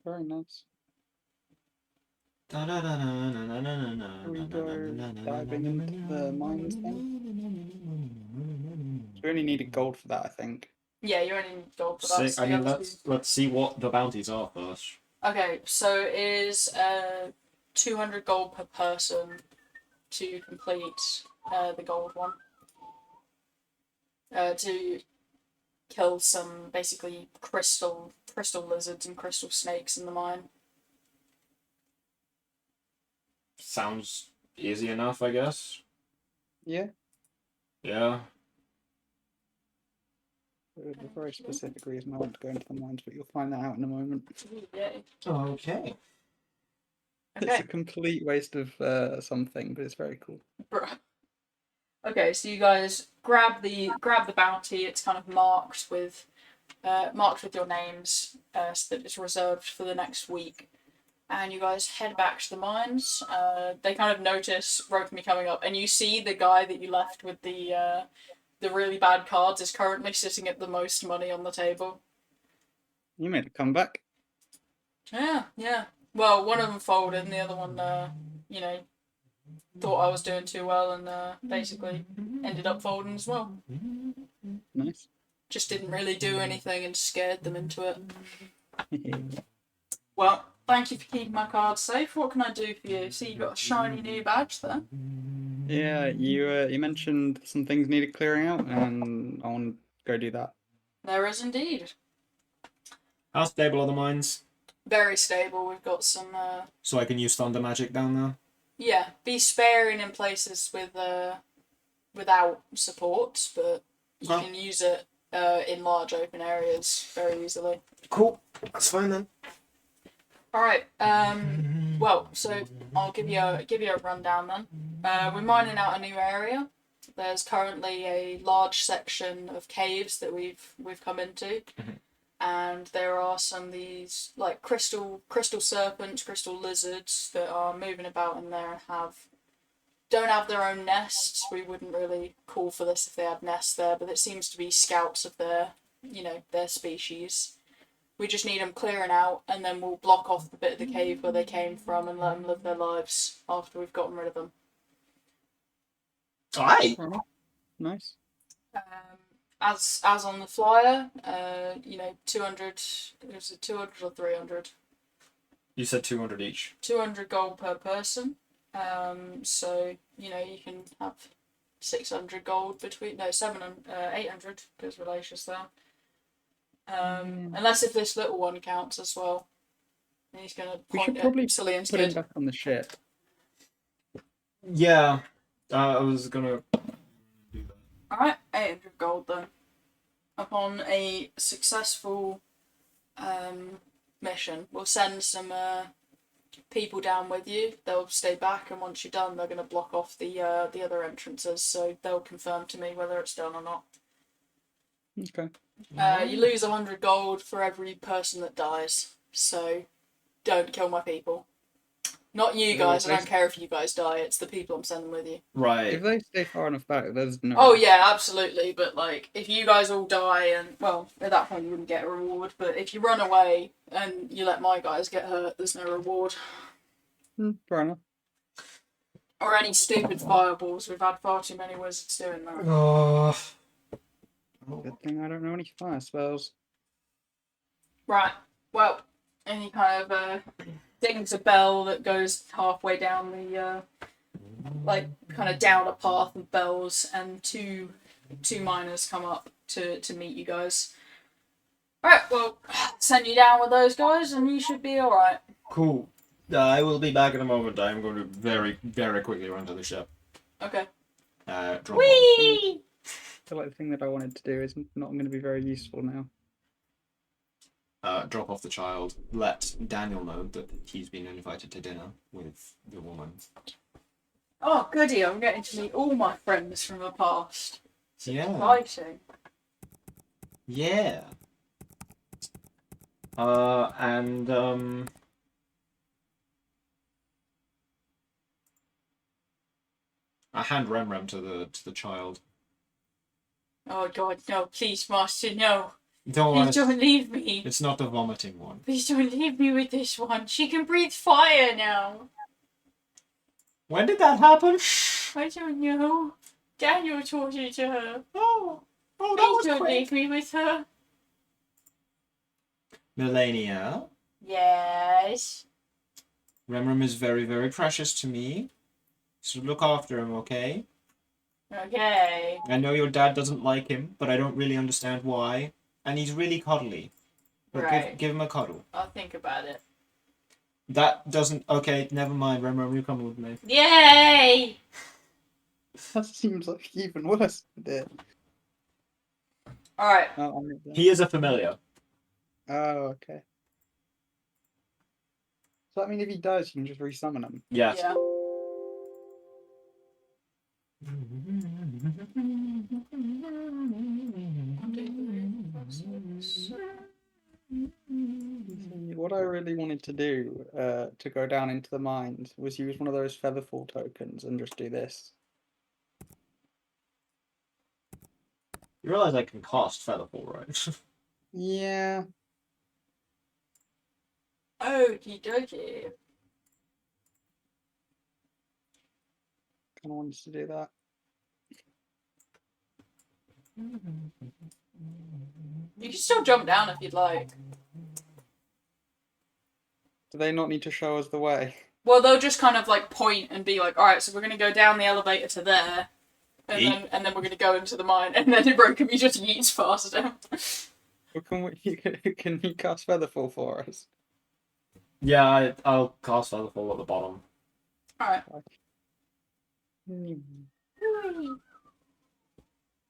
Very nice. Should we go diving into the mines then? We only needed gold for that, I think. Yeah, you only need gold for that. Sick. I mean, let's see what the bounties are first. Okay, so it is 200 gold per person to complete the gold one. To kill some basically crystal lizards and crystal snakes in the mine. Sounds easy enough, I guess. Yeah. Yeah. There's a very specific reason I want to go into the mines, but you'll find that out in a moment. Yay. Okay. It's Okay. a complete waste of something, but it's very cool. Bruh. Okay, so you guys grab the bounty. It's kind of marked with your names, so that it's reserved for the next week. And you guys head back to the mines. They kind of notice Rokami coming up, and you see the guy that you left with the really bad cards is currently sitting at the most money on the table. You made a comeback. Yeah. Well, one of them folded, and the other one, thought I was doing too well, and basically ended up folding as well. Nice. Just didn't really do anything and scared them into it. Well, thank you for keeping my cards safe. What can I do for you? See, you got a shiny new badge there. Yeah, you mentioned some things needed clearing out, and I want to go do that. There is indeed. How stable are the mines? Very stable. We've got some. So I can use thunder magic down there. Yeah, be sparing in places with without support, but you Okay. can use it in large open areas very easily. Cool. That's fine then. All right. Well, so I'll give you a rundown then. We're mining out a new area. There's currently a large section of caves that we've come into, and there are some of these like crystal serpents, crystal lizards that are moving about in there and don't have their own nests. We wouldn't really call for this if they had nests there, but it seems to be scouts of their species. We just need them clearing out, and then we'll block off the bit of the cave where they came from and let them live their lives after we've gotten rid of them. Aye. Fair enough. Nice. As on the flyer, 200. Is it 200 or 300? You said 200 each. 200 gold per person. So you can have 600 gold between 700, 800 because Relatious there. Unless if this little one counts as well. And he's going to We should point probably at Cillian's put him kid. back on the ship. Yeah. I was gonna do that. Alright, 800 gold then. Upon a successful mission, we'll send some people down with you. They'll stay back, and once you're done, they're going to block off the other entrances, so they'll confirm to me whether it's done or not. Okay. You lose 100 gold for every person that dies, so don't kill my people. Not you guys, I don't care if you guys die, it's the people I'm sending with you. Right. If they stay far enough back, there's no. Oh yeah, absolutely, but like, if you guys all die and, well, at that point you wouldn't get a reward, but if you run away and you let my guys get hurt, there's no reward. Fair enough. Or any stupid fireballs, we've had far too many wizards doing that. Good thing I don't know any fire spells. Right, well, and he kind of dings a bell that goes halfway down the, kind of down a path of bells, and two miners come up to meet you guys. Alright, well, send you down with those guys and you should be alright. Cool. I will be back in a moment. I am going to very, very quickly run to the ship. Okay. Drop off. Whee! I feel like the thing that I wanted to do is not going to be very useful now. Drop off the child. Let Daniel know that he's been invited to dinner with the woman. Oh, goody, I'm getting to meet all my friends from the past. It's Yeah. exciting. Yeah. I hand Remrem to the child. Oh god, no, please, Master, no. Don't Please worry. don't leave me. It's not the vomiting one. Please don't leave me with this one. She can breathe fire now. When did that happen? I don't know. Daniel taught it to her. Oh, that Please was don't quick. leave me with her. Melania, Yes. Remrem is very, very precious to me. So look after him, okay? Okay. I know your dad doesn't like him, but I don't really understand why. And he's really cuddly. But Right. give him a cuddle. I'll think about it. That doesn't... Okay, never mind. Remrem, you come with me. Yay! That seems like even worse. Alright. Oh, I'm not there. He is a familiar. Oh, okay. So that means if he dies, you can just resummon him. Yes. Yeah. What I really wanted to do to go down into the mines was use one of those featherfall tokens and just do this. You realise I can cast Featherfall, right? Yeah. Okie dokie. Kind of wanted to do that. You can still jump down if you'd like. Do they not need to show us the way? Well, they'll just kind of like point and be like, alright, so we're going to go down the elevator to there. And then we're going to go into the mine. And then Hirokomi just yeets past him. Or can you cast featherfall for us? Yeah, I'll cast Featherfall at the bottom. Alright.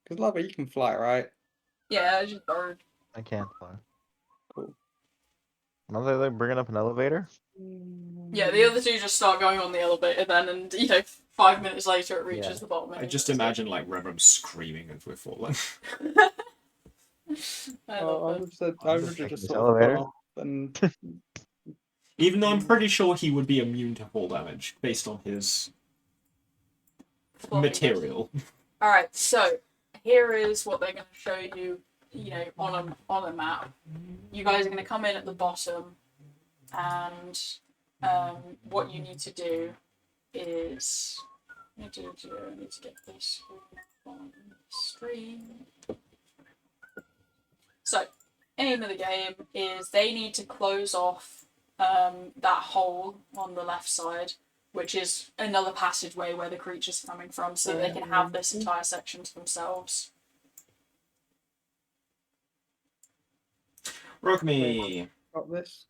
Because Lava, you can fly, right? Yeah, just bird. I can't fly. Cool. Now they're like bringing up an elevator. Yeah, the other two just start going on the elevator then, and 5 minutes later it reaches Yeah. the bottom. I just imagine like Reverb screaming as we're falling. I I love would it. have said I'm I just would have taking just this sort of gone elevator. off and Even though I'm pretty sure he would be immune to fall damage based on his material. Alright, so here is what they're going to show you, on a map. You guys are going to come in at the bottom, and what you need to do is I need to get this on stream. So, aim of the game is they need to close off that hole on the left side, which is another passageway where the creature's coming from, so they can have this entire section to themselves. Rock me. got this.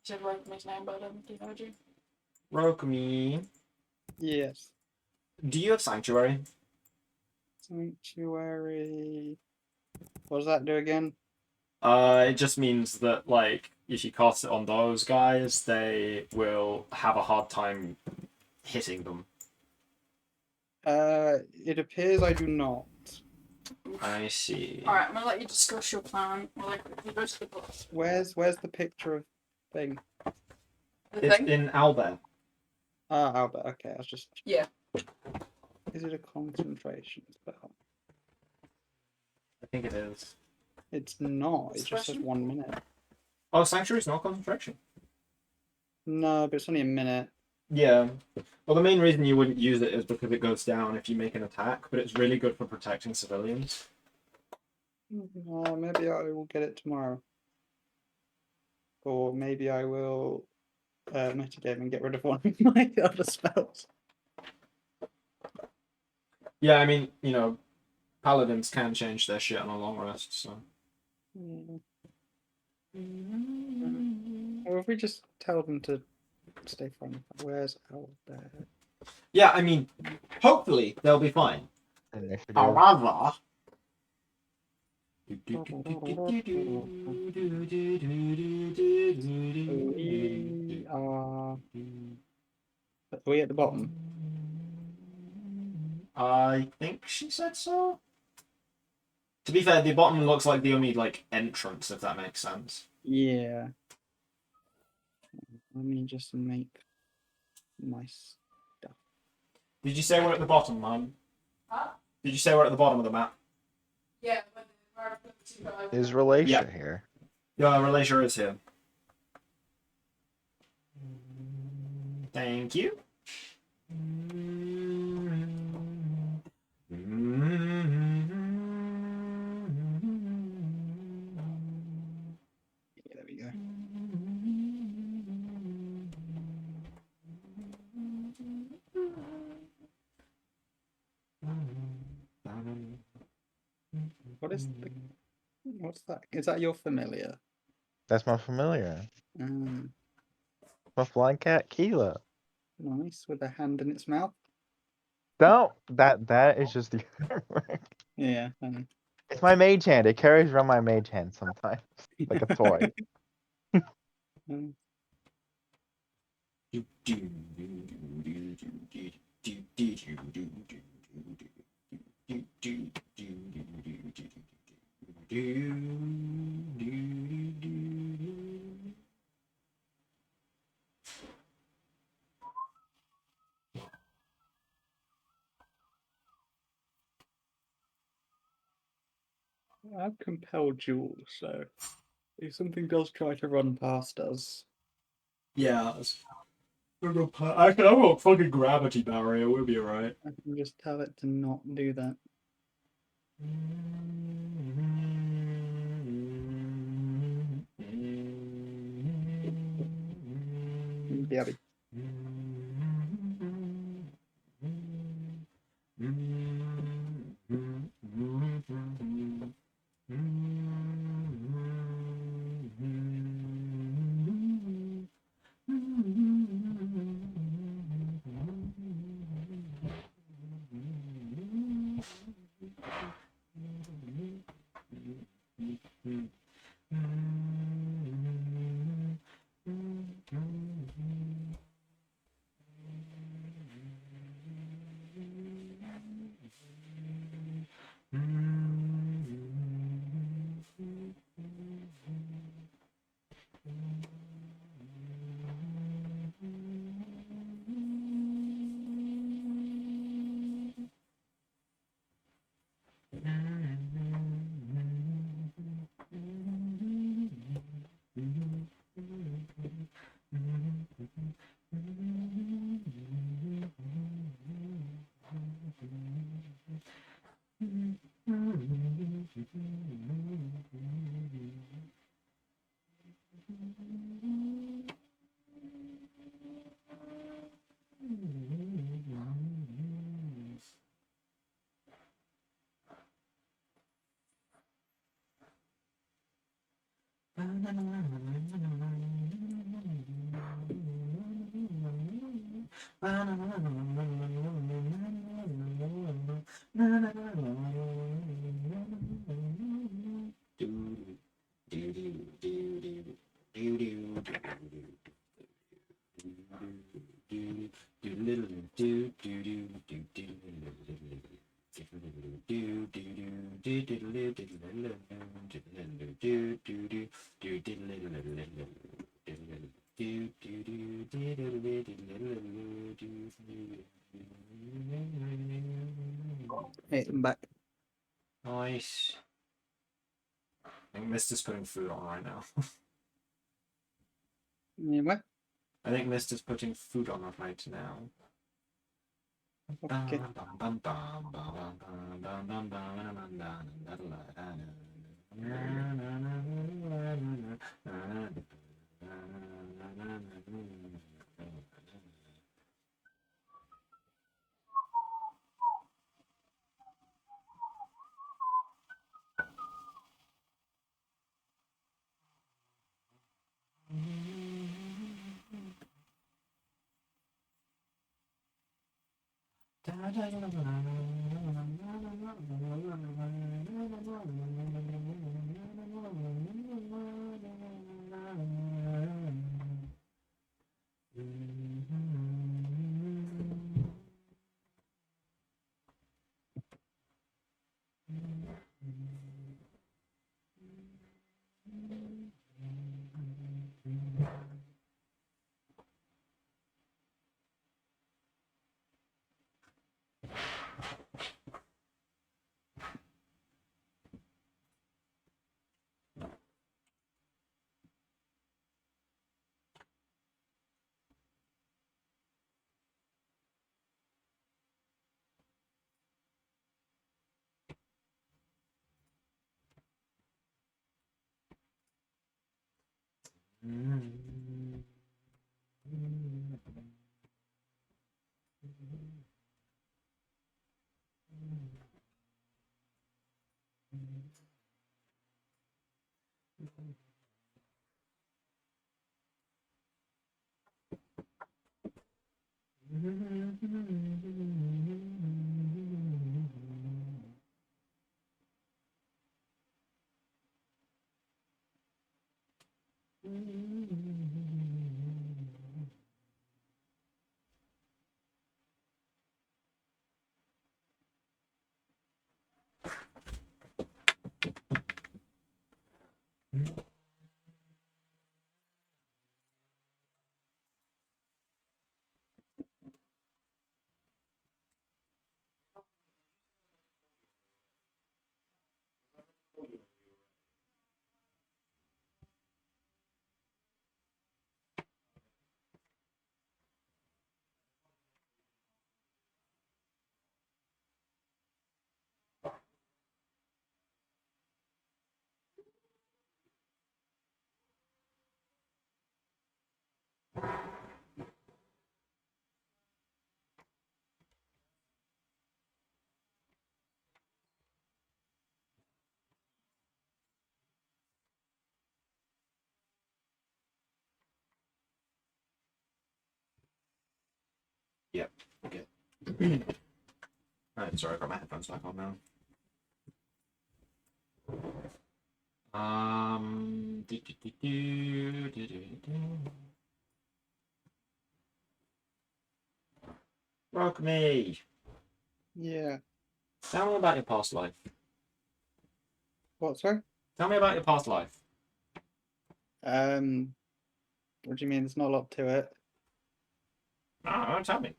Should write my name, but I don't think I heard you. Rock me. Yes. Do you have Sanctuary? Sanctuary. What does that do again? It just means that, like, if you cast it on those guys, they will have a hard time hitting them. It appears I do not. I see. Alright, I'm gonna let you discuss your plan while I quickly go to the book. Where's the picture of thing? The It's thing? in Albert. Ah, Albert. Okay, I was just. Yeah. Is it a concentration spell? I think it is. It's not. It What's the just says question? 1 minute. Oh, Sanctuary's not concentration. No, but it's only a minute. Yeah. Well, the main reason you wouldn't use it is because it goes down if you make an attack, but it's really good for protecting civilians. Maybe I will get it tomorrow. Or maybe I will metagame and get rid of one of my other spells. Yeah, I mean, paladins can change their shit on a long rest, so. Or if we just tell them to stay fun. Where's Albert? Yeah, I mean, hopefully they'll be fine. Initiative. However. Are we at the bottom? I think she said so. To be fair, the bottom looks like the only entrance, if that makes sense. Yeah. Let me just make my stuff. Did you say we're at the bottom, man? Huh? Did you say we're at the bottom of the map? Yeah, Is Relatia Yeah. here? Yeah, Relatia is here. Thank you. Yeah, there we go. What's that? Is that your familiar? That's my familiar. My flying cat, Keela. Nice, with a hand in its mouth. Don't. That is just the. Yeah. It's my mage hand. It carries around my mage hand sometimes, like a toy. I've compelled Jules, so if something does try to run past us, Yeah. I can have a fucking gravity barrier, we'll be alright. I can just tell it to not do that. Gabby. Hey, I'm back. Nice. I think Mister's putting food on right now. Yeah, what? I think Mister's putting food on right now. Okay. Yep. Okay. Right, sorry, I got my headphones back on now. Rock me. Yeah. Tell me about your past life. What, sorry? Tell me about your past life. What do you mean? There's not a lot to it. No, tell me.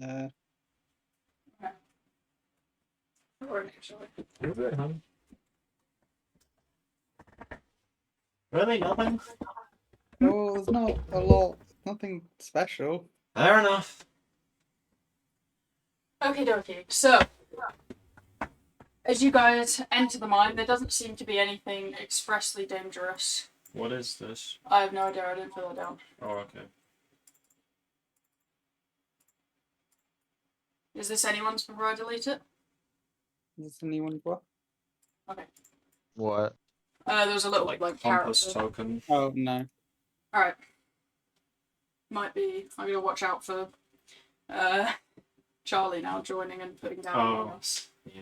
Uh, Alright, shall we? You're good, honey. Really, nothing? Oh, there's not a lot. Nothing special. Fair enough. Okie dokie. So, as you guys enter the mine, there doesn't seem to be anything expressly dangerous. What is this? I have no idea, I didn't fill it down. Oh, okay. Is this anyone's before I delete it? Is anyone what? What? There was a little, Like like compass character. token. Oh no. Alright. Might be. I'm gonna watch out for Charlie now joining and putting down on us. Yeah.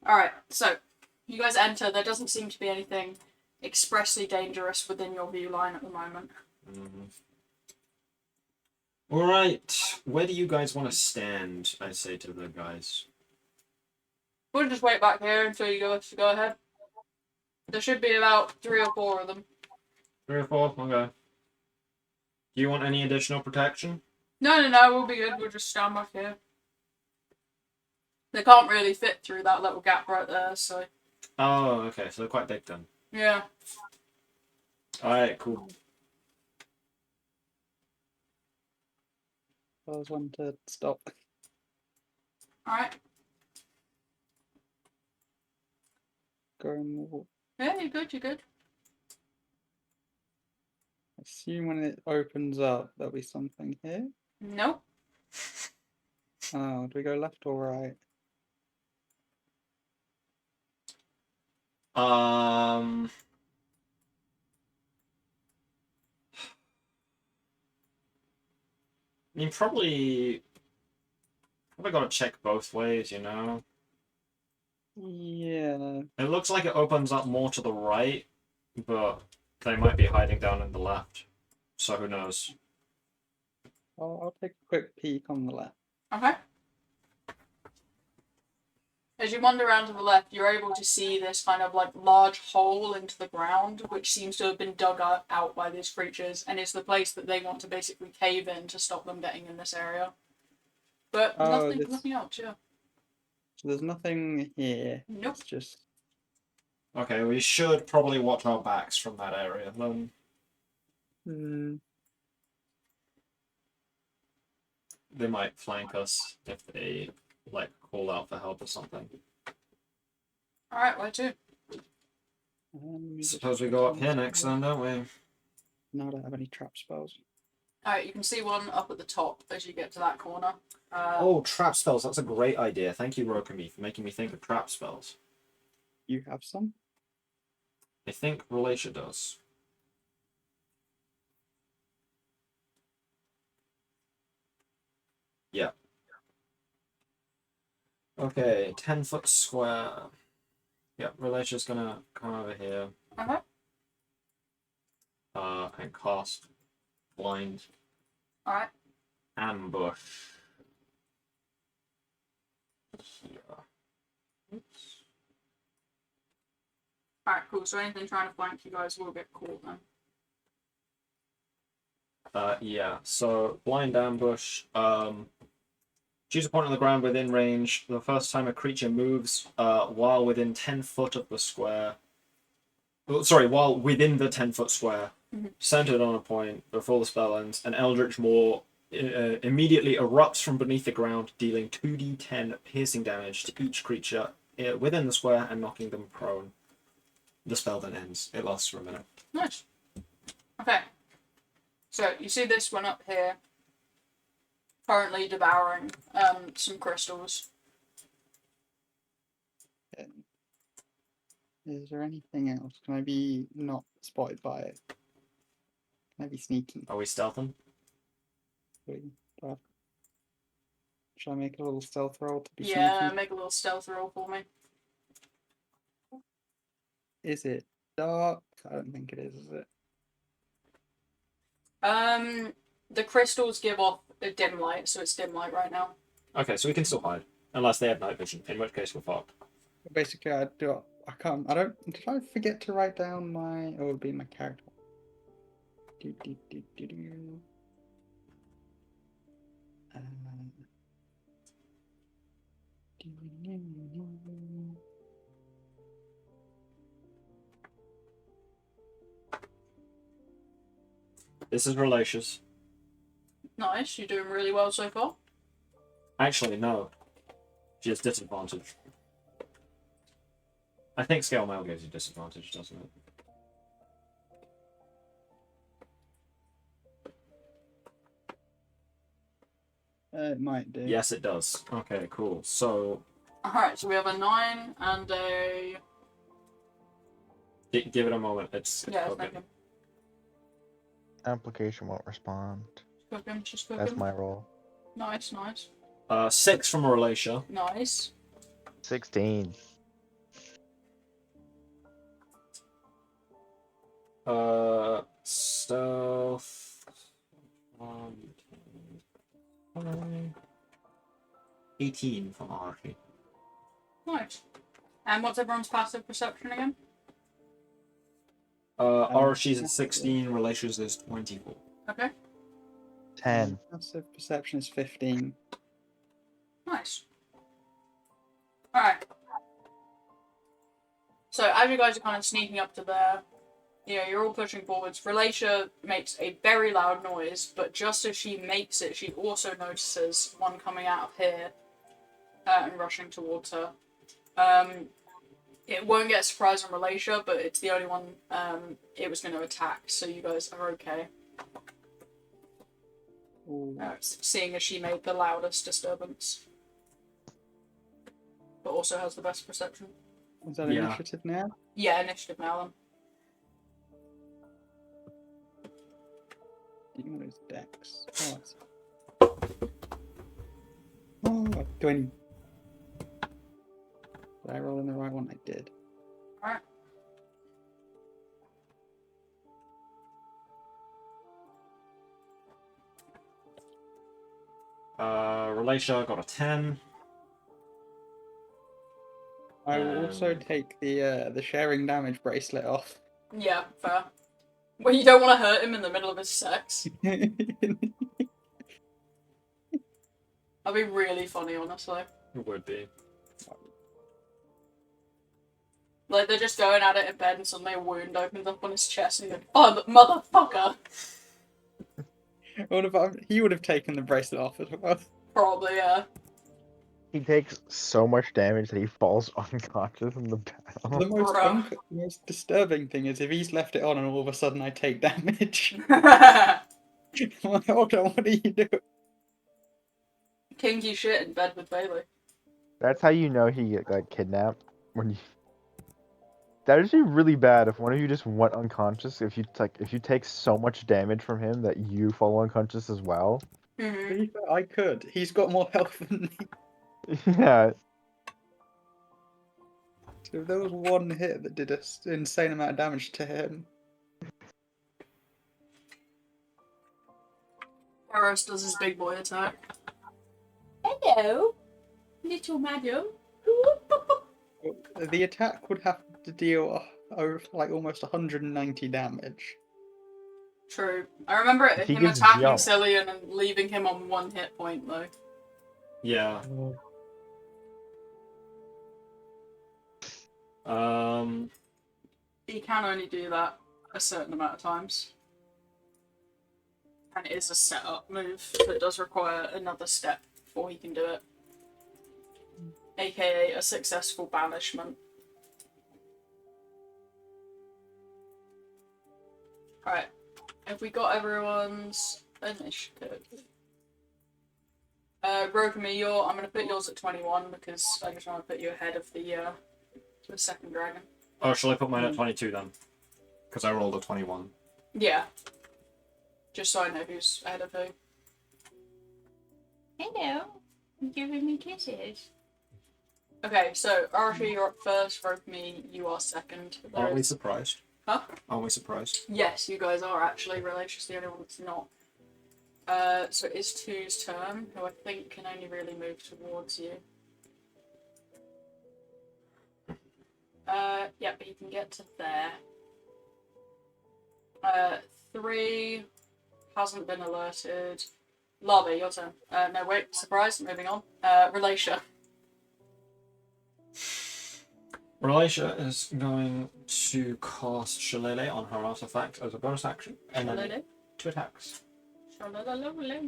Alright, so you guys enter. There doesn't seem to be anything expressly dangerous within your view line at the moment. Alright, where do you guys want to stand? I say to the guys. We'll just wait back here until you go ahead. There should be about 3 or 4 of them. 3 or 4? Okay. Do you want any additional protection? No, we'll be good. We'll just stand back here. They can't really fit through that little gap right there, so. Oh, okay, so they're quite big then. Yeah. Alright, cool. I was one to stop. Alright. Going. Yeah, you're good, you're good. Assume when it opens up, there'll be something here. Nope. Oh, do we go left or right? I mean, probably gotta check both ways, you know? Yeah. It looks like it opens up more to the right, but they might be hiding down in the left. So who knows? I'll take a quick peek on the left. Okay. As you wander around to the left, you're able to see this kind of like large hole into the ground, which seems to have been dug out by these creatures, and it's the place that they want to basically cave in to stop them getting in this area. But Oh, nothing else, yeah. So there's nothing here. Nope. It's just. Okay, we should probably watch our backs from that area. They might flank us if they, like, call out for help or something. Alright, where to? Suppose we go up here next then, don't we? No, I don't have any trap spells. Alright, you can see one up at the top as you get to that corner. Oh, trap spells. That's a great idea. Thank you, Rokami, for making me think of trap spells. You have some? I think Relatia does. Yeah. Okay, 10-foot square. Yeah, Relatia's gonna come over here. Uh-huh. And cast blind Alright. ambush. Here. Oops. Alright, cool. So anything trying to flank you guys will get caught then. Yeah, so blind ambush. Choose a point on the ground within range. The first time a creature moves while within 10 foot of the square. Well, sorry, while within the 10-foot square, centered on a point before the spell ends, an eldritch maw immediately erupts from beneath the ground, dealing 2d10 piercing damage to each creature within the square and knocking them prone. The spell then ends. It lasts for a minute. Nice. Okay. So you see this one up here, currently devouring some crystals. Okay. Is there anything else? Can I be not spotted by it? Can I be sneaky? Are we stealthing? Should I make a little stealth roll to be Yeah, sneaky? make a little stealth roll for me. Is it dark? I don't think it is it? The crystals give off a dim light, so it's dim light right now. Okay, so we can still hide. Unless they have night vision, in which case we're fucked. Basically, I don't. Did I forget to write down my? Oh, it would be my character. Do, do, do, do, do. Do, do, do, do. This is Relatious. Nice, you're doing really well so far. Actually, no. She has disadvantage. I think Scale Mail gives you disadvantage, doesn't it? It might do. Yes, it does. Okay, cool. So, Alright, so we have a 9 and a... give it a moment. It's Yeah, it's cooking. cooking. Application won't respond. Cooking, just cooking. That's my roll. Nice, nice. 6 from Relatia. Nice. 16. Stealth. 18 from Archie. Nice. And what's everyone's passive perception again? Archie's at 16, Relatia's is 24. Okay. 10. Passive perception is 15. Nice. Alright. So as you guys are kind of sneaking up to there, you're all pushing forwards. Relatia makes a very loud noise, but just as she makes it, she also notices one coming out of here and rushing towards her. It won't get a surprise on Relatia, but it's the only one it was going to attack, so you guys are okay. Seeing as she made the loudest disturbance. But also has the best perception. Is that Yeah. initiative now? Yeah, initiative now then. Demonic Dex. Oh, do I need... Did I roll in the right one? I did. Alright. Relatia got a 10. I will also take the sharing damage bracelet off. Yeah, fair. Well, you don't want to hurt him in the middle of his sex. That'd be really funny, honestly. It would be. Like, they're just going at it in bed and suddenly a wound opens up on his chest and you go, oh, motherfucker! He would have taken the bracelet off as well. Probably, yeah. He takes so much damage that he falls unconscious in the battle. The most disturbing thing is if he's left it on and all of a sudden I take damage. I'm like, hold on, what are you doing? Kinky shit in bed with Bailey. That's how you know he got kidnapped. When you... That would be really bad if one of you just went unconscious. If you take so much damage from him that you fall unconscious as well. Mm-hmm. I could. He's got more health than me. Yeah. So if there was one hit that did an insane amount of damage to him. Eros does his big boy attack. Hello, little madam. The attack would have to deal over like almost 190 damage. True. I remember He him gets attacking jumped. Cillian and leaving him on 1 hit point, though. Yeah. He can only do that a certain amount of times. And it is a setup move, so it does require another step before he can do it. AKA a successful banishment. Alright. Have we got everyone's initiative? Rokami, I'm going to put yours at 21 because I just want to put you ahead of the second dragon. Oh, shall I put mine at 22 then? Because I rolled a 21. Yeah. Just so I know who's ahead of who. Hello. You're giving me kisses. Okay, so Archie, you're up first. Rokami, you are second. Aren't we surprised? Huh? Aren't we surprised? Yes, you guys are actually. Relatious the only one that's not. So it is Two's turn, who I think can only really move towards you. Yep, he can get to there. 3 hasn't been alerted. Lava, your turn. No, wait, surprise, moving on. Relatia. Relatia is going to cast Shillelagh on her artifact as a bonus action. And then, Shillelagh? 2 attacks. Sha-la-la-la-la.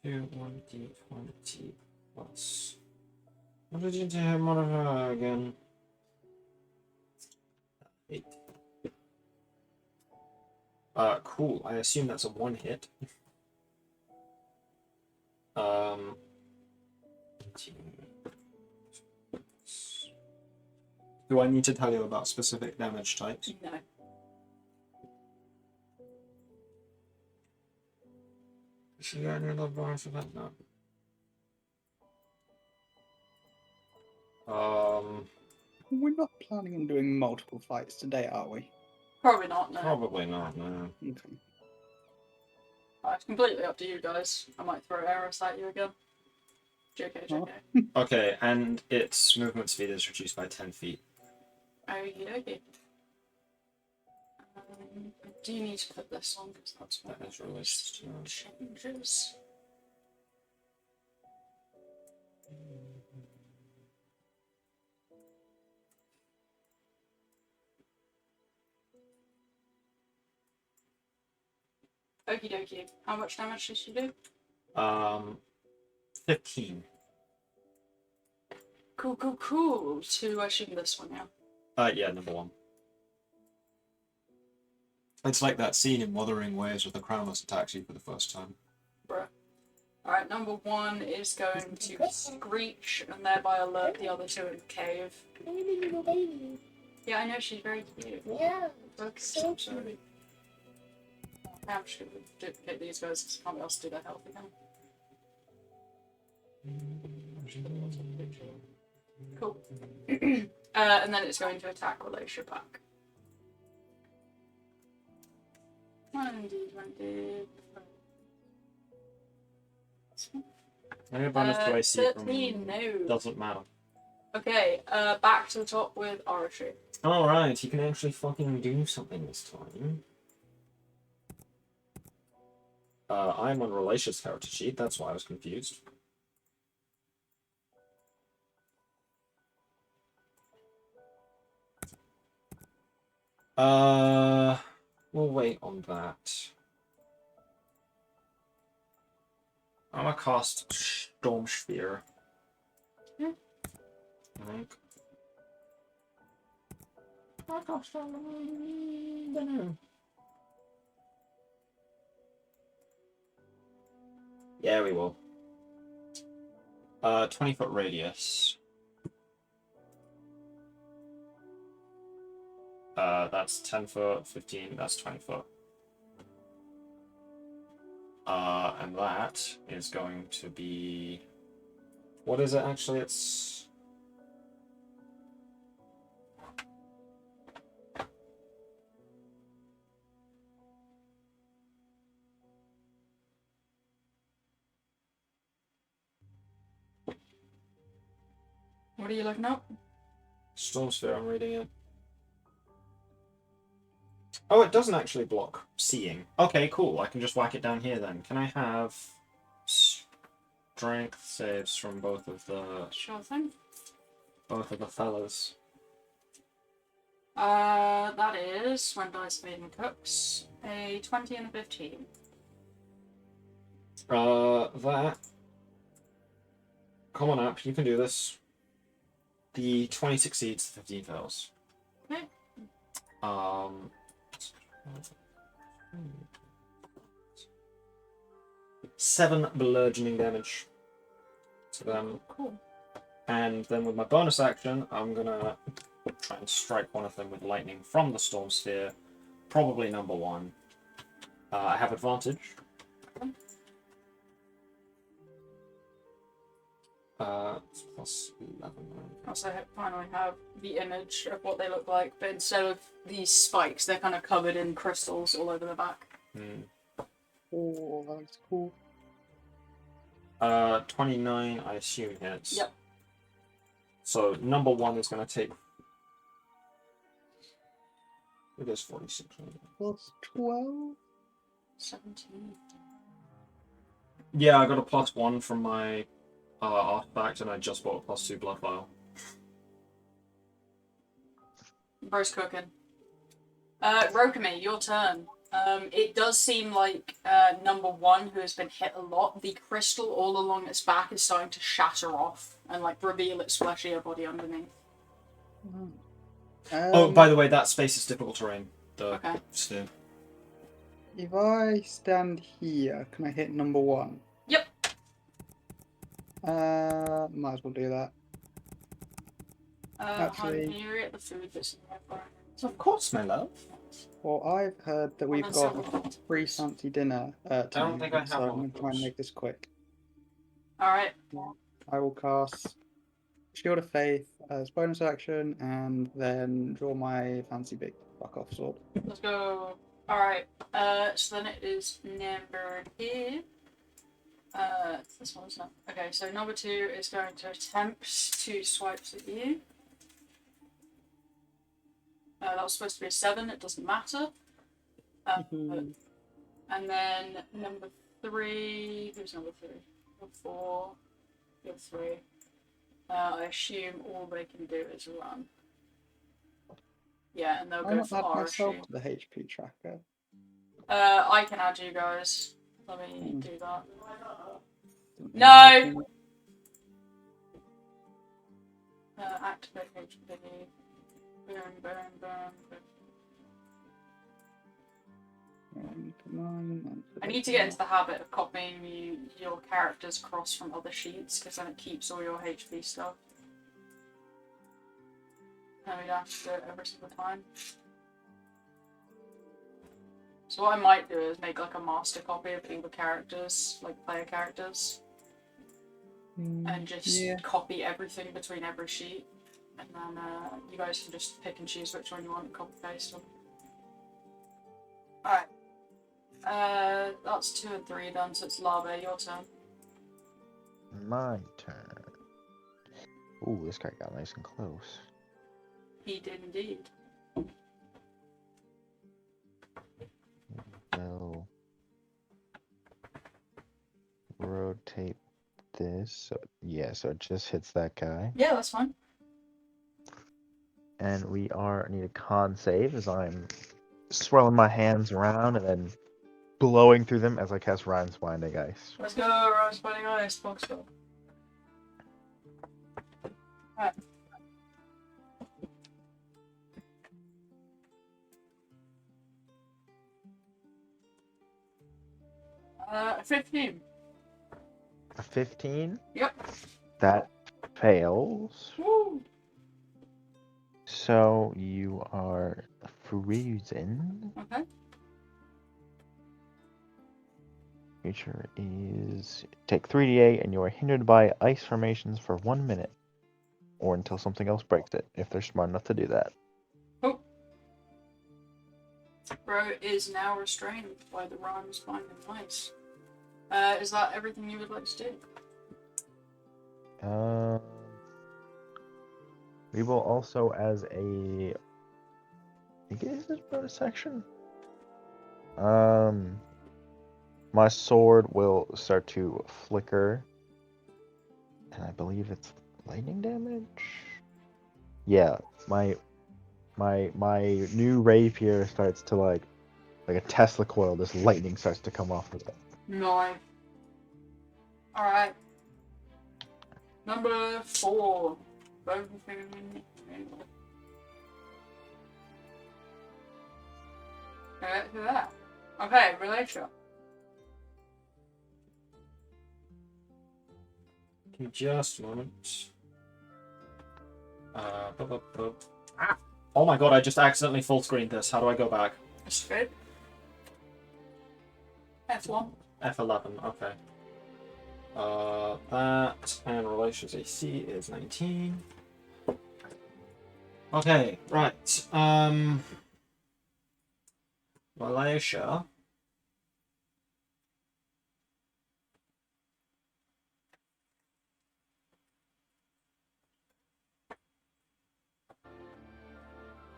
2 1d20 plus. What did you do modifier again? 8. Cool. I assume that's a 1 hit. Do I need to tell you about specific damage types? No. Should I get any other bonus for that? No. We're not planning on doing multiple fights today, are we? Probably not, no. Probably not, no. Okay. It's completely up to you guys. I might throw arrows at you again. JK, JK. Okay, and its movement speed is reduced by 10 feet. Okie dokie. I do need to put this on because that's what That is released. changes. Okie dokie. How much damage does she do? 15. Cool. To I shoot this one, yeah. Yeah, number 1. It's like that scene in Wuthering Waves where the Crownless attacks you for the first time. Bruh. Alright, number 1 is going to screech and thereby alert the other 2 in the cave. Baby, little baby. Yeah, I know, she's very cute. Yeah, Focus, so I'm sorry. I'm just gonna duplicate these guys because I can't be else to do their health again. Cool. And then it's going to attack Relatia back. 1d20. How many bonus do I see 13, from... no. Doesn't matter. Okay, back to the top with Orochi. Alright, you can actually fucking do something this time. I'm on Relatia's character sheet, that's why I was confused. We'll wait on that. I'm gonna cast Storm Sphere. Hmm. I think. I cast Storm... I don't know. Yeah, we will. 20-foot radius. That's 10 foot, 15, that's 20 foot. And that is going to be... What is it actually? It's... What are you looking up? Storm Sphere, I'm reading it. Oh, it doesn't actually block seeing. Okay, cool. I can just whack it down here then. Can I have strength saves from both of the Sure thing. fellas? That is, when dice made and cooks, a 20 and a 15. That. Come on up, you can do this. The 20 succeeds, the 15 fails. Okay. 7 bludgeoning damage to them. Cool. And then with my bonus action, I'm gonna try and strike one of them with lightning from the Storm Sphere. Probably number 1. I have advantage. It's plus 11. Also, I finally have the image of what they look like, but instead of these spikes, they're kind of covered in crystals all over the back. Oh, that looks cool. 29, I assume hits. Yep. So number 1 is going to take... It is 46. Plus 12? 17. Yeah, I got a plus 1 from my artifact, and I just bought a plus 2 blood vial. Bro's cooking. Rokame, your turn. It does seem like number one, who has been hit a lot, the crystal all along its back is starting to shatter off and like reveal its fleshier body underneath. Oh, by the way, that space is difficult terrain. The Okay. sphere. If I stand here, can I hit number one? Yep. Might as well do that. Actually- can you read the food that's in my environment? Of course, my love. Well, I've heard that we've then got silver gold. free fancy dinner don't think I have so one I'm going of to try and those. make this quick. Alright. I will cast Shield of Faith as bonus action and then draw my fancy big fuck off sword. Let's go. Alright. So then it is number here. This one's not. Okay, so number two is going to attempt 2 swipes at you. That was supposed to be a 7, it doesn't matter. And then number 3. Who's number 3? Number 4. Number 3. I assume all they can do is run. Yeah, and they'll I'll go not for add R. myself to the HP tracker. I can add you guys. Let me do that. Don't No! know Activate HP. Boom, boom, boom, boom. Come on. I need to get into the habit of copying your characters across from other sheets, because then it keeps all your HP stuff. And we don't have to do it every single time. So what I might do is make like a master copy of all the characters, like player characters, and just copy everything between every sheet. And then you guys can just pick and choose which one you want to copy paste on. Alright. That's 2 and 3 done, so it's Lava, your turn. My turn. Ooh, this guy got nice and close. He did indeed. So rotate this. So yeah, so it just hits that guy. Yeah, that's fine. And need a con save as I'm swirling my hands around and then blowing through them as I cast Rhyme's Winding Ice. Let's go, Rose Fighting Ice, Foxville. Alright. 15. A 15? Yep. That fails. Woo! So you are frozen. Okay. Creature is take 3d8 and you are hindered by ice formations for 1 minute. Or until something else breaks it, if they're smart enough to do that. Oh. Bro is now restrained by the Rhymes Finding Ice. Is that everything you would like to do? We will also, as a... I think it is bonus action. My sword will start to flicker. And I believe it's lightning damage? Yeah, my new rapier starts to like a Tesla coil, this lightning starts to come off of it. No. Alright. Number 4. Okay, let's do that. Okay, relation. Give me just a moment. Ah! Oh my god, I just accidentally full screened this. How do I go back? Escape. F1. F11, okay. That and relations AC is 19. Okay, right. Malaysia.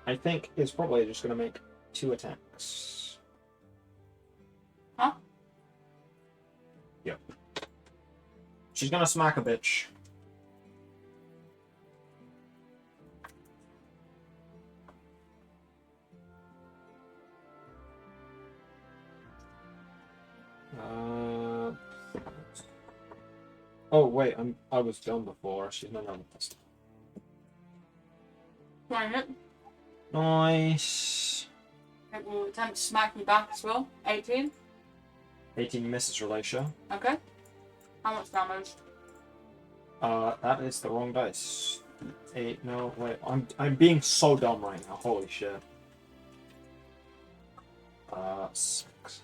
I think is probably just going to make 2 attacks. Huh? Yep. She's going to smack a bitch. Oh wait, I was done before. She's not on this. Trying it. Nice. It will attempt to smack you back as well. 18. 18 misses, Relatia. Okay. How much damage? That is the wrong dice. 8. No, wait. I'm being so dumb right now. Holy shit. 6.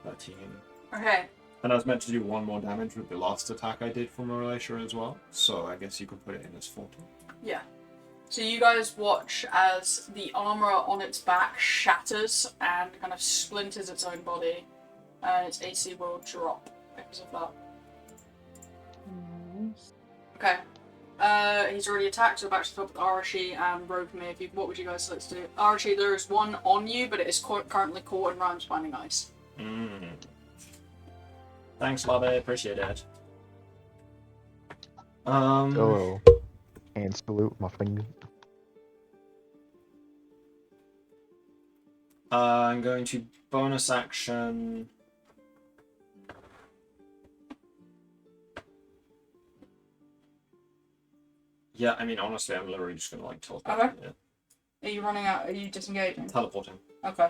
13. Okay. And I was meant to do 1 more damage with the last attack I did from a Relatia as well. So I guess you could put it in as 14. Yeah. So you guys watch as the armor on its back shatters and kind of splinters its own body, and its AC will drop because of that. Okay. He's already attacked, so back to the top with Arashi and Rokame. What would you guys like to do? Arashi, there is one on you, but it is currently caught in Rhymes Binding Ice. Thanks, Lava. Appreciate it. Oh. And salute my finger. I'm going to bonus action. Yeah, I mean, honestly, I'm literally just gonna like teleport. Okay. Yeah. Are you running out? Are you disengaging? Teleporting. Okay.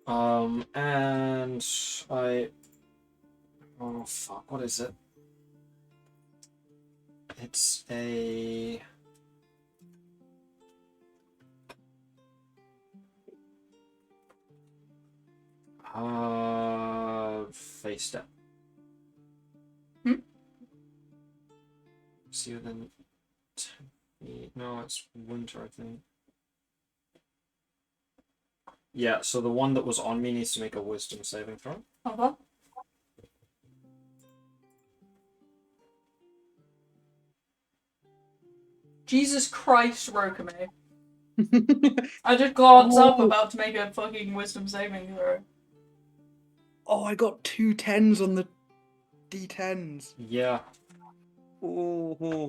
And I. Oh fuck! What is it? It's a. Face step. See you then. No, it's winter, I think. Yeah, so the one that was on me needs to make a wisdom saving throw. Okay. Jesus Christ, Rokame. I just glanced up about to make a fucking wisdom saving throw. Oh, I got 2 10s on the D10s. Yeah. Oh.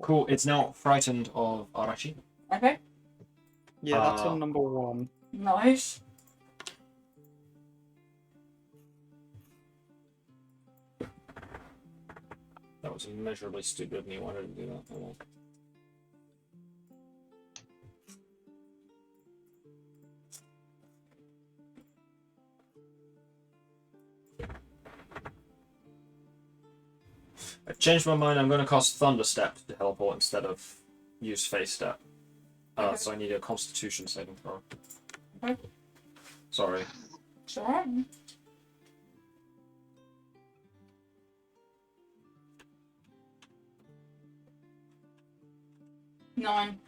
Cool, it's now frightened of Arashi. Okay. Yeah, that's on number 1. Nice. That was immeasurably stupid of me. Why did I do that? Oh, well. I've changed my mind. I'm going to cast Thunder Step to teleport instead of use Face Step. Okay. So I need a Constitution saving throw. Okay. Sorry. Sure. 9.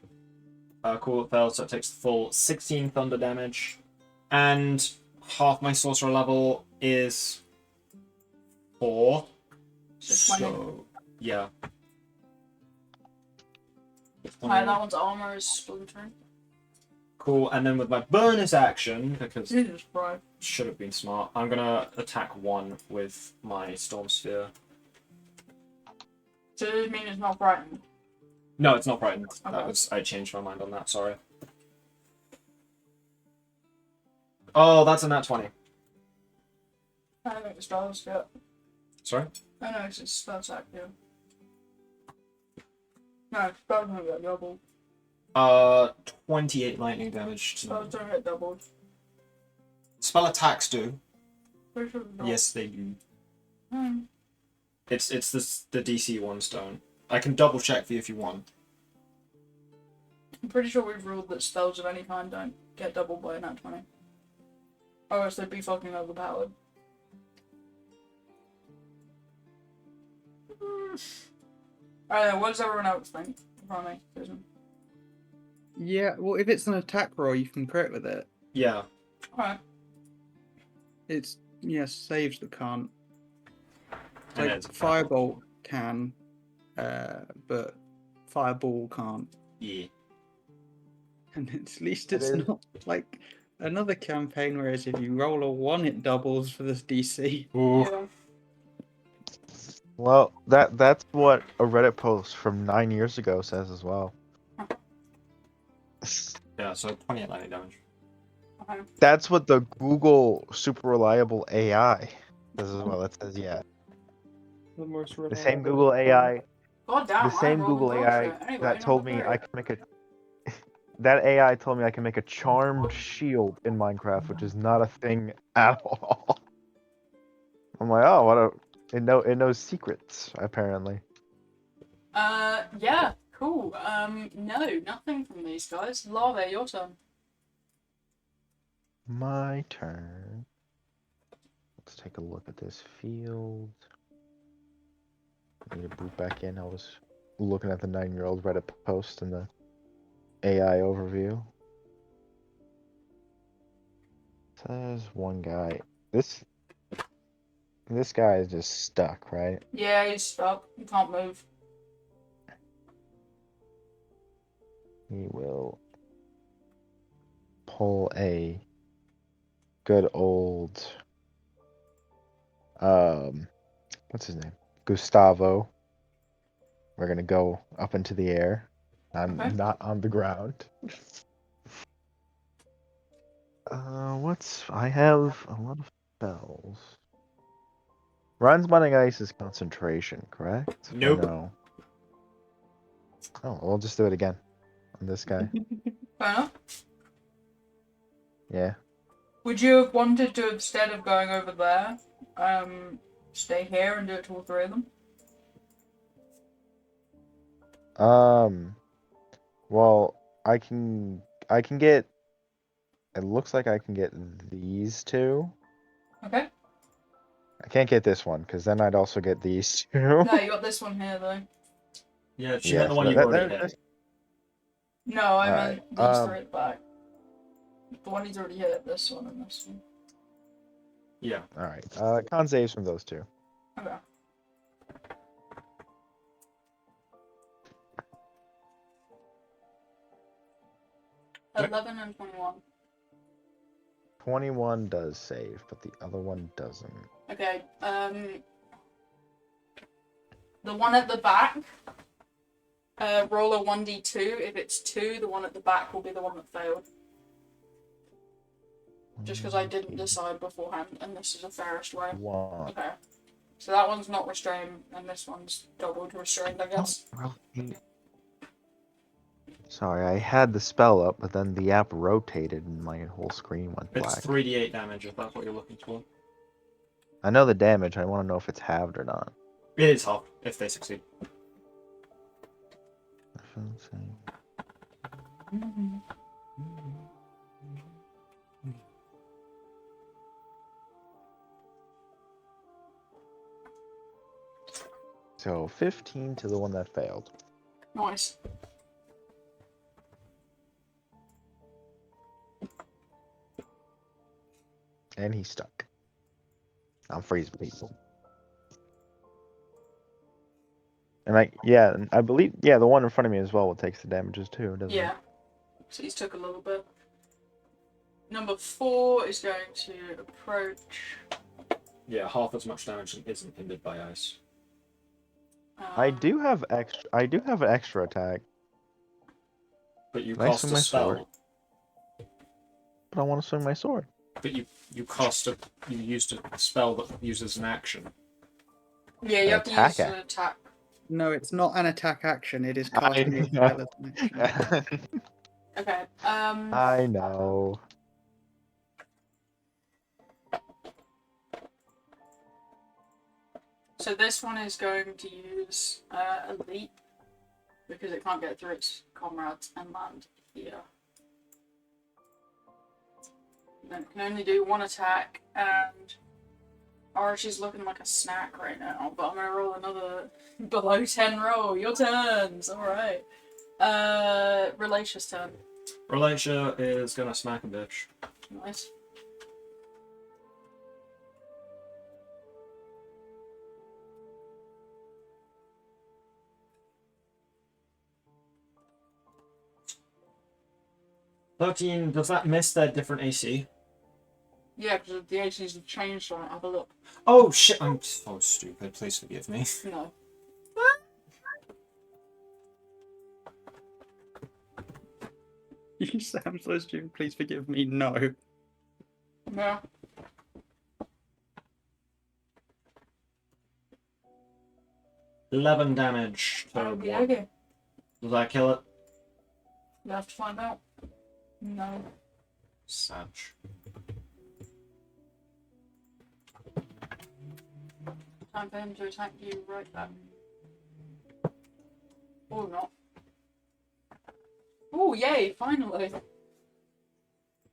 Cool, it fails, so it takes the full 16 thunder damage. And half my sorcerer level is 4. So 20. So, yeah. That one's armor is splintering. Cool, and then with my bonus action, because Jesus Christ. should have been smart, I'm gonna attack 1 with my Storm Sphere. So does it mean it's not frightened? No, it's not frightened. Okay. I changed my mind on that, sorry. Oh, that's a nat 20. I don't think the spell's yet. Sorry? Oh no, it's spell's active. No, spells don't get doubled. 28 lightning damage. To Spells don't get doubled. Spell attacks do. Pretty sure they don't. Yes, they do. Hmm. It's the DC ones don't. I can double check for you if you want. I'm pretty sure we've ruled that spells of any kind don't get doubled by a nat 20. Or else they'd be fucking overpowered. Alright, what does everyone else think? Ronnie, Susan. Yeah, well, if it's an attack roll, you can crit with it. Yeah. Alright. It's, saves that can't. And Like, it's a Firebolt can, but Fireball can't. Yeah. And at least It it's is. not like another campaign, whereas if you roll a 1, it doubles for this DC. Ooh. Yeah. Well, that's what a Reddit post from 9 years ago says as well. Yeah, so 28 lightning damage. Okay. That's what the Google super reliable AI This is what it says. Yeah, The most the same reliable. Google AI, God damn, the I'm same rolling Google AI bullshit. Anyway, that told number me 3. I can make a. That AI told me I can make a charmed shield in Minecraft, which is not a thing at all. I'm like, oh, what a. It knows secrets apparently. Yeah, cool. No, nothing from these guys. Lava, your turn. My turn. Let's take a look at this field. I need to boot back in. I was looking at the 9-year-old Reddit post in the AI overview. Says one guy. This guy is just stuck, right? Yeah, he's stuck. He can't move. He will pull a good old what's his name? Gustavo. We're gonna go up into the air. I'm Okay. not on the ground. I have a lot of spells. Ron's Binding Ice is concentration, correct? Or Nope. no. Oh, we'll just do it again on this guy. Fair enough. Yeah. Would you have wanted to, instead of going over there, stay here and do it to all 3 of them? Well, I can get. It looks like I can get these two. Okay. I can't get this one because then I'd also get these two. No, you got this one here though. Yeah, she Yeah, meant the one so you've already that's- hit. No, I Alright, meant these 3 at the back. The one he's already hit, this one and this one. Yeah. all right. Con saves from those two. Okay. Okay. 11 and 21. 21 does save, but the other one doesn't. Okay, the one at the back, roll a 1d2. If it's 2, the one at the back will be the one that failed. Just because I didn't decide beforehand, and this is a fairest way. One. Okay. So that one's not restrained, and this one's doubled restrained, I guess. Sorry, I had the spell up, but then the app rotated and my whole screen went It's black. 3d8 damage if that's what you're looking for. I know the damage. I want to know if it's halved or not. It is half if they succeed. So 15 to the one that failed. Nice. And he's stuck. I'm freezing people. And I believe, the one in front of me as well takes the damages too, doesn't Yeah. it? So he's took a little bit. Number 4 is going to approach. Yeah, half as much damage and isn't hindered by ice. I do have an extra attack, But you Can I cast swing a my sword? spell. but I want to swing my sword. But you used a spell that uses an action. Yeah, you have to Attack use an attack. No, it's not an attack action. It is casting a spell as an action. Okay. I know. So this one is going to use a leap because it can't get through its comrades and land here. Then it can only do 1 attack, and Archie's looking like a snack right now. But I'm gonna roll another below 10 roll. Your turns. All right. Relatia's turn. Relatia is gonna smack a bitch. Nice. Does that miss their different AC? Yeah, because the ACs have changed on it. Have a look. Oh shit, I'm so stupid. Please forgive me. No. You sound so stupid. Please forgive me. No. Yeah. 11 damage to Okay, one. okay. Does that kill it? You have to find out. No. Sag. Time for him to attack you right back. Or not. Oh, yay, finally.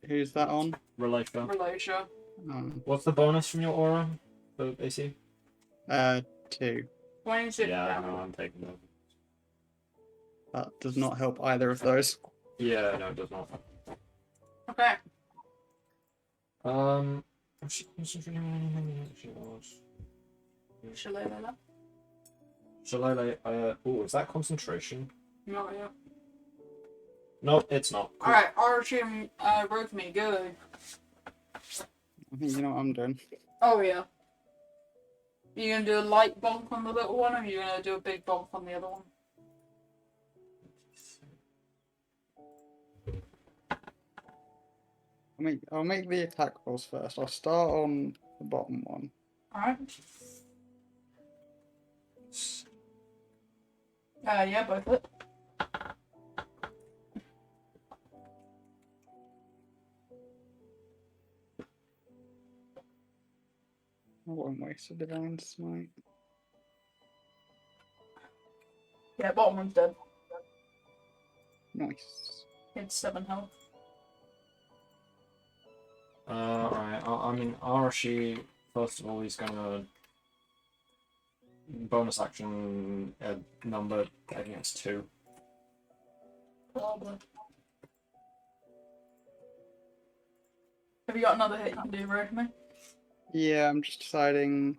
Who's that on? Relatia. Relotia. What's the bonus from your aura for AC? 2. 26 Yeah, damage. no, I'm taking that. That does not help either of those. Yeah, no, it does not. Okay. Is she concentrating on anything? She was. Shalala. Shillelagh, oh, is that concentration? Not yet. No, it's not. Cool. Alright, Archie and Rokami, go. I think you know what I'm doing. Oh, yeah. You gonna do a light bonk on the little one, or are you gonna do a big bonk on the other one? I'll make the attack rolls first. I'll start on the bottom one. Alright. Yeah, both it. I won't waste a divine smite. Yeah, bottom one's dead. Nice. It's 7 health. Alright, I mean, Arashi, first of all, he's gonna bonus action number against 2. Probably. Have you got another hit you can do, Rokami? Yeah, I'm just deciding.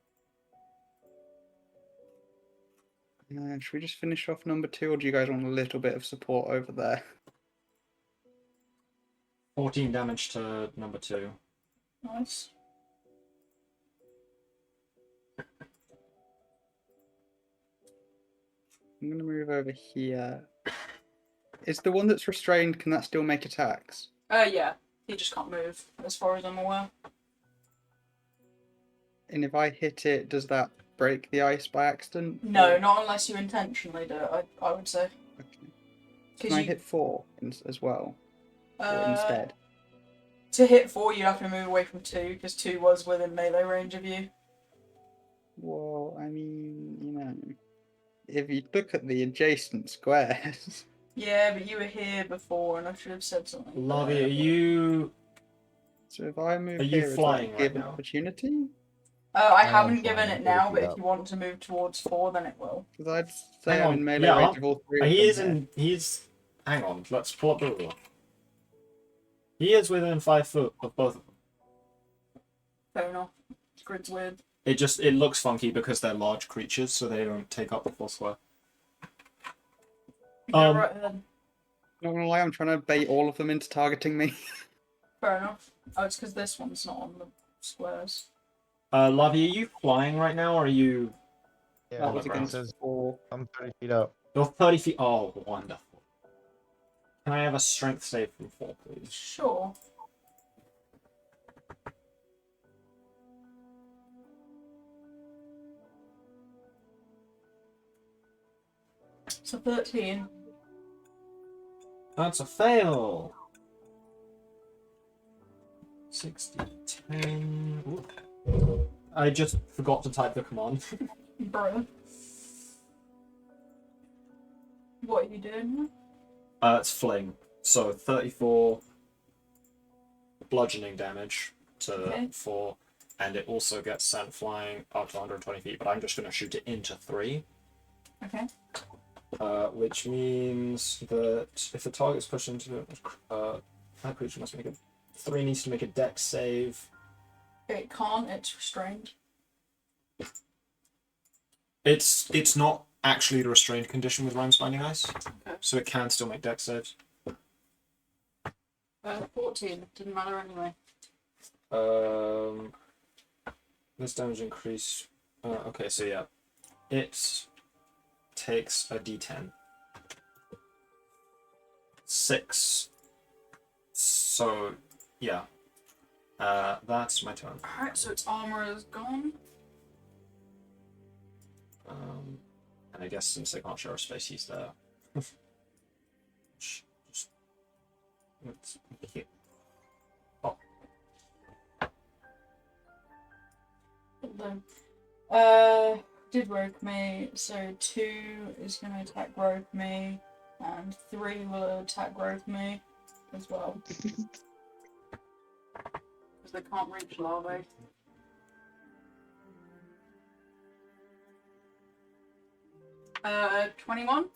Should we just finish off number 2, or do you guys want a little bit of support over there? 14 damage to number 2. Nice. I'm gonna move over here. Is the one that's restrained, can that still make attacks? Yeah. He just can't move, as far as I'm aware. And if I hit it, does that break the ice by accident? No, Or- not unless you intentionally do it, I would say. Okay. 'Cause Can I you, hit 4 as well? Or uh, instead? To hit 4, you'd have to move away from 2, because 2 was within melee range of you. Well, I mean, you know, if you look at the adjacent squares. Yeah, but you were here before, and I should have said something. Lavi, are you... So if I move Are you here, flying is right that give an now? opportunity? I am haven't flying, given I'm it now, 30 but feet if up. you want to move towards 4, then it will. Because I'd say Hang I'm on, in melee yeah, range of all 3 of He them is here. in... He's... Hang on, let's pull up the rule. He is within 5 foot of both of them. Fair enough. This grid's weird. It looks funky because they're large creatures, so they don't take up the full square. Go right ahead. Not gonna lie, I'm trying to bait all of them into targeting me. Fair enough. Oh, it's because this one's not on the squares. Lavi, are you flying right now, or are you... Yeah, That was it against says 4. I'm 30 feet up. You're 30 feet... Oh, wonderful. Can I have a strength save from 4, please? Sure. So 13. That's a fail! 60, 10... Ooh. I just forgot to type the command. Bro. What are you doing? It's fling. So 34 bludgeoning damage to Okay. 4, and it also gets sent flying up to 120 feet, but I'm just going to shoot it into 3. Okay. Which means that if the target's pushed into that creature must make a 3 needs to make a dex save. It can't, it's restrained. It's not actually the restrained condition with Rhymes Binding Ice, Okay. so it can still make dex saves. 14. Didn't matter anyway. This damage increase. Okay, so yeah, it takes a d10. 6. So yeah, that's my turn. Alright, so its armor is gone. And I guess since they can't share a space, he's there. Let's hit. Oh. Did rogue me, so 2 is going to attack rogue me, and 3 will attack rogue me as well. Because they can't reach larvae. Uh, 21?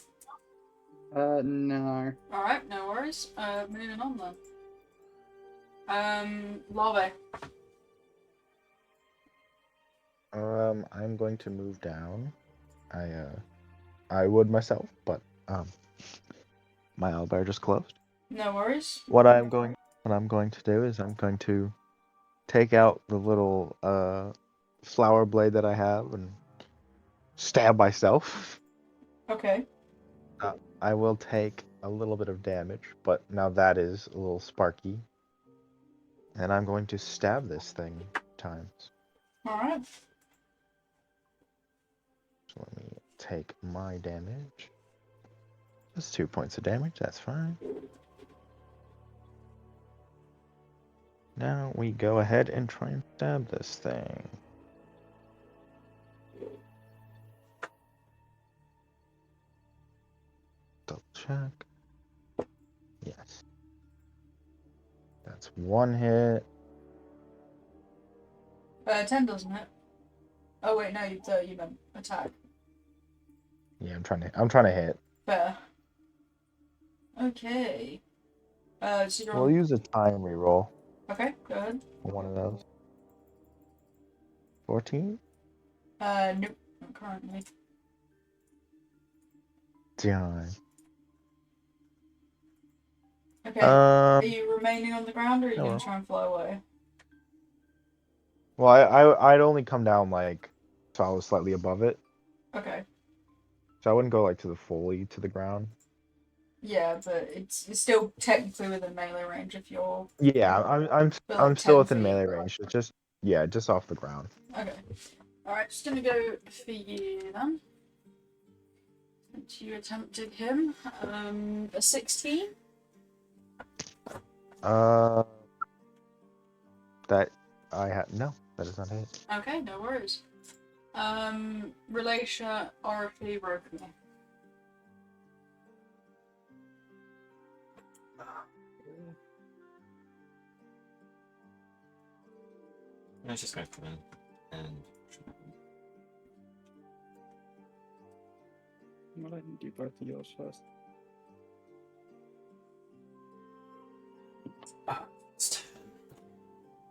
No. Alright, no worries. Moving on then. Larvae. I'm going to move down. I would myself, but my owlbear just closed. No worries. What I'm going to do is I'm going to take out the little flower blade that I have and stab myself. Okay. I will take a little bit of damage, but now that is a little sparky. And I'm going to stab this thing times. Alright. So let me take my damage. That's 2 points of damage, that's fine. Now we go ahead and try and stab this thing. Double check. Yes. That's 1 hit. 10 doesn't it? Oh wait, no, you meant attack. Yeah, I'm trying to hit. Fair. Okay. So you're We'll on... use a time reroll Okay, go ahead. for one of those. 14? Nope, not currently. Die. Okay, are Um. you remaining on the ground or are you Oh going well. to try and fly away? Well, I'd only come down like so I was slightly above it, Okay. so I wouldn't go like to the ground. Yeah, but it's still technically within melee range if you're... Yeah, But like I'm still 10 within feet. melee range. It's just off the ground. Okay. Alright, just gonna go for you then. Since you attempted him. A 16? That I had no. That is not it. Okay, no worries. Relatia Oracle broke me. Let's just go come in and Well, I didn't do both of yours first. it's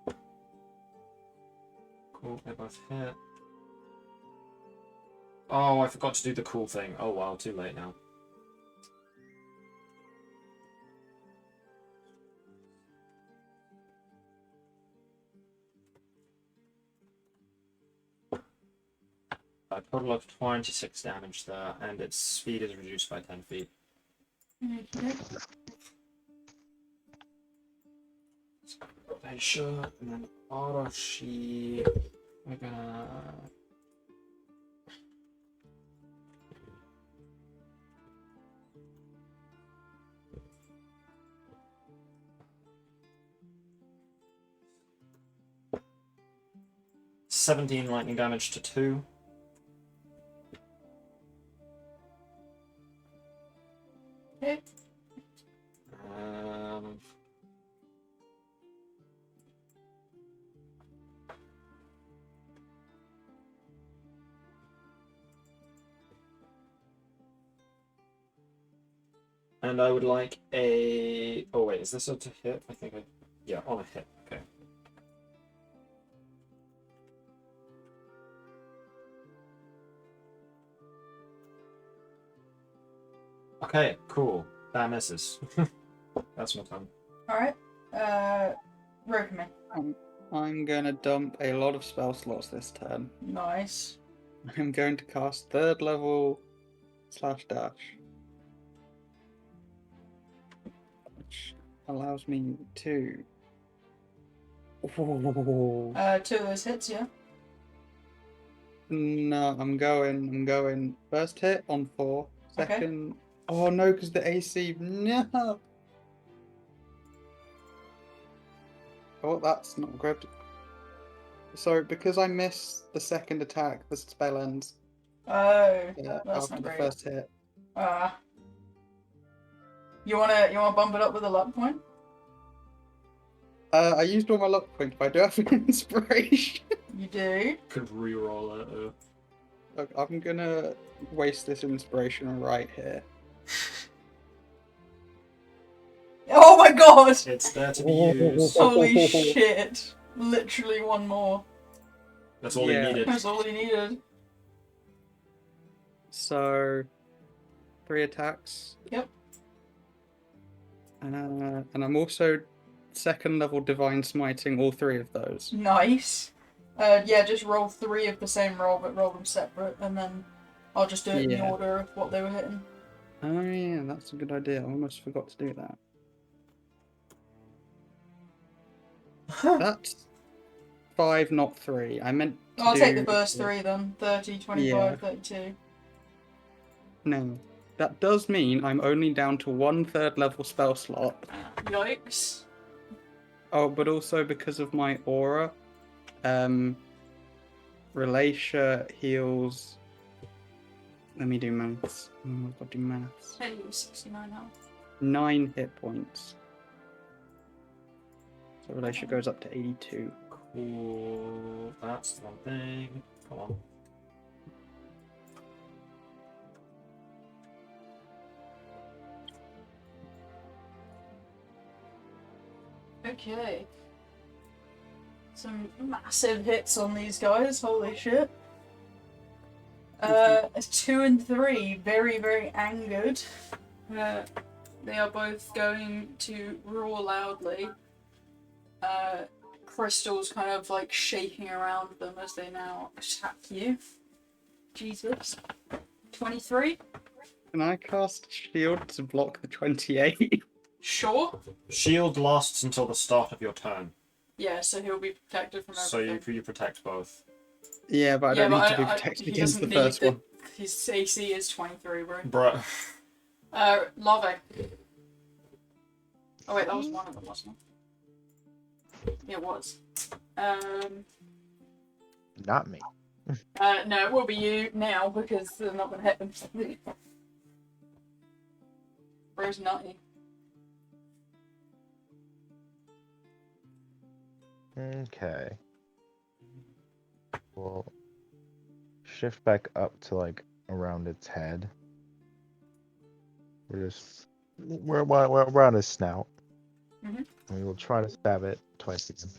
10. Cool, they both hit. Oh, I forgot to do the cool thing. Oh wow, too late now. A total of 26 damage there, and its speed is reduced by 10 feet. Okay. Sure, and then Arashi. We're gonna. "17 lightning damage to 2. Okay. Um, and I would like a. Oh wait, is this a to hit? I think I. Yeah, on a hit. Okay. Okay, cool. That misses. That's my turn. Alright. Broke me. I'm gonna dump a lot of spell slots this turn. Nice. I'm going to cast 3rd level /dash, which allows me to. Ooh. 2 of those hits, yeah. No, I'm going. First hit on 4. Okay. Second. Oh no, because the AC. No. Oh, that's not good. So because I missed the second attack, the spell ends Oh, that's after not the great. first hit. You wanna bump it up with a luck point? I used all my luck points, but I do have an inspiration. You do. Could re-roll it. Look, I'm gonna waste this inspiration right here. Oh my god! It's there to be used. Holy shit! Literally one more. That's all he Yeah. needed. That's all he needed. So, 3 attacks. Yep. And I'm also second level divine smiting all 3 of those. Nice. Yeah, just roll 3 of the same roll, but roll them separate, and then I'll just do it in the Yeah. order of what they were hitting. Oh yeah, that's a good idea. I almost forgot to do that. That's 5, not 3. I meant to I'll do... take the first 3 then. 30, 25, Yeah. 32. No. That does mean I'm only down to 1 third level spell slot. Yikes. Oh, but also because of my aura, Relatia heals. Let me do maths. Oh, I've got to do maths. Hey, 69 health. 9 hit points. So Relatia goes up to 82. Cool. That's one thing. Come on. Okay. Some massive hits on these guys, holy shit. 2 and 3, very, very angered. They are both going to roar loudly. Crystals kind of like shaking around them as they now attack you. Jesus. 23? Can I cast Shield to block the 28? Sure. Shield lasts until the start of your turn, Yeah, so he'll be protected from everything. so you protect both. Yeah, but I don't need to be protected he against the doesn't need first one. His AC is 23, bro. Bruh. Lava. Oh wait, that was one of them, wasn't it? Yeah, it was. Not me. No, it will be you now because they're not going to hit them. Bro's nutty. Okay. We'll shift back up to like around its head. We're around his snout. Mhm. And we will try to stab it twice again.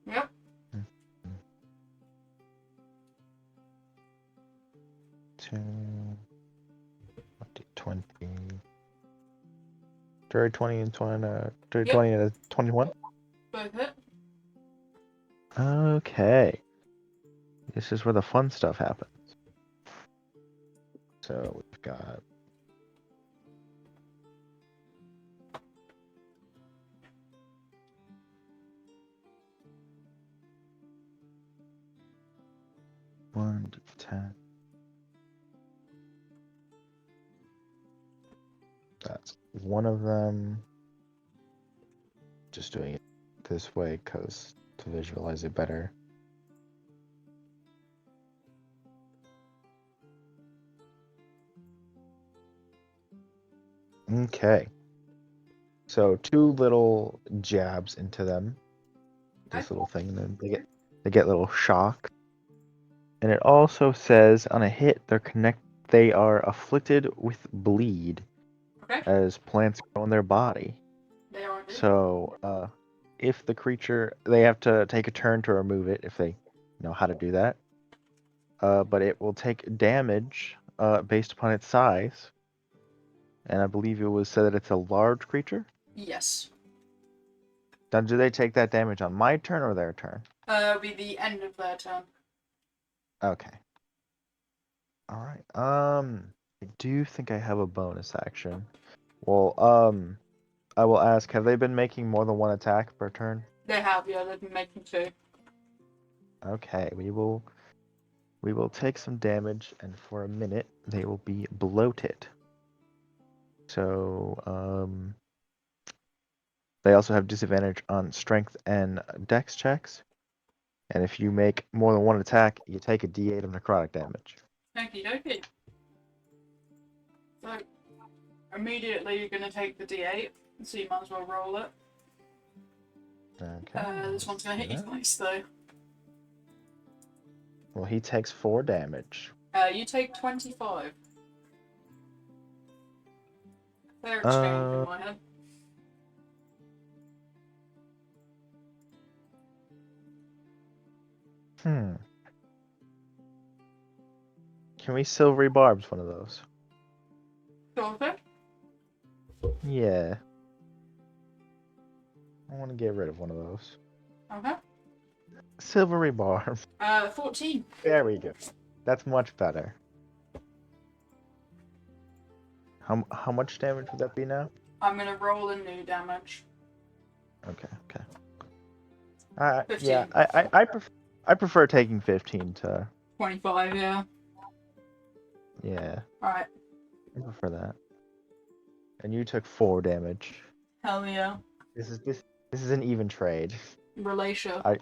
Yep. 20. Dirty 20 and 20, dirty Yep. 20 and a 21. Both hit. Okay. This is where the fun stuff happens. So we've got one to 10. That's one of them. Just doing it this way because to visualize it better. Okay. So 2 little jabs into them. This little thing, and then they get little shock. And it also says on a hit they are afflicted with bleed Okay. as plants grow in their body. They are indeed. So if the creature, they have to take a turn to remove it if they know how to do that. But it will take damage based upon its size. And I believe it was said that it's a large creature. Yes. Now, do they take that damage on my turn or their turn? It'll be the end of their turn. Okay. All right. I do think I have a bonus action. Well, I will ask, have they been making more than one attack per turn? They have, yeah, they've been making 2. Okay, we will take some damage, and for a minute they will be bloated. So they also have disadvantage on strength and dex checks. And if you make more than one attack, you take a d8 of necrotic damage. Okie dokie. So, immediately you're going to take the d8, so you might as well roll it. Okay. This one's going to hit you twice, though. Well, he takes 4 damage. You take 25. Fair exchange in my head. Can we silvery barbs one of those? Sure thing. Yeah. I want to get rid of one of those. Okay. Silvery barb. 14. Very good. That's much better. How much damage would that be now? I'm going to roll a new damage. Okay. 15. Yeah, I prefer taking 15 to. 25, yeah. Yeah, Alright. I prefer that. And you took 4 damage. Hell yeah. This is an even trade. Relatia.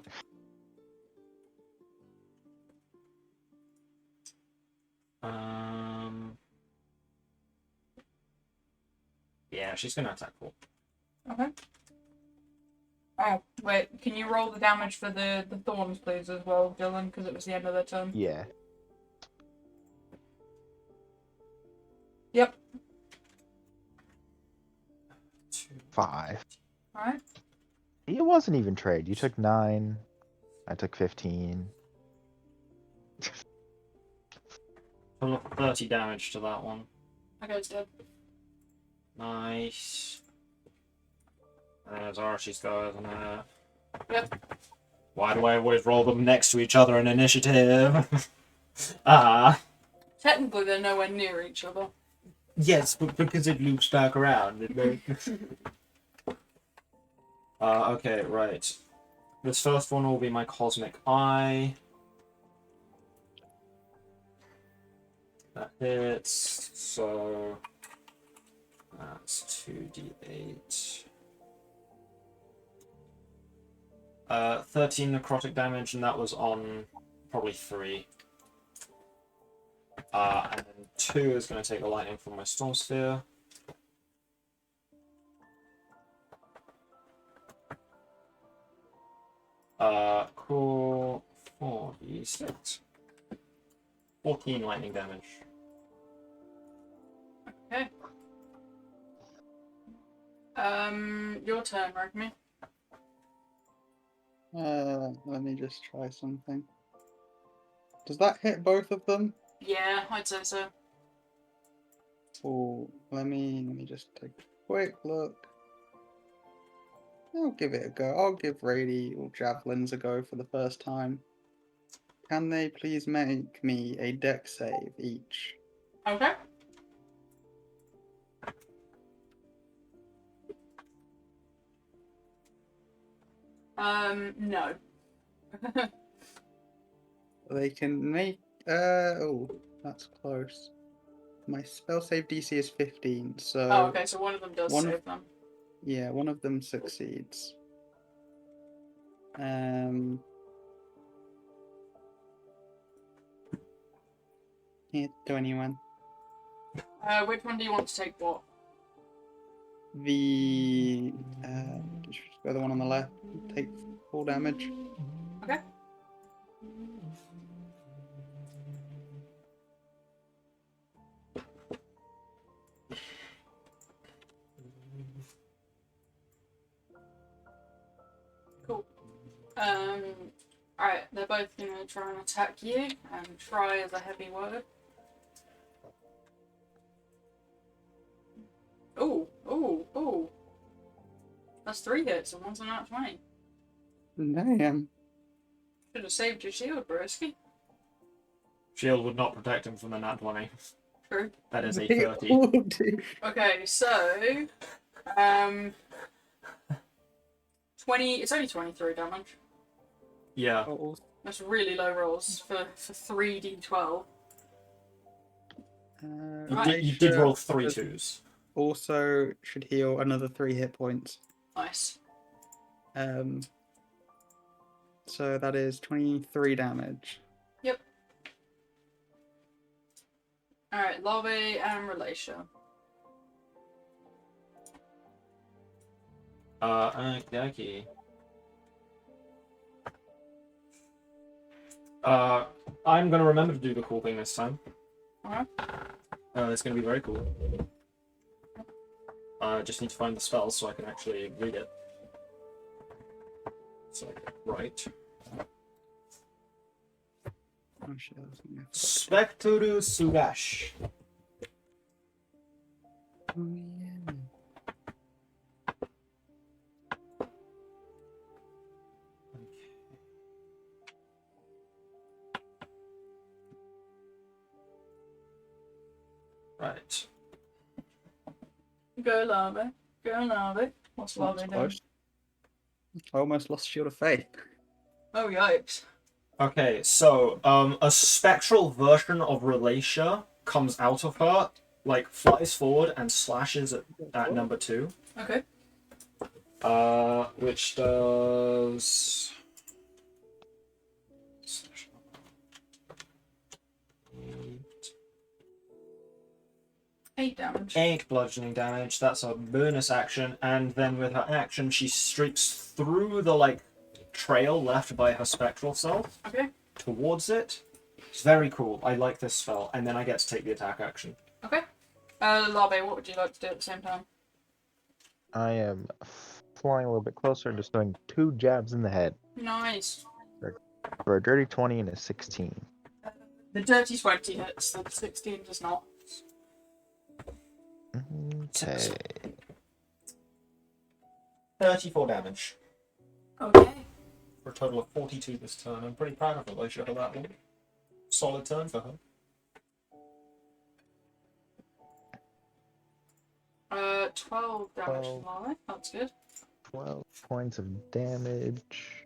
Yeah, she's gonna attack 4. Okay. Oh, wait, can you roll the damage for the thorns, please, as well, Dylan? Because it was the end of their turn. Yeah. Yep. 5. Alright. It wasn't even trade. You took 9. I took 15. I'll 30 damage to that one. Okay, it's dead. Nice. And there's Archie's go, isn't it? Yep. Why do I always roll them next to each other in initiative? Ah. Technically, they're nowhere near each other. Yes, but because it loops back around. Okay, right. This first one will be my cosmic eye. That hits, so that's 2d8. 13 necrotic damage, and that was on probably 3. And then 2 is going to take the lightning from my storm sphere. Cool. 4d6. 14 lightning damage. Okay. Your turn, Ragmi. Let me just try something. Does that hit both of them? Yeah, I'd say so. Oh, let me just take a quick look. I'll give it a go. I'll give radial javelins a go for the first time. Can they please make me a dex save each? Okay. No. They can make. Oh, that's close. My spell save DC is 15, so. Oh, okay, so one of them does save them. Yeah, one of them succeeds. Can't do anyone. Which one do you want to take what? The just go the one on the left. Take full damage. Okay. Cool. Alright, they're both gonna try and attack you, and try is a heavy word. Ooh. That's 3 hits and one's a nat 20. Damn. Should have saved your shield, broski. Shield would not protect him from the nat 20. True. That is a They 30. all do. Okay, so 20. It's only 23 damage. Yeah. Oh, That's really low rolls for 3d12. You did roll 3 twos. Also should heal another 3 hit points. Nice. So that is 23 damage. Alright, Larvae and Relatia. Okay. I'm gonna remember to do the cool thing this time. Okay. It's gonna be very cool. I just need to find the spell so I can actually read it. So, right. Oh shit, I was thinking I forgot. Spectru Sugash. Oh, yeah. Right. Go Larvae. Go Larvae. What's That was Larvae doing? close. I almost lost Shield of Faith. Oh, yikes. Okay, so a spectral version of Relatia comes out of her, like flies forward and slashes at number 2. Okay. Which does 8 damage. 8 bludgeoning damage. That's a bonus action, and then with her action, she streaks through the like trail left by her spectral self Okay. towards it. It's very cool. I like this spell, and then I get to take the attack action. Okay. Larvae, what would you like to do at the same time? I am flying a little bit closer and just doing 2 jabs in the head Nice. for a dirty 20 and a 16. The dirty 20 hits, the 16 does not. Okay. 34 damage. Okay. For a total of 42 this turn. I'm pretty proud of Alicia for that one. Solid turn for her. 12 damage 12. Larvae. That's good. 12 points of damage.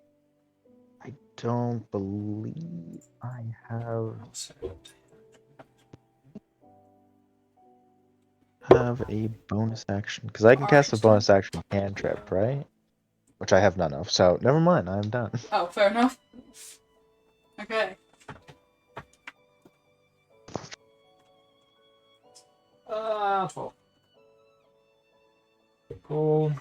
I don't believe I have a bonus action because I can cast a bonus action cantrip, right? Which I have none of. So never mind. I'm done. Oh, fair enough. Okay. 12. Cool.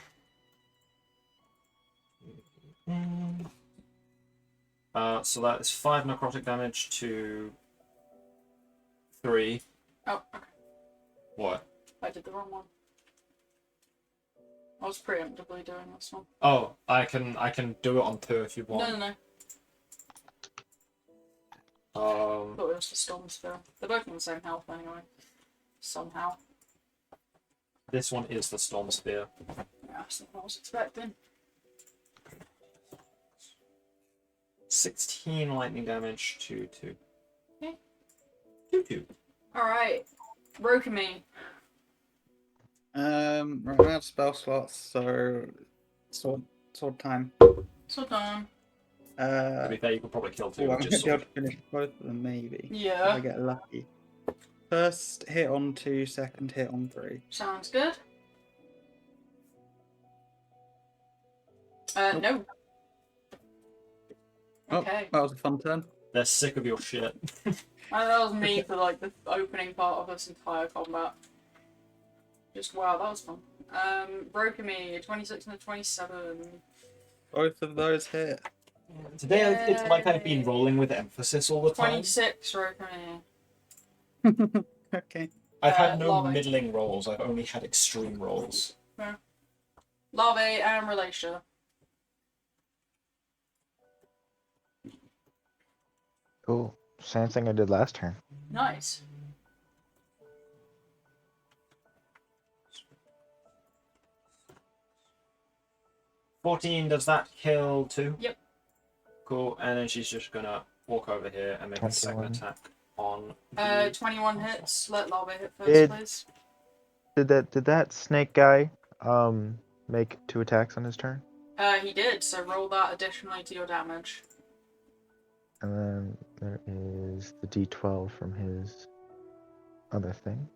So that is 5 necrotic damage to 3. Oh, okay. What? I did the wrong one. I was preemptively doing this one. Oh, I can do it on 2 if you No, want. no. I thought it was the Storm Sphere. They're both in the same health anyway. Somehow. This one is the Storm Spear. Yeah, that's what I was expecting. 16 lightning damage to 2. Okay. 2. Right, Alright. Rokami. I have spell slots, so sword time. So done. To be fair, you could probably kill 2 Oh, I with might just be able sword. to finish both of them, maybe. If I Yeah. get lucky. First hit on 2, second hit on 3. Sounds good. Nope. No. Oh, Okay. that was a fun turn. They're sick of your shit. That was me for like the opening part of this entire combat. Just wow, that was fun. Rokami, 26 and a 27. Both of those hit. Today it's like I've been rolling with emphasis all the time. 26, Rokami. Okay. I've had no Larvae. middling rolls, I've only had extreme rolls. Larvae and Relatia. Cool. Same thing I did last turn. Nice. $14, does that kill 2? Yep. Cool, and then she's just gonna walk over here and make a second 21. attack on. 21 hits. Let Larvae hit first, Did- please. Did that snake guy make 2 attacks on his turn? He did, so roll that additionally to your damage. And then there is the D12 from his other thing.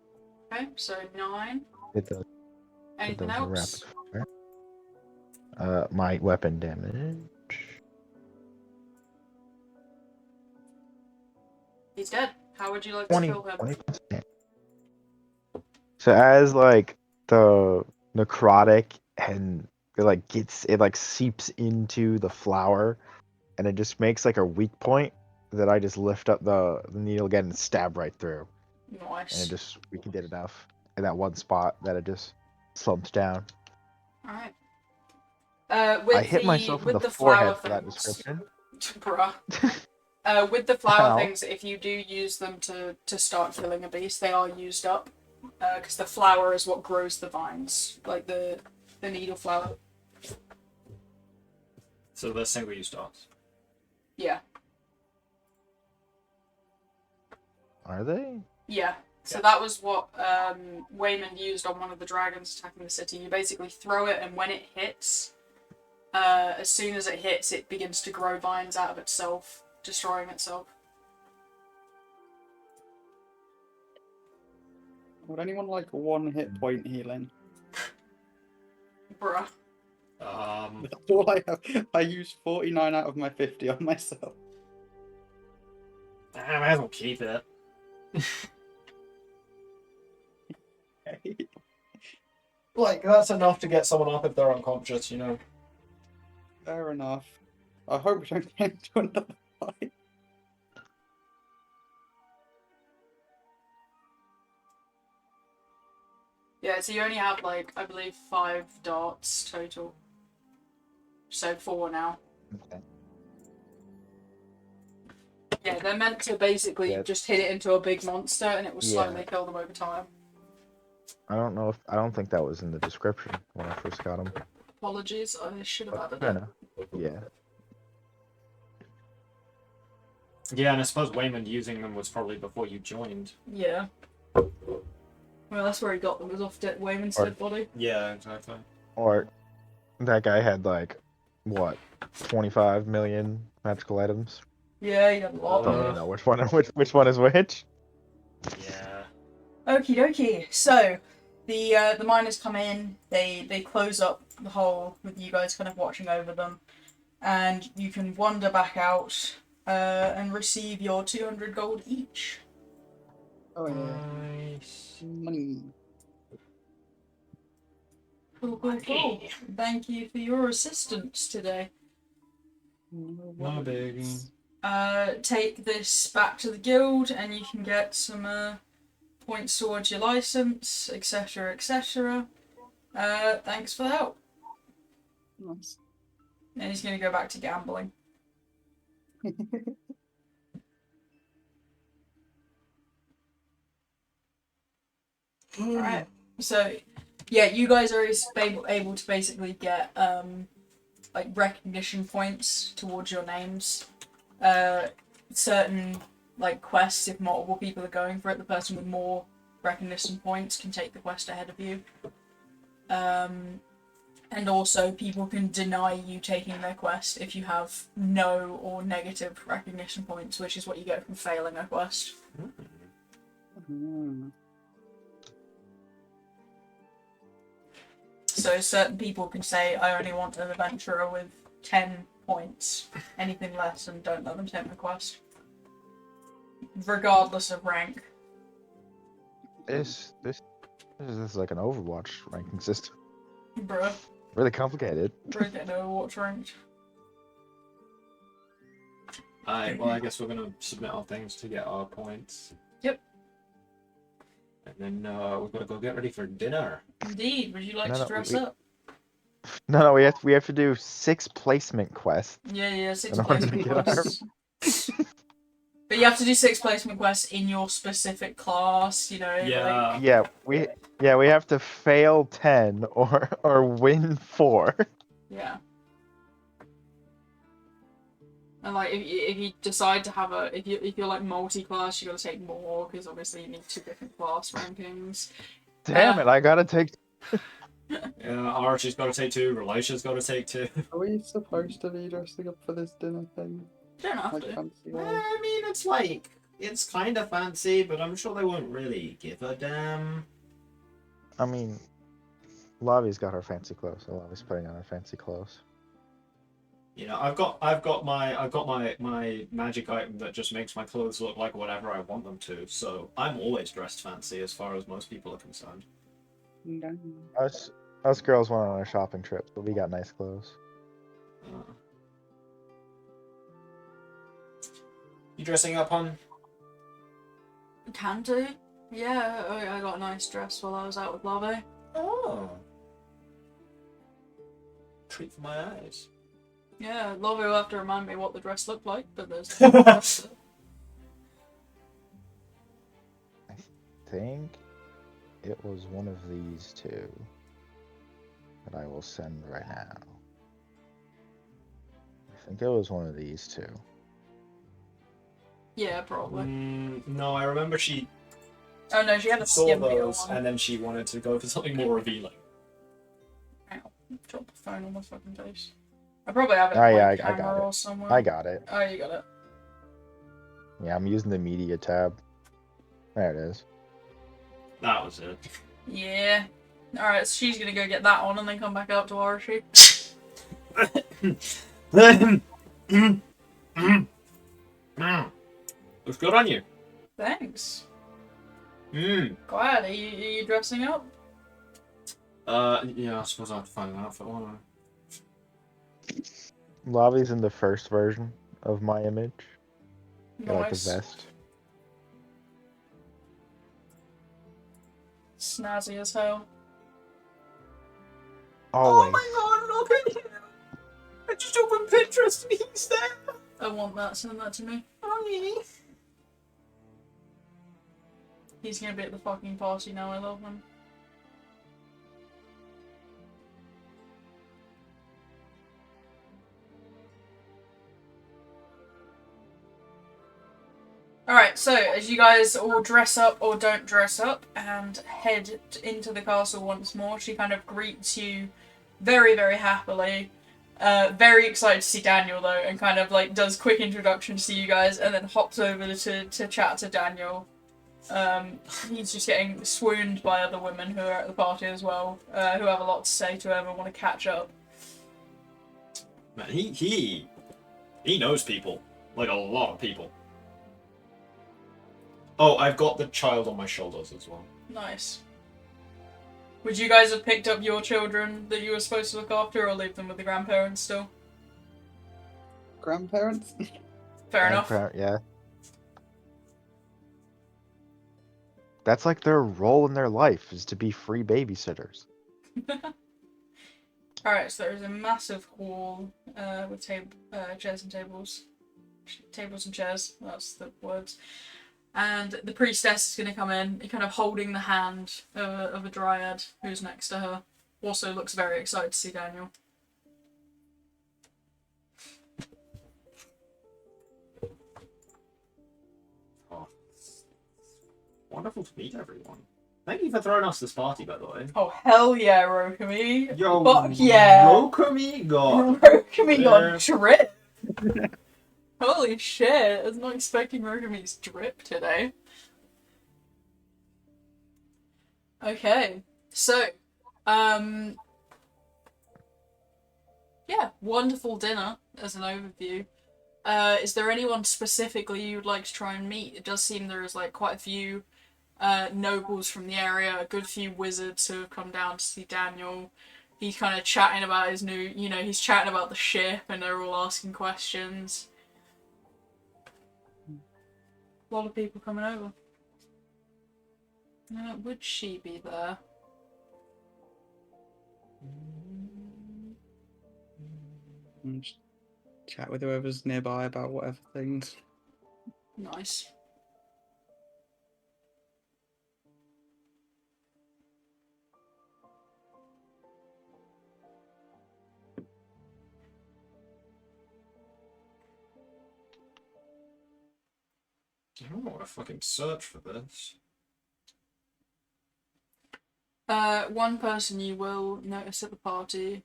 Okay, so 9. It does. It Anything does a rapid else? fire. My weapon damage. He's dead. How would you like to 20, kill him? 20%. So as like the necrotic and it like seeps into the flower, and it just makes like a weak point that I just lift up the needle again and stab right through, and it Nice. just weakened it enough in that one spot that it just slumps down. Alright. I hit myself in the forehead for that description. Bruh. With the flower How? things, if you do use them to start killing a beast, they are used up. Because the flower is what grows the vines. Like the needle flower. So they're single-use darts. Yeah. Are they? Yeah. So Yeah. that was what Waymond used on one of the dragons attacking the city. You basically throw it, and when it hits, as soon as it hits, it begins to grow vines out of itself, destroying itself. Would anyone like a 1 hit point healing? Bruh. That's all I have. I used 49 out of my 50 on myself. I might as well keep it. Like, that's enough to get someone up if they're unconscious, you know? Fair enough. I hope we don't get into another fight. Yeah, so you only have, like, I believe 5 darts total. So 4 now. Okay. Yeah, they're meant to basically Yeah. just hit it into a big monster and it will Yeah. slowly kill them over time. I don't think that was in the description when I first got them. Apologies, I should have added Fair it. enough. Yeah. Yeah, and I suppose Waymond using them was probably before you joined. Yeah. Well, that's where he got them, was off Waymond's Or- dead body. Yeah, exactly. Or that guy had like what, 25 million magical items. Yeah, he had a lot. Don't really know which one is which. Yeah. Okie dokie. So, the miners come in, they close up the hole with you guys kind of watching over them, and you can wander back out and receive your 200 gold each. Oh yeah. Nice. Money. Cool. Thank you for your assistance today. No biggie. Take this back to the guild and you can get some points towards your license, etc, etc. Thanks for the help. Nice. And he's gonna go back to gambling. Alright, so yeah, you guys are able to basically get like recognition points towards your names. Certain like quests, if multiple people are going for it, the person with more recognition points can take the quest ahead of you. And also people can deny you taking their quest if you have no or negative recognition points, which is what you get from failing a quest. Mm. So certain people can say, I only want an adventurer with 10 points. Anything less, and don't let them take my quest. Regardless of rank. This is like an Overwatch ranking system. Bruh. Really complicated. Bruh, get no Overwatch ranked. Alright, well, I guess we're gonna submit our things to get our points. Yep. And then we're gonna go get ready for dinner. Indeed, would you like No, to no, dress we- up? No, we have to do 6 placement quests. Yeah, 6 in order to placement get our- quests. But you have to do 6 placement quests in your specific class, you know, Yeah. like... Yeah, we have to fail 10 or win 4. Yeah. And like, if you decide to have if you're like multi-class, you gotta take more, because obviously you need 2 different class rankings. Damn it, I gotta take. Yeah, Archie's gotta take 2, Relisha's gotta take 2. Are we supposed to be dressing up for this dinner thing? Don't have Like to. fancy I mean, it's kind of fancy, but I'm sure they won't really give a damn. I mean, Lavi's got her fancy clothes, so Lavi's putting on her fancy clothes. You know, I've got my magic item that just makes my clothes look like whatever I want them to. So I'm always dressed fancy as far as most people are concerned. Us girls went on a shopping trip, so we got nice clothes. Uh, you dressing up, hon? Can do. Yeah, I got a nice dress while I was out with Lave. Oh, treat for my eyes. Yeah, Lave will have to remind me what the dress looked like, but there's no dress. I think it was one of these two that I will send right now. I think it was one of these two. Yeah, probably. No, I remember she Oh no, she had a saw skimpier those, one. and then she wanted to go for something more revealing. Ow, drop the phone on my fucking face. I probably have it Oh, on yeah, my I camera got it. or somewhere. I got it. Oh, you got it. Yeah, I'm using the media tab. There it is. That was it. Yeah. Alright, so she's gonna go get that on and then come back out to our she. Looks good on you. Thanks. Mm. Glad. Are you dressing up? Yeah, I suppose I have to find an outfit, won't I? Lavi's in the first version of my image. Got like a Nice. vest. Snazzy as hell. Always. Oh my god, look at him! I just opened Pinterest and he's there! I want that. Send that to me. Oh, He's gonna be at the fucking party now. I love him. Alright, so as you guys all dress up or don't dress up and head into the castle once more, she kind of greets you very, very happily. Very excited to see Daniel though, and kind of like does quick introductions to you guys and then hops over to chat to Daniel. He's just getting swooned by other women who are at the party as well, who have a lot to say to him and want to catch up. man, he knows people. Like a lot of people. Oh, I've got the child on my shoulders as well. Nice. Would you guys have picked up your children that you were supposed to look after or leave them with the grandparents still? Grandparents? Fair enough. Yeah. That's like their role in their life, is to be free babysitters. Alright, so there's a massive hall with chairs and tables. Tables and chairs, that's the words. And the priestess is going to come in, kind of holding the hand of a dryad who's next to her. Also looks very excited to see Daniel. Oh, wonderful to meet everyone. Thank you for throwing us this party, by the way. Oh, hell yeah, Rokami. Yo, Fuck yeah. Rokami got... Rokami got there. drip. Holy shit, I was not expecting Rokami's drip today. Okay, so, yeah, wonderful dinner as an overview. Is there anyone specifically you would like to try and meet? It does seem there is like quite a few nobles from the area, a good few wizards who have come down to see Daniel. He's kind of chatting about his new, he's chatting about the ship and they're all asking questions. A lot of people coming over. Would she be there? And just chat with whoever's nearby about whatever things. Nice. I don't know what to fucking search for this. One person you will notice at the party,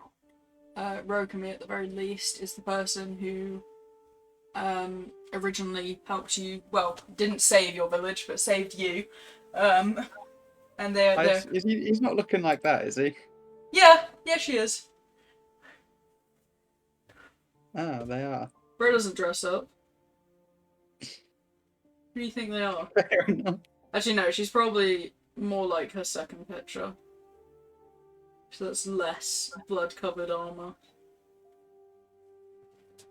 Rokami at the very least, is the person who originally helped you. Well, didn't save your village, but saved you. And they're He's not looking like that, is he? yeah, she is. Ah, they are. Bro doesn't dress up. Who do you think they are? Fair enough. Actually, no, she's probably more like her second picture. So that's less blood-covered armor.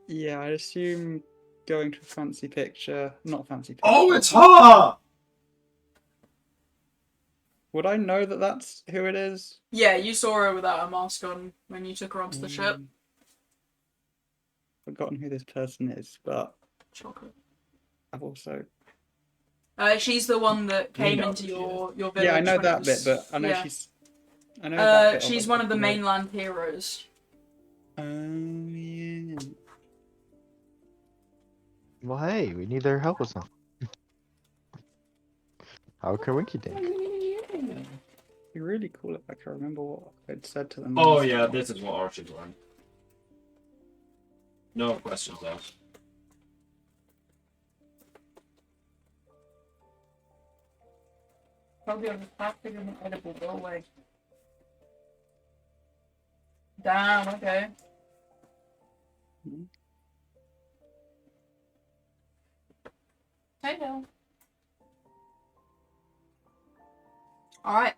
Yeah, I assume going to a fancy picture, not fancy picture. Oh, it's her! Would I know that that's who it is? Yeah, you saw her without a mask on when you took her onto the ship. Forgotten who this person is, but Chocolate. I've also... She's the one that came know into who your village. Yeah, I know when it that was- bit, but I know yeah. she's... I know that bit she's it, one of the but- mainland heroes. Oh, yeah. Well, hey, we need their help with something. How can we do? It'd be really cool if I could remember what I'd said to them. Oh last yeah, time. this is what Archie learned. No questions asked. Probably on the plastic and edible. Go away. Damn. Okay. Hmm. Hey, Bill. All right.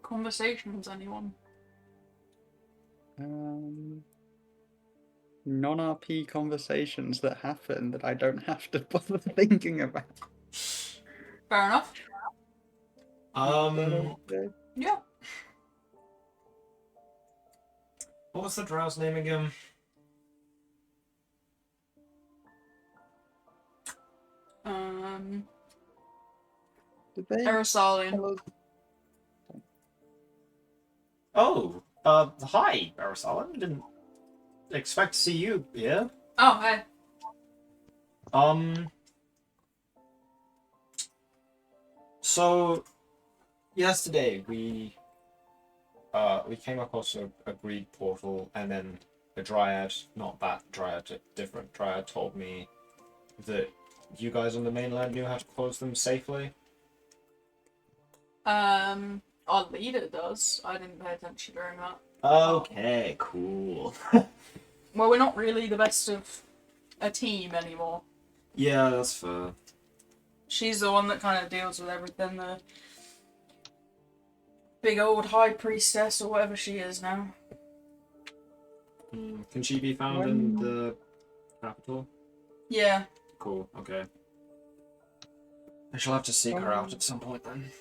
Conversations, anyone? Non-RP conversations that happen that I don't have to bother thinking about. Fair enough. Okay. Yeah. What was the drow's name again? Did they Aerosolian. tell us? Oh, hi, Arisalan. Didn't expect to see you here. Oh, hey. So, yesterday we came across a greed portal, and then a dryad, not that dryad, a different dryad, told me that you guys on the mainland knew how to close them safely. Our leader does. I didn't pay attention during that. Okay, cool. Well, we're not really the best of a team anymore. Yeah, that's fair. She's the one that kind of deals with everything. The big old high priestess or whatever she is now. Can she be found in the capital? Yeah. Cool, okay. I shall have to seek her out at some point then.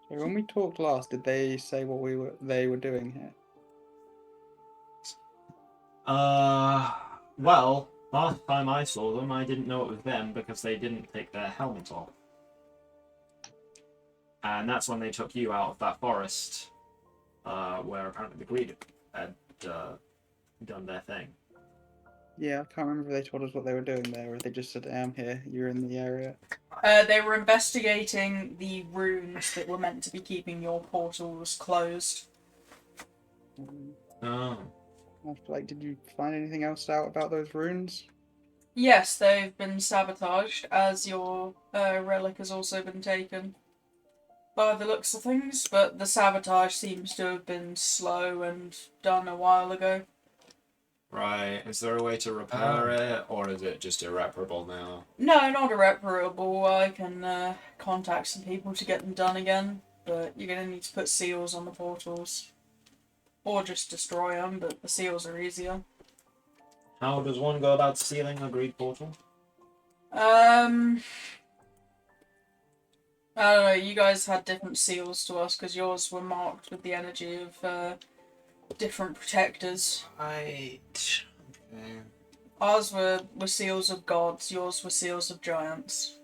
So when we talked last, did they say what they were doing here? Well, last time I saw them, I didn't know it was them because they didn't take their helmets off. And that's when they took you out of that forest, where apparently the greed had done their thing. Yeah, I can't remember if they told us what they were doing there, or if they just said, I'm here, you're in the area. They were investigating the runes that were meant to be keeping your portals closed. Oh. Like, did you find anything else out about those runes? Yes, they've been sabotaged, as your relic has also been taken. By the looks of things, but the sabotage seems to have been slow and done a while ago. Right. Is there a way to repair it, or is it just irreparable now? No, not irreparable. I can contact some people to get them done again, but you're going to need to put seals on the portals. Or just destroy them, but the seals are easier. How does one go about sealing a greed portal? I don't know, you guys had different seals to us, because yours were marked with the energy of different protectors. Right. Okay. Ours were seals of gods, yours were seals of giants.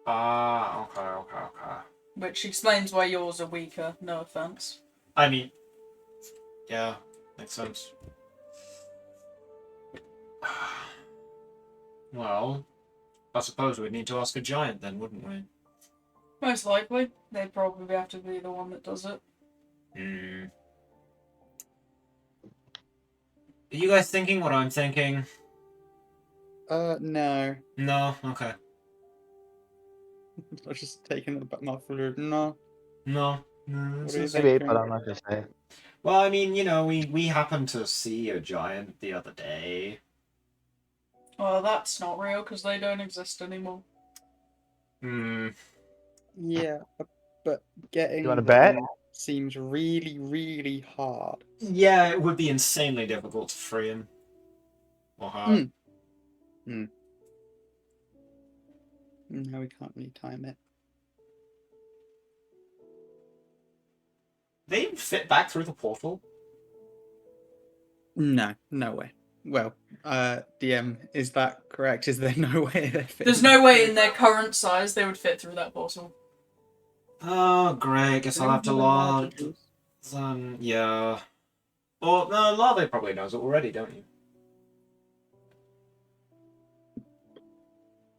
Okay. Which explains why yours are weaker, no offense. I mean, yeah, makes sense. Well, I suppose we'd need to ask a giant then, wouldn't we? Most likely. They'd probably have to be the one that does it. Hmm. Are you guys thinking what I'm thinking? No. No? Okay. I was just taking the mouthful of no. No. No, What this do you is- think? Maybe, but I'm not gonna say it. Well, I mean, you know, we happened to see a giant the other day. Well, that's not real because they don't exist anymore. Hmm. Yeah, but getting You wanna them bet? seems really, really hard. Yeah, it would be insanely difficult to free him. Or her. No, we can't really time it. They fit back through the portal? No way. Well, DM, is that correct? Is there no way they fit? There's no way in their current size they would fit through that portal. Oh, great. Guess I'll have to log. Yeah. Or, no, Larvae probably knows it already, don't you?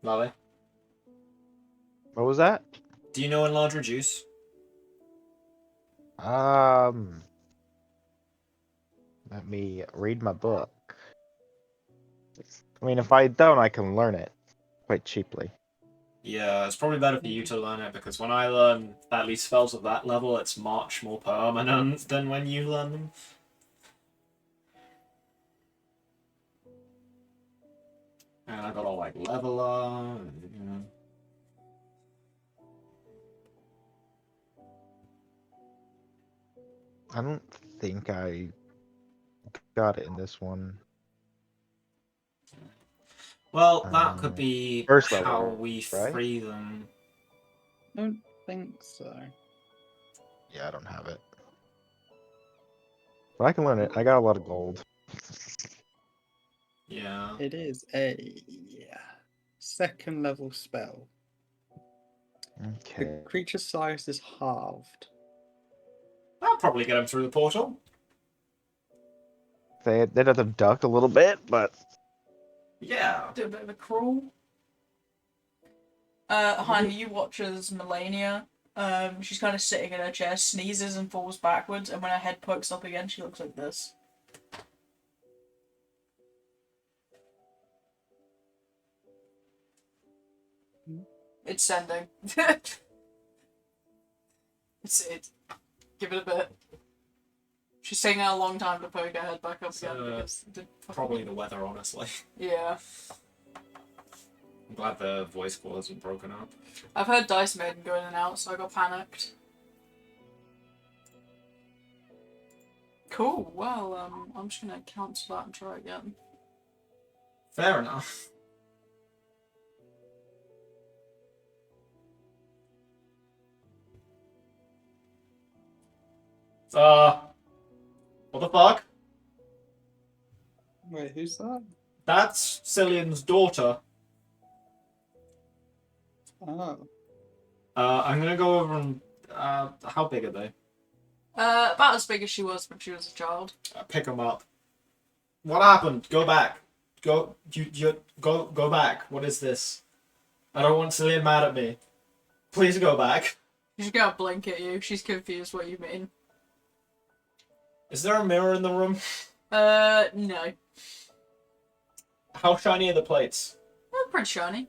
Larvae? What was that? Do you know enlarge reduce? Let me read my book. I mean, if I don't, I can learn it quite cheaply. Yeah, it's probably better for you to learn it because when I learn at least spells of that level, it's much more permanent than when you learn them. And I got all like leveler, you know. I don't think I got it in this one. Well, that could be First how level, we right? free them. I don't think so. Yeah, I don't have it. But I can learn it. I got a lot of gold. Yeah. It is a second level spell. Okay. The creature's size is halved. That'll probably get them through the portal. They'd have to duck a little bit, but Yeah. Do a bit of a crawl. Behind you watches Melania. She's kind of sitting in her chair, sneezes and falls backwards, and when her head pokes up again, she looks like this. It's sending. It's. Give it a bit. She's taking a long time to poke her head back up again because Probably the weather, honestly. Yeah. I'm glad the voice call isn't broken up. I've heard Dice Maiden go in and out, so I got panicked. Cool. Well, I'm just gonna cancel that and try again. Fair enough. What the fuck? Wait, who's that? That's Cillian's daughter. Oh. I'm gonna go over and, how big are they? About as big as she was when she was a child. Pick them up. What happened? Go back. Go back. What is this? I don't want Cillian mad at me. Please go back. She's gonna blink at you. She's confused what you mean. Is there a mirror in the room? No. How shiny are the plates? They're pretty shiny.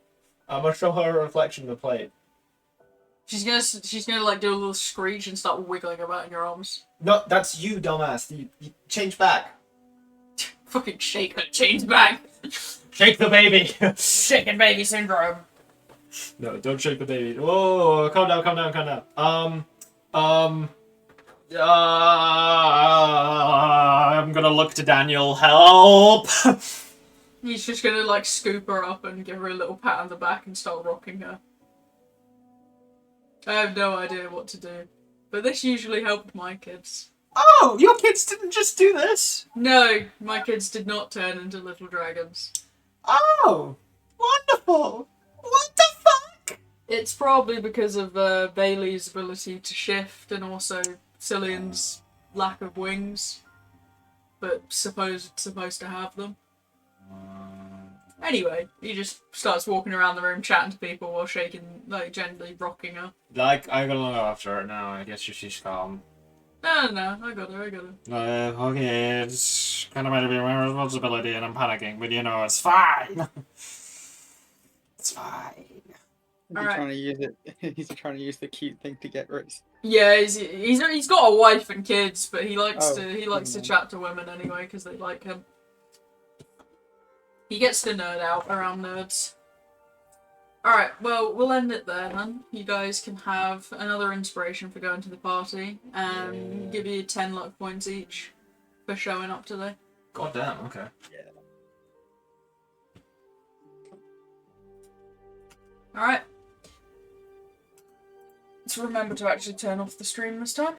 I'm gonna show her a reflection of the plate. She's gonna like do a little screech and start wiggling about in your arms. No, that's you, dumbass. You change back. Fucking shake her, change back. Shake the baby. Shaking baby syndrome. No, don't shake the baby. Whoa, calm down. I'm gonna look to Daniel. Help! He's just gonna like scoop her up and give her a little pat on the back and start rocking her. I have no idea what to do, but this usually helped my kids. Oh, your kids didn't just do this? No, my kids did not turn into little dragons. Oh, wonderful! What the fuck? It's probably because of Bailey's ability to shift and also Cillian's lack of wings, but supposed to have them. Anyway, he just starts walking around the room chatting to people while shaking, like gently rocking her. Like, I'm gonna look after her now. I guess she's calm. No, I got it. Okay, it's kind of might be my responsibility and I'm panicking, but you know, it's fine. It's fine. He's Alright. trying to use it. He's trying to use the cute thing to get rich. Yeah, he's got a wife and kids, but he likes Oh, to never chat to women anyway because they like him. He gets to nerd out around nerds. Alright, well, we'll end it there then. You guys can have another inspiration for going to the party, and give you 10 luck points each for showing up today. God damn, okay. Alright. Let's remember to actually turn off the stream this time.